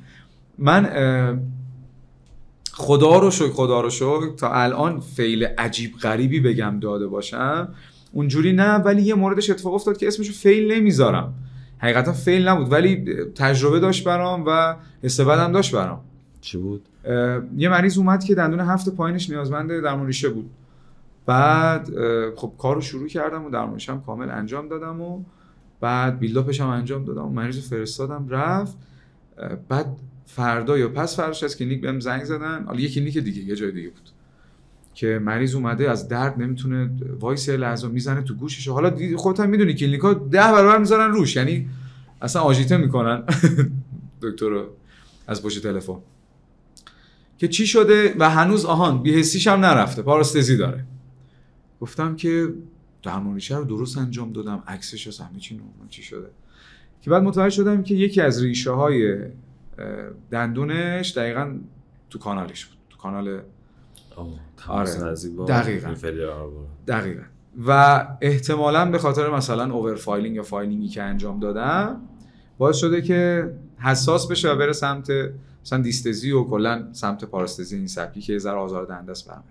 من خدا رو شکر تا الان فیل عجیب غریبی بگم داده باشم اونجوری نه، ولی یه موردش اتفاق افتاد که اسمشو فیل نمیذارم، حقیقتا فیل نبود ولی تجربه داشت برام و حس بدم داشت برام. چی بود؟ یه مریض اومد که دندون هفت پایینش نیازمند درمان ریشه بود. بعد خب کارو شروع کردم و درمانش هم کامل انجام دادم و بعد بیلداپش هم انجام دادم و مریضو فرستادم رفت. بعد فردا یا پس فرداش از کلینیک بهم زنگ زدن، حالا یه کلینیک دیگه یه جای دیگه بود، که مریض اومده از درد نمیتونه وایسه، لحظه میزنه تو گوشش. حالا خودت هم میدونی کلینیکا 10 برابر میذارن روش، یعنی اصلا آژیته میکنن دکتر رو از پشت تلفن که چی شده و هنوز بی‌حسیش هم نرفته، پاراستزی داره. گفتم که درمان ریشه رو درست انجام دادم، عکسش از همه چی نورمال، چی شده؟ که بعد متوجه شدم که یکی از ریشه های دندونش دقیقاً تو کانالش بود، تو کانال دقیقاً و احتمالاً به خاطر مثلا اوورفایلینگ یا فایلینگی که انجام دادم باعث شده که حساس بشه و بره سمت مثلا دیستزی و کلا سمت پاراستزی این سبکی که یه ذره آزاردهنده است برام.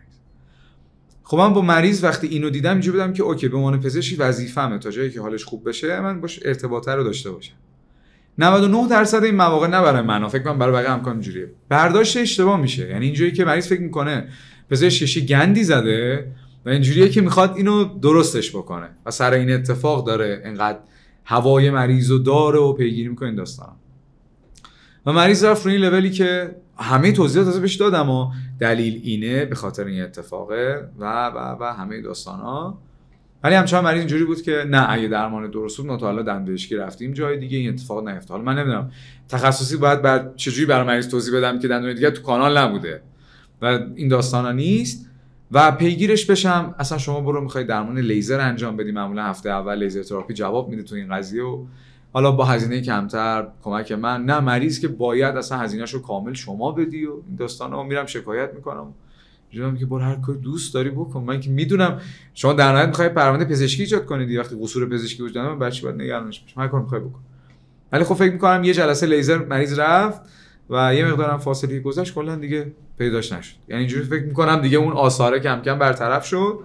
خب من با مریض وقتی اینو دیدم اینجوری بودم که اوکی به عنوان پزشک وظیفه‌مه تا جایی که حالش خوب بشه من باش ارتباطه رو داشته باشم. 99% این مواقع نه برای من، فکر کنم برای بقیه همکاران اینجوریه، برداشت اشتباه میشه. یعنی اینجوری که مریض فکر میکنه پزشکش گندی زده و اینجوریه که میخواد اینو درستش بکنه و سر این اتفاق داره انقدر هوای مریضو داره و پیگیری میکنه این داستانا. و مریض رفت روی این لولی که همه توضیحات بهش دادم و دلیل اینه به خاطر این اتفاقه و همه داستانا، ولی همچنان مریض اینجوری بود که نه اگه درمان درست بود ما تا حالا دندپزشکی رفتیم جای دیگه این اتفاق نیفتاد. حالا من نمیدونم تخصصی باید چجوری برای مریض توضیح بدم که دندون دیگه تو کانال نبوده و این داستانا نیست و پیگیرش بشم. اصلا شما برو میخوای درمان لیزر انجام بدی، معمولا هفته اول لیزر تراپی جواب میده تو این قضیه و حالا با هزینه کمتر کمک من، نه مریض که باید اصلا هزینه‌شو کامل شما بدی و این داستانا. میرم شکایت میکنم میگم که برو هر کاری دوست داری بکن، من که میدونم شما در نهایت میخوای پرونده پزشکی ایجاد کنید، وقتی قصور پزشکی وجود داره من بچه‌ای باید نگرانش باشم، هر کاری میخوای بکن. ولی خب فکر میکنم یه جلسه لیزر مریض رفت و یه مقدارم فاصله گذشت کلا دیگه پیداش نشد. یعنی اینجوری فکر میکنم دیگه اون آثاره کم کم برطرف شد.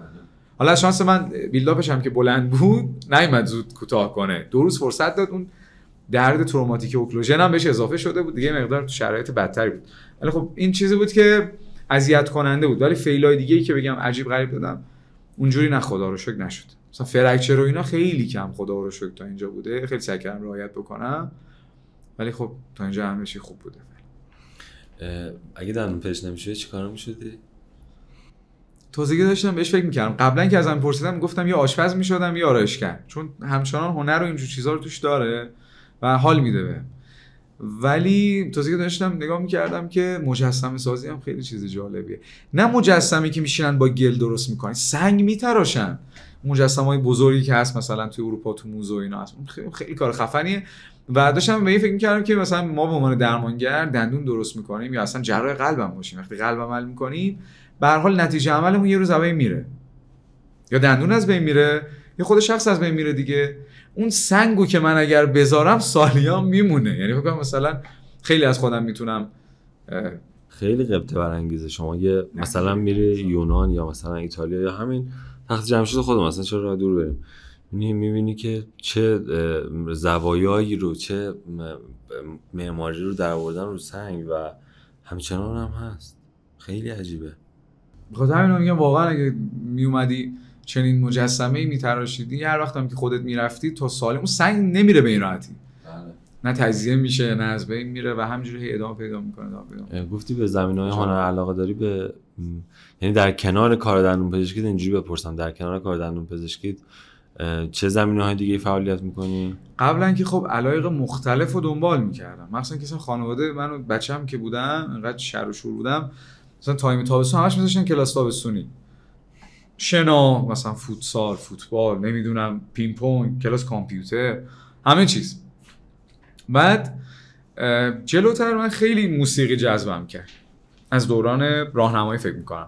حالا شانس من بیلداپش هم که بلند بود نیومد زود کوتاه کنه، 2 روز فرصت داد. اون درد تروماتیک اوکلوژن هم بهش اضافه شده بود دیگه، مقدار تو شرایط بدتری بود. ولی خب این چیزی بود که اذیت کننده بود. ولی فیلای دیگه‌ای که بگم عجیب غریب دادم اونجوری نه خدا رو شکر نشد. مثلا فرکچر و اینا خیلی کم خدا رو شکر تا اینجا بوده، خیلی سعی کردم رعایت بکنم ولی خب تا اینجا همه چی خوب بوده. اگه دندون پزشک نمی‌شدی چیکار می‌شدی؟ تازگی داشتم بهش فکر می‌کردم. قبلا که ازم پرسیدم گفتم یا آشپز می‌شدم یا آرایشگر، چون همچنان هنر و اینجور چیزا رو توش داره و حال میده بهم. ولی تازگی داشتم نگاه می‌کردم که مجسمه سازی هم خیلی چیز جالبیه. نه مجسمه‌ای که میشینن با گل درست می‌کنن، سنگ می‌تراشن. مجسمه‌های بزرگی که هست مثلا توی اروپا تو موزه و اینا هست، خیلی کار خفنیه. و داشتم به این فکر می‌کردم که مثلا ما به عنوان درمانگر دندون درست می‌کنیم یا اصلا جراح قلبم باشیم، وقتی قلب عمل می‌کنیم به هر حال نتیجه عملمون یه روز از بین میره، یا دندون از بین میره یا خود شخص از بین میره دیگه. اون سنگو که من اگر بذارم سالیان میمونه. یعنی فکر کنم مثلا خیلی از خودم میتونم. خیلی غبطه برانگیزه. شما یه مثلا میری یونان یا مثلا ایتالیا یا همین تخت جمشید خودم مثلا چرا راه دور بریم، میبینی که چه زوایایی رو، چه معماری رو در آوردن رو سنگ و همچنان هم هست. خیلی عجیبه. بخاطر همین میگم واقعا اگه میومدی چنین مجسمه‌ای میتراشیدی، هر وقت هم که خودت میرفتی تا سالم، اون سنگ نمیره به این راحتی. نه تجزیه میشه نه از بین میره و همینجوری ادامه پیدا میکنه. گفتی به زمینه‌های هنر علاقه داری، به یعنی در کنار کار دندون پزشکی اینجوری بپرسم، در کنار کار دندون پزشکی چه زمینه‌های دیگه فعالیت میکنی؟ قبلا که خب علایق مختلف رو دنبال میکردم، مثلا که خانواده من و بچه‌م که بودم انقدر شر و شور بودم، مثلا تایم تابستون همش میذاشتن کلاس تابستونی، شنا، مثلا فوتسال، فوتبال، نمیدونم پینگ پونگ، کلاس کامپیوتر، همه چیز. بعد جلوتر من خیلی موسیقی جذبم کرد از دوران راهنمایی فکر میکنم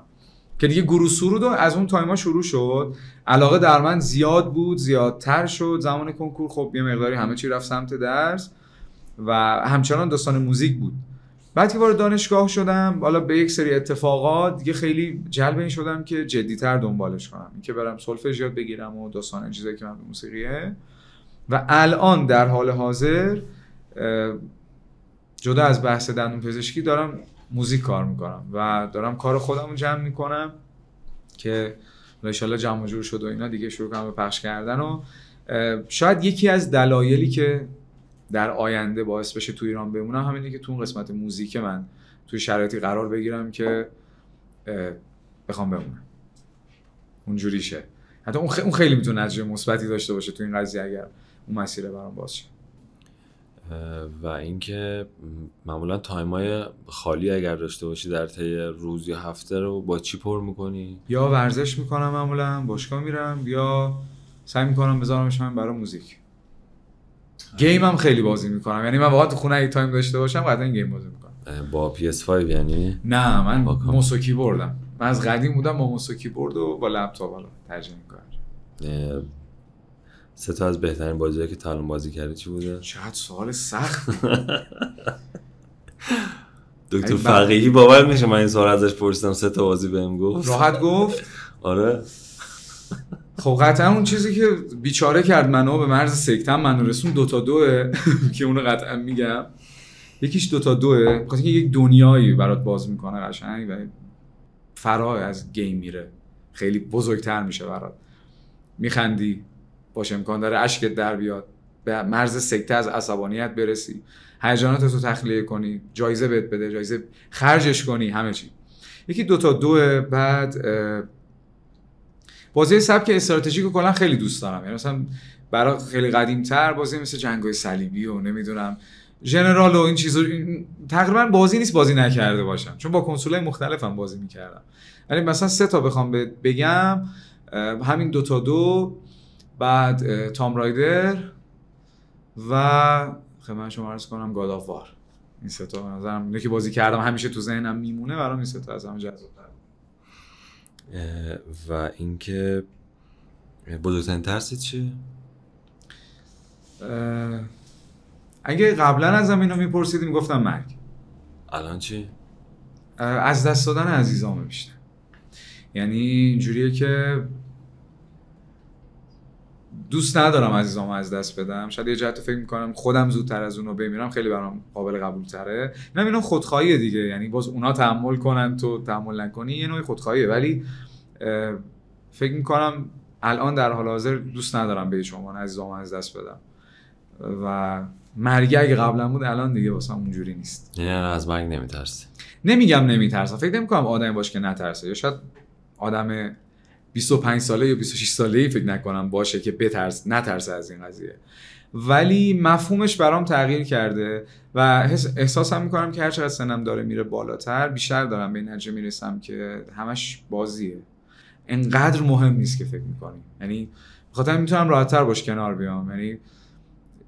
که دیگه گروه سرود از اون تایما شروع شد، علاقه در من زیاد بود، زیادتر شد. زمان کنکور خب یه مقداری همه چی رفت سمت درس و همچنان داستان موزیک بود. بعد که وارد دانشگاه شدم، حالا به یک سری اتفاقات دیگه خیلی جلب این شدم که جدی‌تر دنبالش کنم، این که برم سولفژ یاد بگیرم و داستان این چیزایی که من به موسیقیه. و الان در حال حاضر جدا از بحث دندون پزشکی دارم موزیک کار میکنم و دارم کار خودمو جمع میکنم که ان شاءالله جمع جور شد و اینا دیگه شروع کنم به پخش کردن. و شاید یکی از دلایلی که در آینده باعث بشه تو ایران بمونم همینه که تو اون قسمت موزیک من توی شرایطی قرار بگیرم که بخوام بمونم، اونجوری شه. حتی اون خیلی میتونه نتیجه مثبتی داشته باشه تو این قضیه اگر اون مسیر برام باز شه. و اینکه معمولا تایمای خالی اگر داشته باشی در طی روز یا هفته رو با چی پر میکنی؟ یا ورزش میکنم، معمولا باشگاه میرم، یا سعی میکنم بذارمش من برای موزیک. گیم هم خیلی بازی میکنم، یعنی من واقعا تو خونه اگه تایم داشته باشم قطعا گیم بازی میکنم. با PS5 یعنی؟ نه من موس و کیبوردم. من از قدیم بودم با موس و کیبورد و با لپتاپ حالا ترجمه میکنم. سه تا از بهترین بازی‌ها که تا الان بازی کردی چی بوده؟ چقدر سوال سخت. دکتر فقیهی باور میشه من این سوال ازش پرسیدم 3 تا بازی بهم گفت؟ راحت گفت؟ آره. خب قطعا اون چیزی که بیچاره کرد منو به مرز سکتم منو رسون 2 تا 2 که اونو قطعا میگم. یکیش 2 تا 2 بخاطر اینکه یک دنیایی برات باز میکنه قشنگ و فرا از گیم میره، خیلی بزرگتر میشه برات، میخندی، باشه امکان داره اشکت در بیاد، به مرز سکته از عصبانیت برسی، هیجاناتت رو تخلیه کنی، جایزه بهت بده، جایزه خرجش کنی، همه چی. یکی 2 تا 2. بعد بازی سبک استراتژیک رو کلا خیلی دوست دارم، یعنی مثلا برای خیلی قدیم‌تر بازی مثل جنگ‌های صلیبی و نمیدونم ژنرال و این چیزا تقریبا بازی نیست بازی نکرده باشم، چون با کنسول‌های مختلفم بازی می‌کردم. ولی مثلا 3 تا بخوام بگم همین 2 تا 2، بعد تام رایدر و خدمت شما عرض کنم گاد آف وار. این 3 تا به نظرم اینه که بازی کردم همیشه تو ذهنم میمونه، برام این 3 تا از همه جذاب‌تر. و اینکه بزرگترین ترست چیه؟ اگه قبلا ازم اینو میپرسیدی میگفتم مرگ. الان چی؟ از دست دادن عزیزامه بیشتر. یعنی اینجوریه که دوست ندارم عزیزامو از دست بدم. شاید یه جهت فکر میکنم خودم زودتر از اونو بمیرم خیلی برام قابل قبول تره. اینم اینا خودخواهیه دیگه، یعنی باز اونا تحمل کنن تو تحمل نکنی، یه نوع خودخواهیه. ولی فکر میکنم الان در حال حاضر دوست ندارم به هیچ عنوان عزیزامو از دست بدم و مرگ اگه قبلا بود الان دیگه واسم اونجوری نیست. یعنی از مرگ نمیترسی؟ نمیگم نمیترسم، فکر نمیکنم آدمی باشه که نترسه، یا شاید آدم 25 ساله یا 26 ساله‌ای فکر نکنم باشه که نترسه از این قضیه. ولی مفهومش برام تغییر کرده و احساسم میکنم که هر چقدر سنم داره میره بالاتر بیشتر دارم به این نتیجه میرسم که همش بازیه انقدر مهم نیست که فکر میکنی. یعنی بخاطر میتونم راحت‌تر باش کنار بیام. یعنی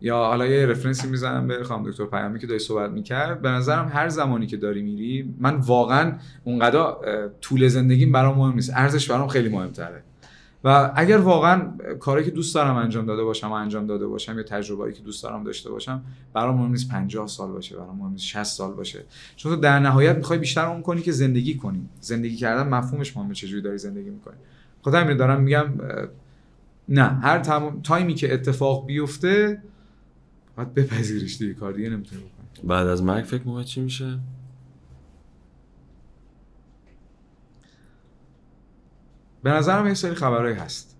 یا حالا یه رفرنسی میزنم به خانم دکتر پیامی که داشت صحبت میکرد، به نظرم هر زمانی که داری میری، من واقعا اونقدر طول زندگیم برام مهم نیست، ارزش برام خیلی مهمتره. و اگر واقعا کاری که دوست دارم انجام داده باشم یا تجربه‌ای که دوست دارم داشته باشم، برام مهم نیست 50 سال باشه، برام مهم نیست 60 سال باشه، چون تو در نهایت میخوای بیشتر اون کنی که زندگی کنی. زندگی کردن مفهومش مهمه، چجوری داری زندگی میکنی. خودم همین دارم میگم، نه هر تایمی که اتفاق بیفته باید بپذیریش دیگه، کار دیگه نمیتونی بکنی. بعد از مرگ فکر می‌کنی چی میشه؟ به نظرم یه سری خبرایی هست.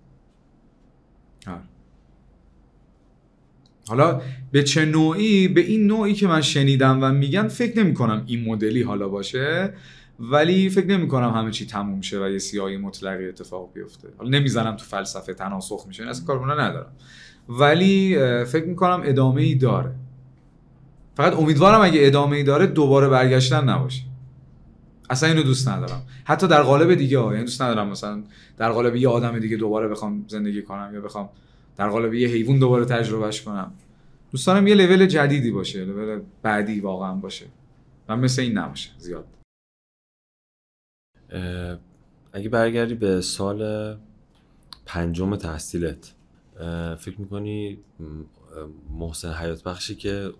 حالا به چه نوعی؟ به این نوعی که من شنیدم و میگن فکر نمی کنم این مدلی حالا باشه، ولی فکر نمی کنم همه چی تموم شه و یه سیاهی مطلقی اتفاق بیفته. حالا نمیزنم تو فلسفه تناسخ میشه، اصلا کارونه ندارم، ولی فکر میکنم ادامه ای داره. فقط امیدوارم اگه ادامه ای داره دوباره برگشتن نباشه. اصلا اینو دوست ندارم، حتی در قالب دیگه ها. یعنی دوست ندارم مثلا در قالب یه آدم دیگه دوباره بخوام زندگی کنم یا بخوام در قالب یه حیوان دوباره تجربهش کنم. دوست دارم یه لول جدیدی باشه، لول بعدی واقعا باشه و مثل این نباشه زیاد. اگه برگردی به سال 5 تحصیلت، فکر میکنی محسن حیات بخشی که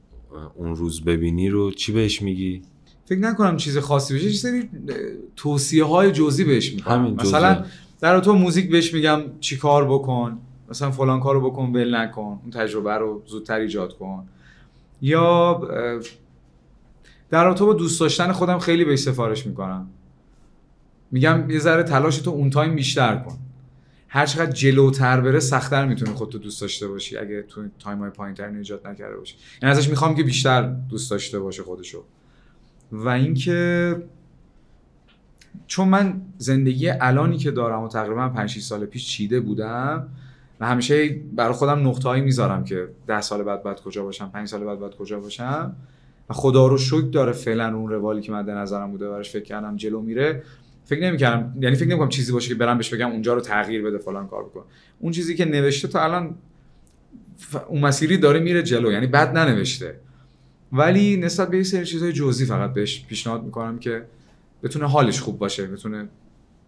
اون روز ببینی رو چی بهش میگی؟ فکر نکنم چیز خاصی بشه، یه سری توصیه های جزئی بهش میکنم. مثلا در تو موزیک بهش میگم چی کار بکن، مثلا فلان کارو بکن، ول نکن، اون تجربه رو زودتر ایجاد کن. یا در رابطه با دوست داشتن خودم خیلی بهش سفارش میکنم، میگم یه ذره تلاش تو اون تایم بیشتر کن. هر چقدر جلوتر بره سخت‌تر میتونی خودتو دوست داشته باشی اگه تو تایم‌های پایین‌تر ایجاد نکرده باشی. یعنی ازش میخوام که بیشتر دوست داشته باشه خودشو. و اینکه چون من زندگی الانی که دارم و تقریبا 5-6 سال پیش چیده بودم و همیشه برای خودم نقطه‌هایی میذارم که 10 سال بعد کجا باشم، 5 سال بعد کجا باشم، و خدا رو شکر داره فعلا اون روالی که مد نظرم بوده براش فکر کردم جلو میره. فکر نمی‌کردم، یعنی فکر نمی‌کنم چیزی باشه که برام بهش بگم اونجا رو تغییر بده فلان کار بکن. اون چیزی که نوشته تا الان اون مسیری داره میره جلو، یعنی بد ننوشته، ولی نسبت به یه سری چیزهای جزئی فقط بهش پیشنهاد میکنم که بتونه حالش خوب باشه، بتونه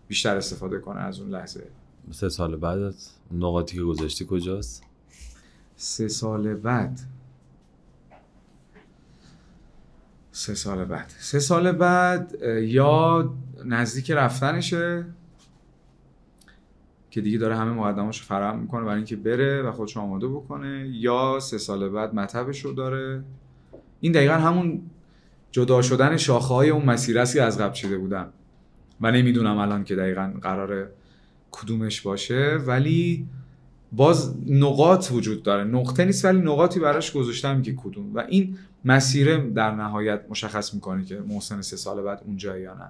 بیشتر استفاده کنه از اون لحظه. 3 سال بعد نقاطی که گذاشتی کجاست؟ 3 سال بعد 3 سال بعد یا نزدیک رفتنشه که دیگه داره همه مقدماتشو فراهم میکنه برای اینکه بره و خودشو آماده بکنه، یا 3 سال بعد مطبشو داره. این دقیقا همون جدا شدن شاخه‌های اون مسیر است که از قبل چیده بودم و نمیدونم الان که دقیقا قراره کدومش باشه، ولی باز نقاط وجود داره، نقطه نیست ولی نقاطی براش گذاشتم که کدوم، و این مسیر در نهایت مشخص میکنه که محسن 3 سال بعد اونجا یا نه.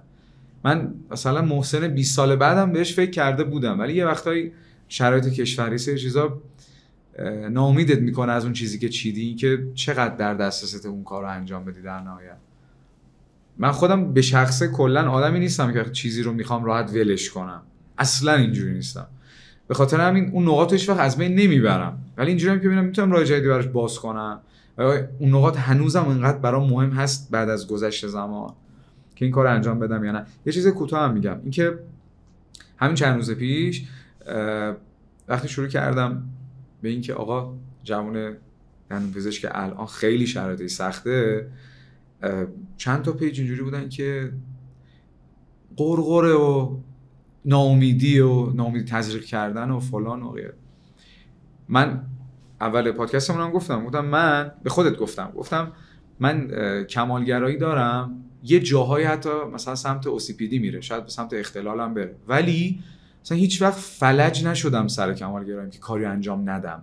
من مثلا محسن 20 سال بعدم بهش فکر کرده بودم، ولی یه وقتایی شرایط کشوری سه چیزا ناامیدت میکنه از اون چیزی که چیدی، که چقدر در دسترست اون کار رو انجام بدی. در نهایت من خودم به شخصه کلا آدمی نیستم که چیزی رو میخوام راحت ولش کنم، اصلا اینجوری نیستم. به خاطر همین اون نقاط رو هیچ وقت از بین نمیبرم، ولی اینجوریام که ببینم میتونم راه جدیدی براش باز کنم و اون نقاط هنوزم انقدر برام مهم هست بعد از گذشت زمان که این کار انجام بدم یا نه. یه چیز کوتاه هم میگم، اینکه همین چند روز پیش وقتی شروع کردم به اینکه آقا جوون دندونپزشک که الان خیلی شرایطی سخته، چند تا پیج اینجوری بودن که قرقره و ناامیدی تزریق کردن و فلان و غیره. من اول پادکستمون هم گفتم من به خودت گفتم من کمالگرایی دارم، یه جاهایی حتی مثلا سمت OCPD میره، شاید به سمت اختلال هم بره، ولی مثلا هیچ وقت فلج نشدم سر کمالگراییم که کاری انجام ندم،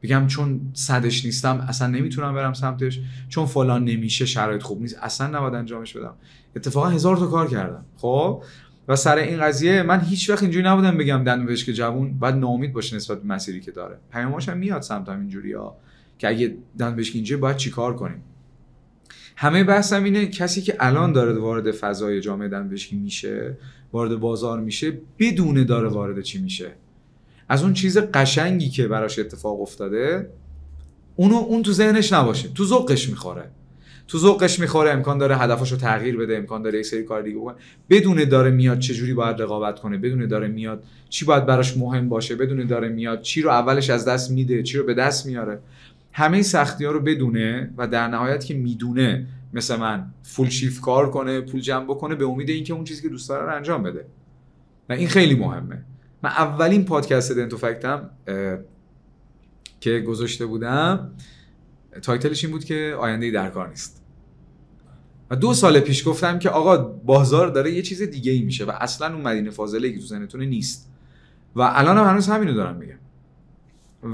بگم چون صدش نیستم اصلا نمیتونم برم سمتش، چون فلان نمیشه، شرایط خوب نیست، اصلا نباید انجامش بدم. اتفاقا 1000 تا کار کردم. خب و سر این قضیه من هیچ وقت اینجوری نبودم بگم دندونپزشک جوون باید ناامید باشه نسبت به مسیری که داره. پیامش هم میاد سمتم اینجوریه که اگه دندونپزشک اینجوریه باید چیکار کنیم. همه بحثم اینه کسی که الان داره وارد فضای جامعه دندونپزشکی میشه، وارد بازار میشه، بدون داره وارد چی میشه، از اون چیز قشنگی که براش اتفاق افتاده اون تو ذهنش نباشه، تو ذوقش میخوره، امکان داره هدفشو تغییر بده، امکان داره یک سری کار دیگه بکنه، بدون داره میاد چجوری باید رقابت کنه، بدون داره میاد چی باید براش مهم باشه، بدون داره میاد چی رو اولش از دست میده، چی رو به دست میاره. همه سختی‌ها رو بدونه و در نهایت که میدونه مثل من فول شیفت کار کنه، پول جمع بکنه، به امید اینکه اون چیزی که دوست داره رو انجام بده. و این خیلی مهمه. من اولین پادکست دنتو فکتم که گذاشته بودم تایتلش این بود که آینده‌ای در کار نیست. و 2 سال پیش گفتم که آقا بازار داره یه چیز دیگه ای میشه و اصلا اون مدینه فاضله که تو ذهنتون نیست. و الان هم هنوز همینو دارم میگم.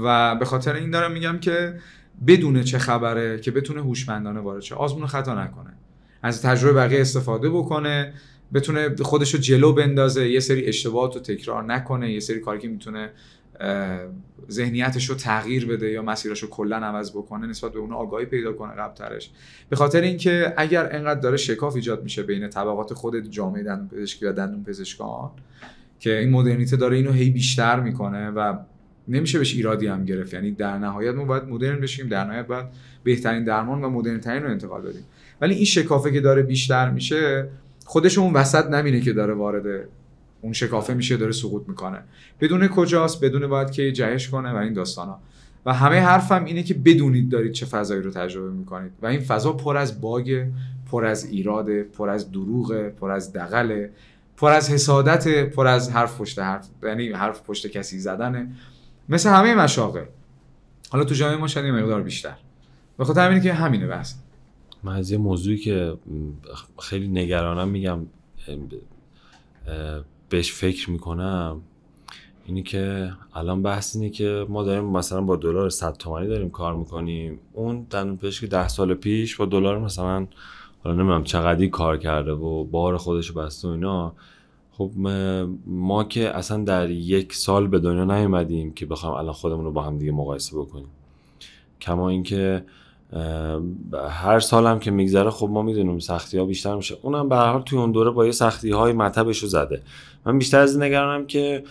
و به خاطر این دارم میگم که بدونه چه خبره که بتونه هوشمندانه وارد شه، آزمون خطا نکنه، از تجربه بقیه استفاده بکنه، بتونه خودشو جلو بندازه، یه سری اشتباهات رو تکرار نکنه، یه سری کاری که میتونه ذهنیتش رو تغییر بده یا مسیرش رو کلا عوض بکنه نسبت به اون آگاهی پیدا کنه قبل‌ترش. به خاطر اینکه اگر انقدر داره شکاف ایجاد میشه بین طبقات خود جامعه دندونپزشکی و دندونپزشکان که این مدرنیته داره اینو هی بیشتر میکنه و نمیشه بهش ایرادی هم گرفت، یعنی در نهایت ما باید مدرن بشیم، در نهایت باید بهترین درمان و مدرن ترین رو انتقال بدیم. ولی این شکافه که داره بیشتر میشه خودش اون وسط نمینه که داره وارد اون شکافه میشه، داره سقوط میکنه، بدون کجاست، بدون باید که جهش کنه و این داستانا. و همه حرفم اینه که بدونید دارید چه فضایی رو تجربه میکنید و این فضا پر از باگ، پر از ایراده، پر از دروغه، پر از دغله، پر از حسادت، پر از حرف پشت حرف، یعنی حرف پشت کسی زدنه، مثل همه مشاغل. حالا تو جامعه ما شاید یه مقدار بیشتر. به خاطر همینه که همینه بحث. من از یه موضوعی که خیلی نگرانم میگم بهش فکر میکنم اینی که الان بحث اینه که ما داریم مثلا با دلار 100 تومانی داریم کار میکنیم، اون دندونپزشک 10 سال پیش با دلار مثلا حالا نمیدونم چقدری کار کرده و بار خودشو بسته و اینا. خب ما که اصلا در 1 سال به دنیا نیومدیم که بخوام الان خودمون رو با هم دیگه مقایسه بکنیم. کما اینکه هر سال هم که میگذره خب ما میدونیم سختی ها بیشتر میشه، اونم به هر حال توی اون دوره با یه سختی های مطبش رو زده. من بیشتر از این نگرانم که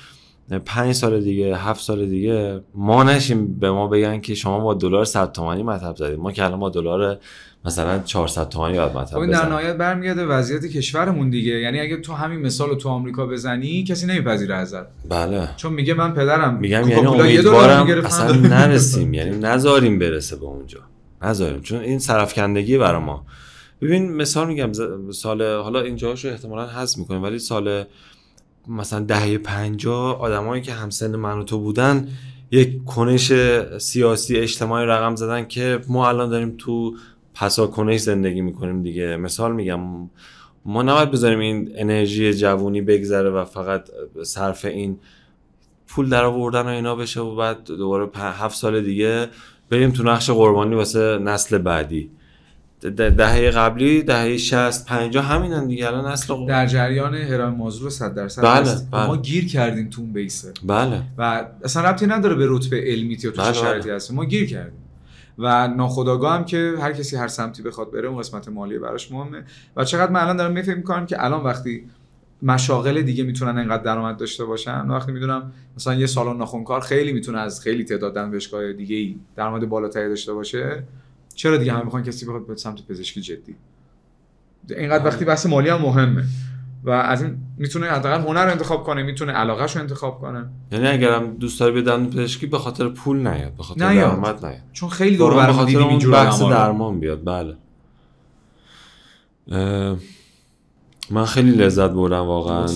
5 سال دیگه 7 سال دیگه ما نشیم به ما بگن که شما با دلار 100 تومانی مطب زدید، ما که الان با دلار مثلا 400 تومانی باید مطب بزنیم. در نهایت برمیگرده وضعیت کشورمون دیگه، یعنی اگه تو همین مثال رو تو آمریکا بزنی کسی نمیپذیره ازت. بله، چون میگه من پدرم میگم یعنی امیدوارم اصلا نرسیم، یعنی نذاریم برسه به اونجا، نذاریم، چون این سرفکندگی برای ما. ببین مثال میگم سال، حالا اینجاشو احتمالاً حذف میکنیم، ولی سال مثلا دهه 50 آدمایی که همسن من و تو بودن یک کنش سیاسی اجتماعی رقم زدن که ما الان داریم تو پسا کنش زندگی میکنیم دیگه. مثال میگم ما نباید بذاریم این انرژی جوونی بگذره و فقط صرف این پول در آوردن و اینا بشه و بعد دوباره 7 سال دیگه بریم تو نقش قربانی واسه نسل بعدی. دهه قبلی دهه 60 50 همینن دیگه، الان نسل در جریان هرم مازلو 100% بله. ما گیر کردیم تو اون بیسه. بله. و اصلا ربطی نداره به رتبه علمی یا تو چه شرایطی هستیم، ما گیر کردیم و ناخودآگاه هم که هر کسی هر سمتی بخواد بره اون قسمت مالی براش مهمه. و چقدر من الان دارم فکر می‌کنم که الان وقتی مشاغل دیگه میتونن اینقدر درآمد داشته باشن، وقتی میدونم مثلا یه سالن ناخنکار خیلی میتونه از خیلی تعداد دندونپزشکای دیگه‌ای درآمد بالاتری داشته باشه، چرا دیگه همه میخوان کسی بخواد به سمت پزشکی جدی؟ اینقدر وقتی بحث مالی هم مهمه و از این میتونه حداقل هنر رو انتخاب کنه، میتونه علاقه‌شو انتخاب کنه. یعنی اگرم دوست داره به دندونپزشکی به خاطر پول نیاد، به خاطر درآمد نیاد، چون خیلی دور و بر دیدیم اینجوری بحث درمان بیاد. بله. من خیلی لذت بردم واقعا.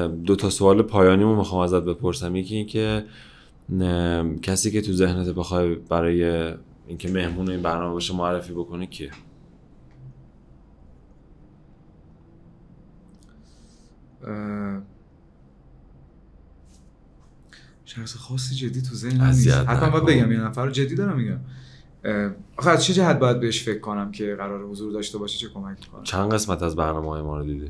2 تا سوال پایانیمو میخوام ازت بپرسم. یکی این که کسی که تو ذهنت بخوای برای اینکه مهمون این برنامه باشه معرفی بکنه کیه؟ شخص خاصی جدی تو ذهنم نیست. حتما باید بگم یه نفر رو جدی دارم میگم. آخه از چه جهت باید بهش فکر کنم که قرار حضور داشته باشه، چه کمک کنه؟ چند قسمت از برنامه‌های ما رو دیدی؟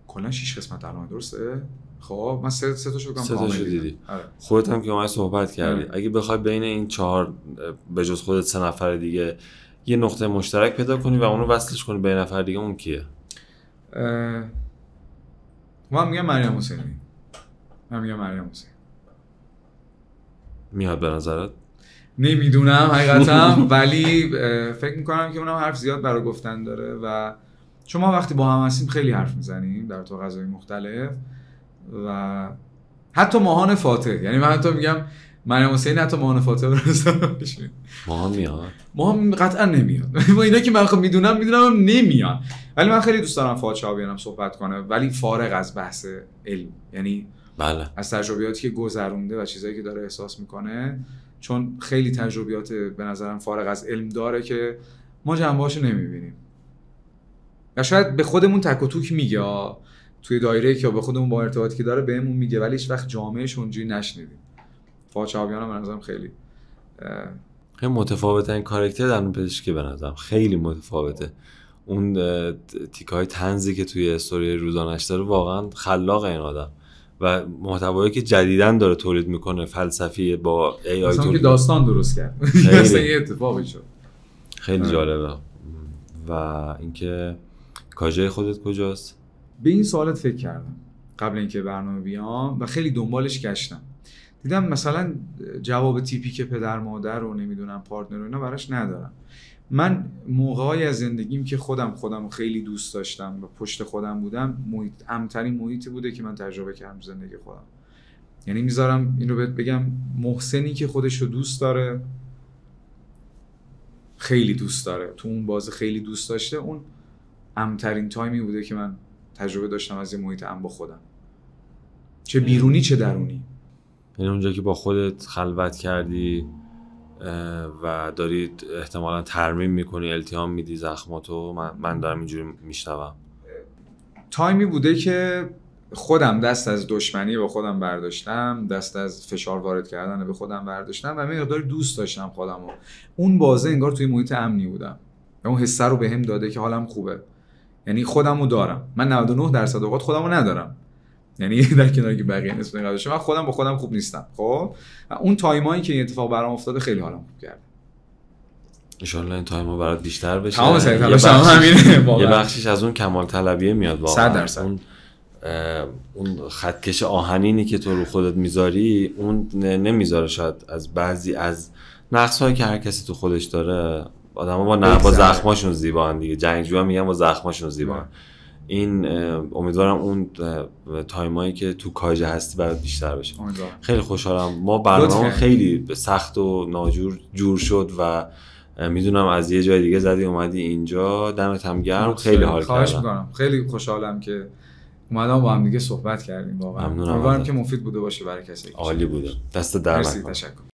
کلا 6 قسمت برنامه، درسته؟ خب من 3 تاشو بگم. 3 تاشو دیدی. خودت هم که اومدی صحبت کردی. اگه بخوای بین این 4 به جز خودت 3 نفر دیگه یه نقطه مشترک پیدا کنی و اونو وصلش کنی به نفر دیگه. اون کیه؟ من میگم مریم حسینی. میاد به نظرت؟ نمیدونم حقیقتا ولی فکر میکنم که اونم حرف زیاد برای گفتن داره و چون ما وقتی با هم هستیم خیلی حرف میزنیم در تو غذای مختلف و حتی ماهان فاتح، یعنی من حتی میگم مریم حسینی حتی ماهان فاتح برسه ماهان میاد؟ ماهان قطعا نمیاد. با اینا که من خب میدونم نمیاد، ولی من خیلی دوست دارم فواد شهابیانم صحبت کنه، ولی فارغ از بحث علم، یعنی بله از تجربیاتی که گذرونده و چیزایی که داره احساس میکنه، چون خیلی تجربیات به نظرم فارغ از علم داره که ما جنبه‌اشو نمیبینیم و شاید به خودمون تک و توک میگه توی دایره که به خودمون با ارتباطی که داره بهمون میگه، ولی هیچ وقت جامعهش اونجوری نشنیدیم. فواد شهابیان به نظرم خیلی متفاوته. این کاراکتر در پزشکی به نظرم خیلی متفاوته. اون تیکای طنزی که توی استوری روزانه‌اش داره واقعا خلاقه این آدم و محتوایی که جدیداً داره تولید میکنه فلسفی با ای آی که داستان درست کرد. مثلا یه اتفاقی شد خیلی جالبه. و اینکه کاژه خودت کجاست؟ به این سوالت فکر کردم قبل اینکه برنامه بیام و خیلی دنبالش گشتم. دیدم مثلا جواب تیپی که پدر مادر رو نمیدونم پارتنر رو اینا براش ندارم. من موقعی از زندگیم که خودم خیلی دوست داشتم و پشت خودم بودم، امن‌ترین محیطی بوده که من تجربه کردم زندگی خودم. یعنی میذارم این رو بهت بگم، محسنی که خودش رو دوست داره، خیلی دوست داره، تو اون بازه خیلی دوست داشته، اون امن‌ترین تایمی بوده که من تجربه داشتم از یه محیط امن با خودم، چه بیرونی چه درونی. یعنی اونجا که با خودت خلوت کردی و دارید احتمالاً ترمیم میکنی، التیام میدی زخماتو، من دارم اینجوری میشنوم، تایمی بوده که خودم دست از دشمنی با خودم برداشتم، دست از فشار وارد کردن به خودم برداشتم و من مقداری دوست داشتم خودمو. اون بازه انگار توی محیط امنی بودم و اون حسه رو بهم داده که حالم خوبه، یعنی خودمو دارم. من 99% اوقات خودمو ندارم، یعنی در کناری که بقیه نسبت قضاشه من خودم با خودم خوب نیستم. خب اون تایمایی که این اتفاق برام افتاده خیلی حالم خوب کرد. ان شاء الله این تایما برات بیشتر بشه. تمام تلاشم همینه واقعا. یه بخشش از اون کمال طلبیه میاد واقعا. 100%. اون خطکش آهنینی که تو رو خودت میذاری اون نمیذاره شاید از بعضی از نقص‌هایی که هر کسی تو خودش داره. آدم‌ها با زخماشون زیبان دیگه، جنگجوها میگن با زخماشون زیبان. این امیدوارم اون تایمایی که تو کاژه هستی برات بیشتر بشه. خیلی خوشحالم. ما برنامه خیلی سخت و ناجور جور شد و میدونم از یه جای دیگه زدی اومدی اینجا. دمت هم گرم. خیلی حال کردم. خیلی خوشحالم که اومدم با هم دیگه صحبت کردیم. واقعا امیدوارم که مفید بوده باشه برای کسی. عالی بوده. دست در نکنه. تشکر.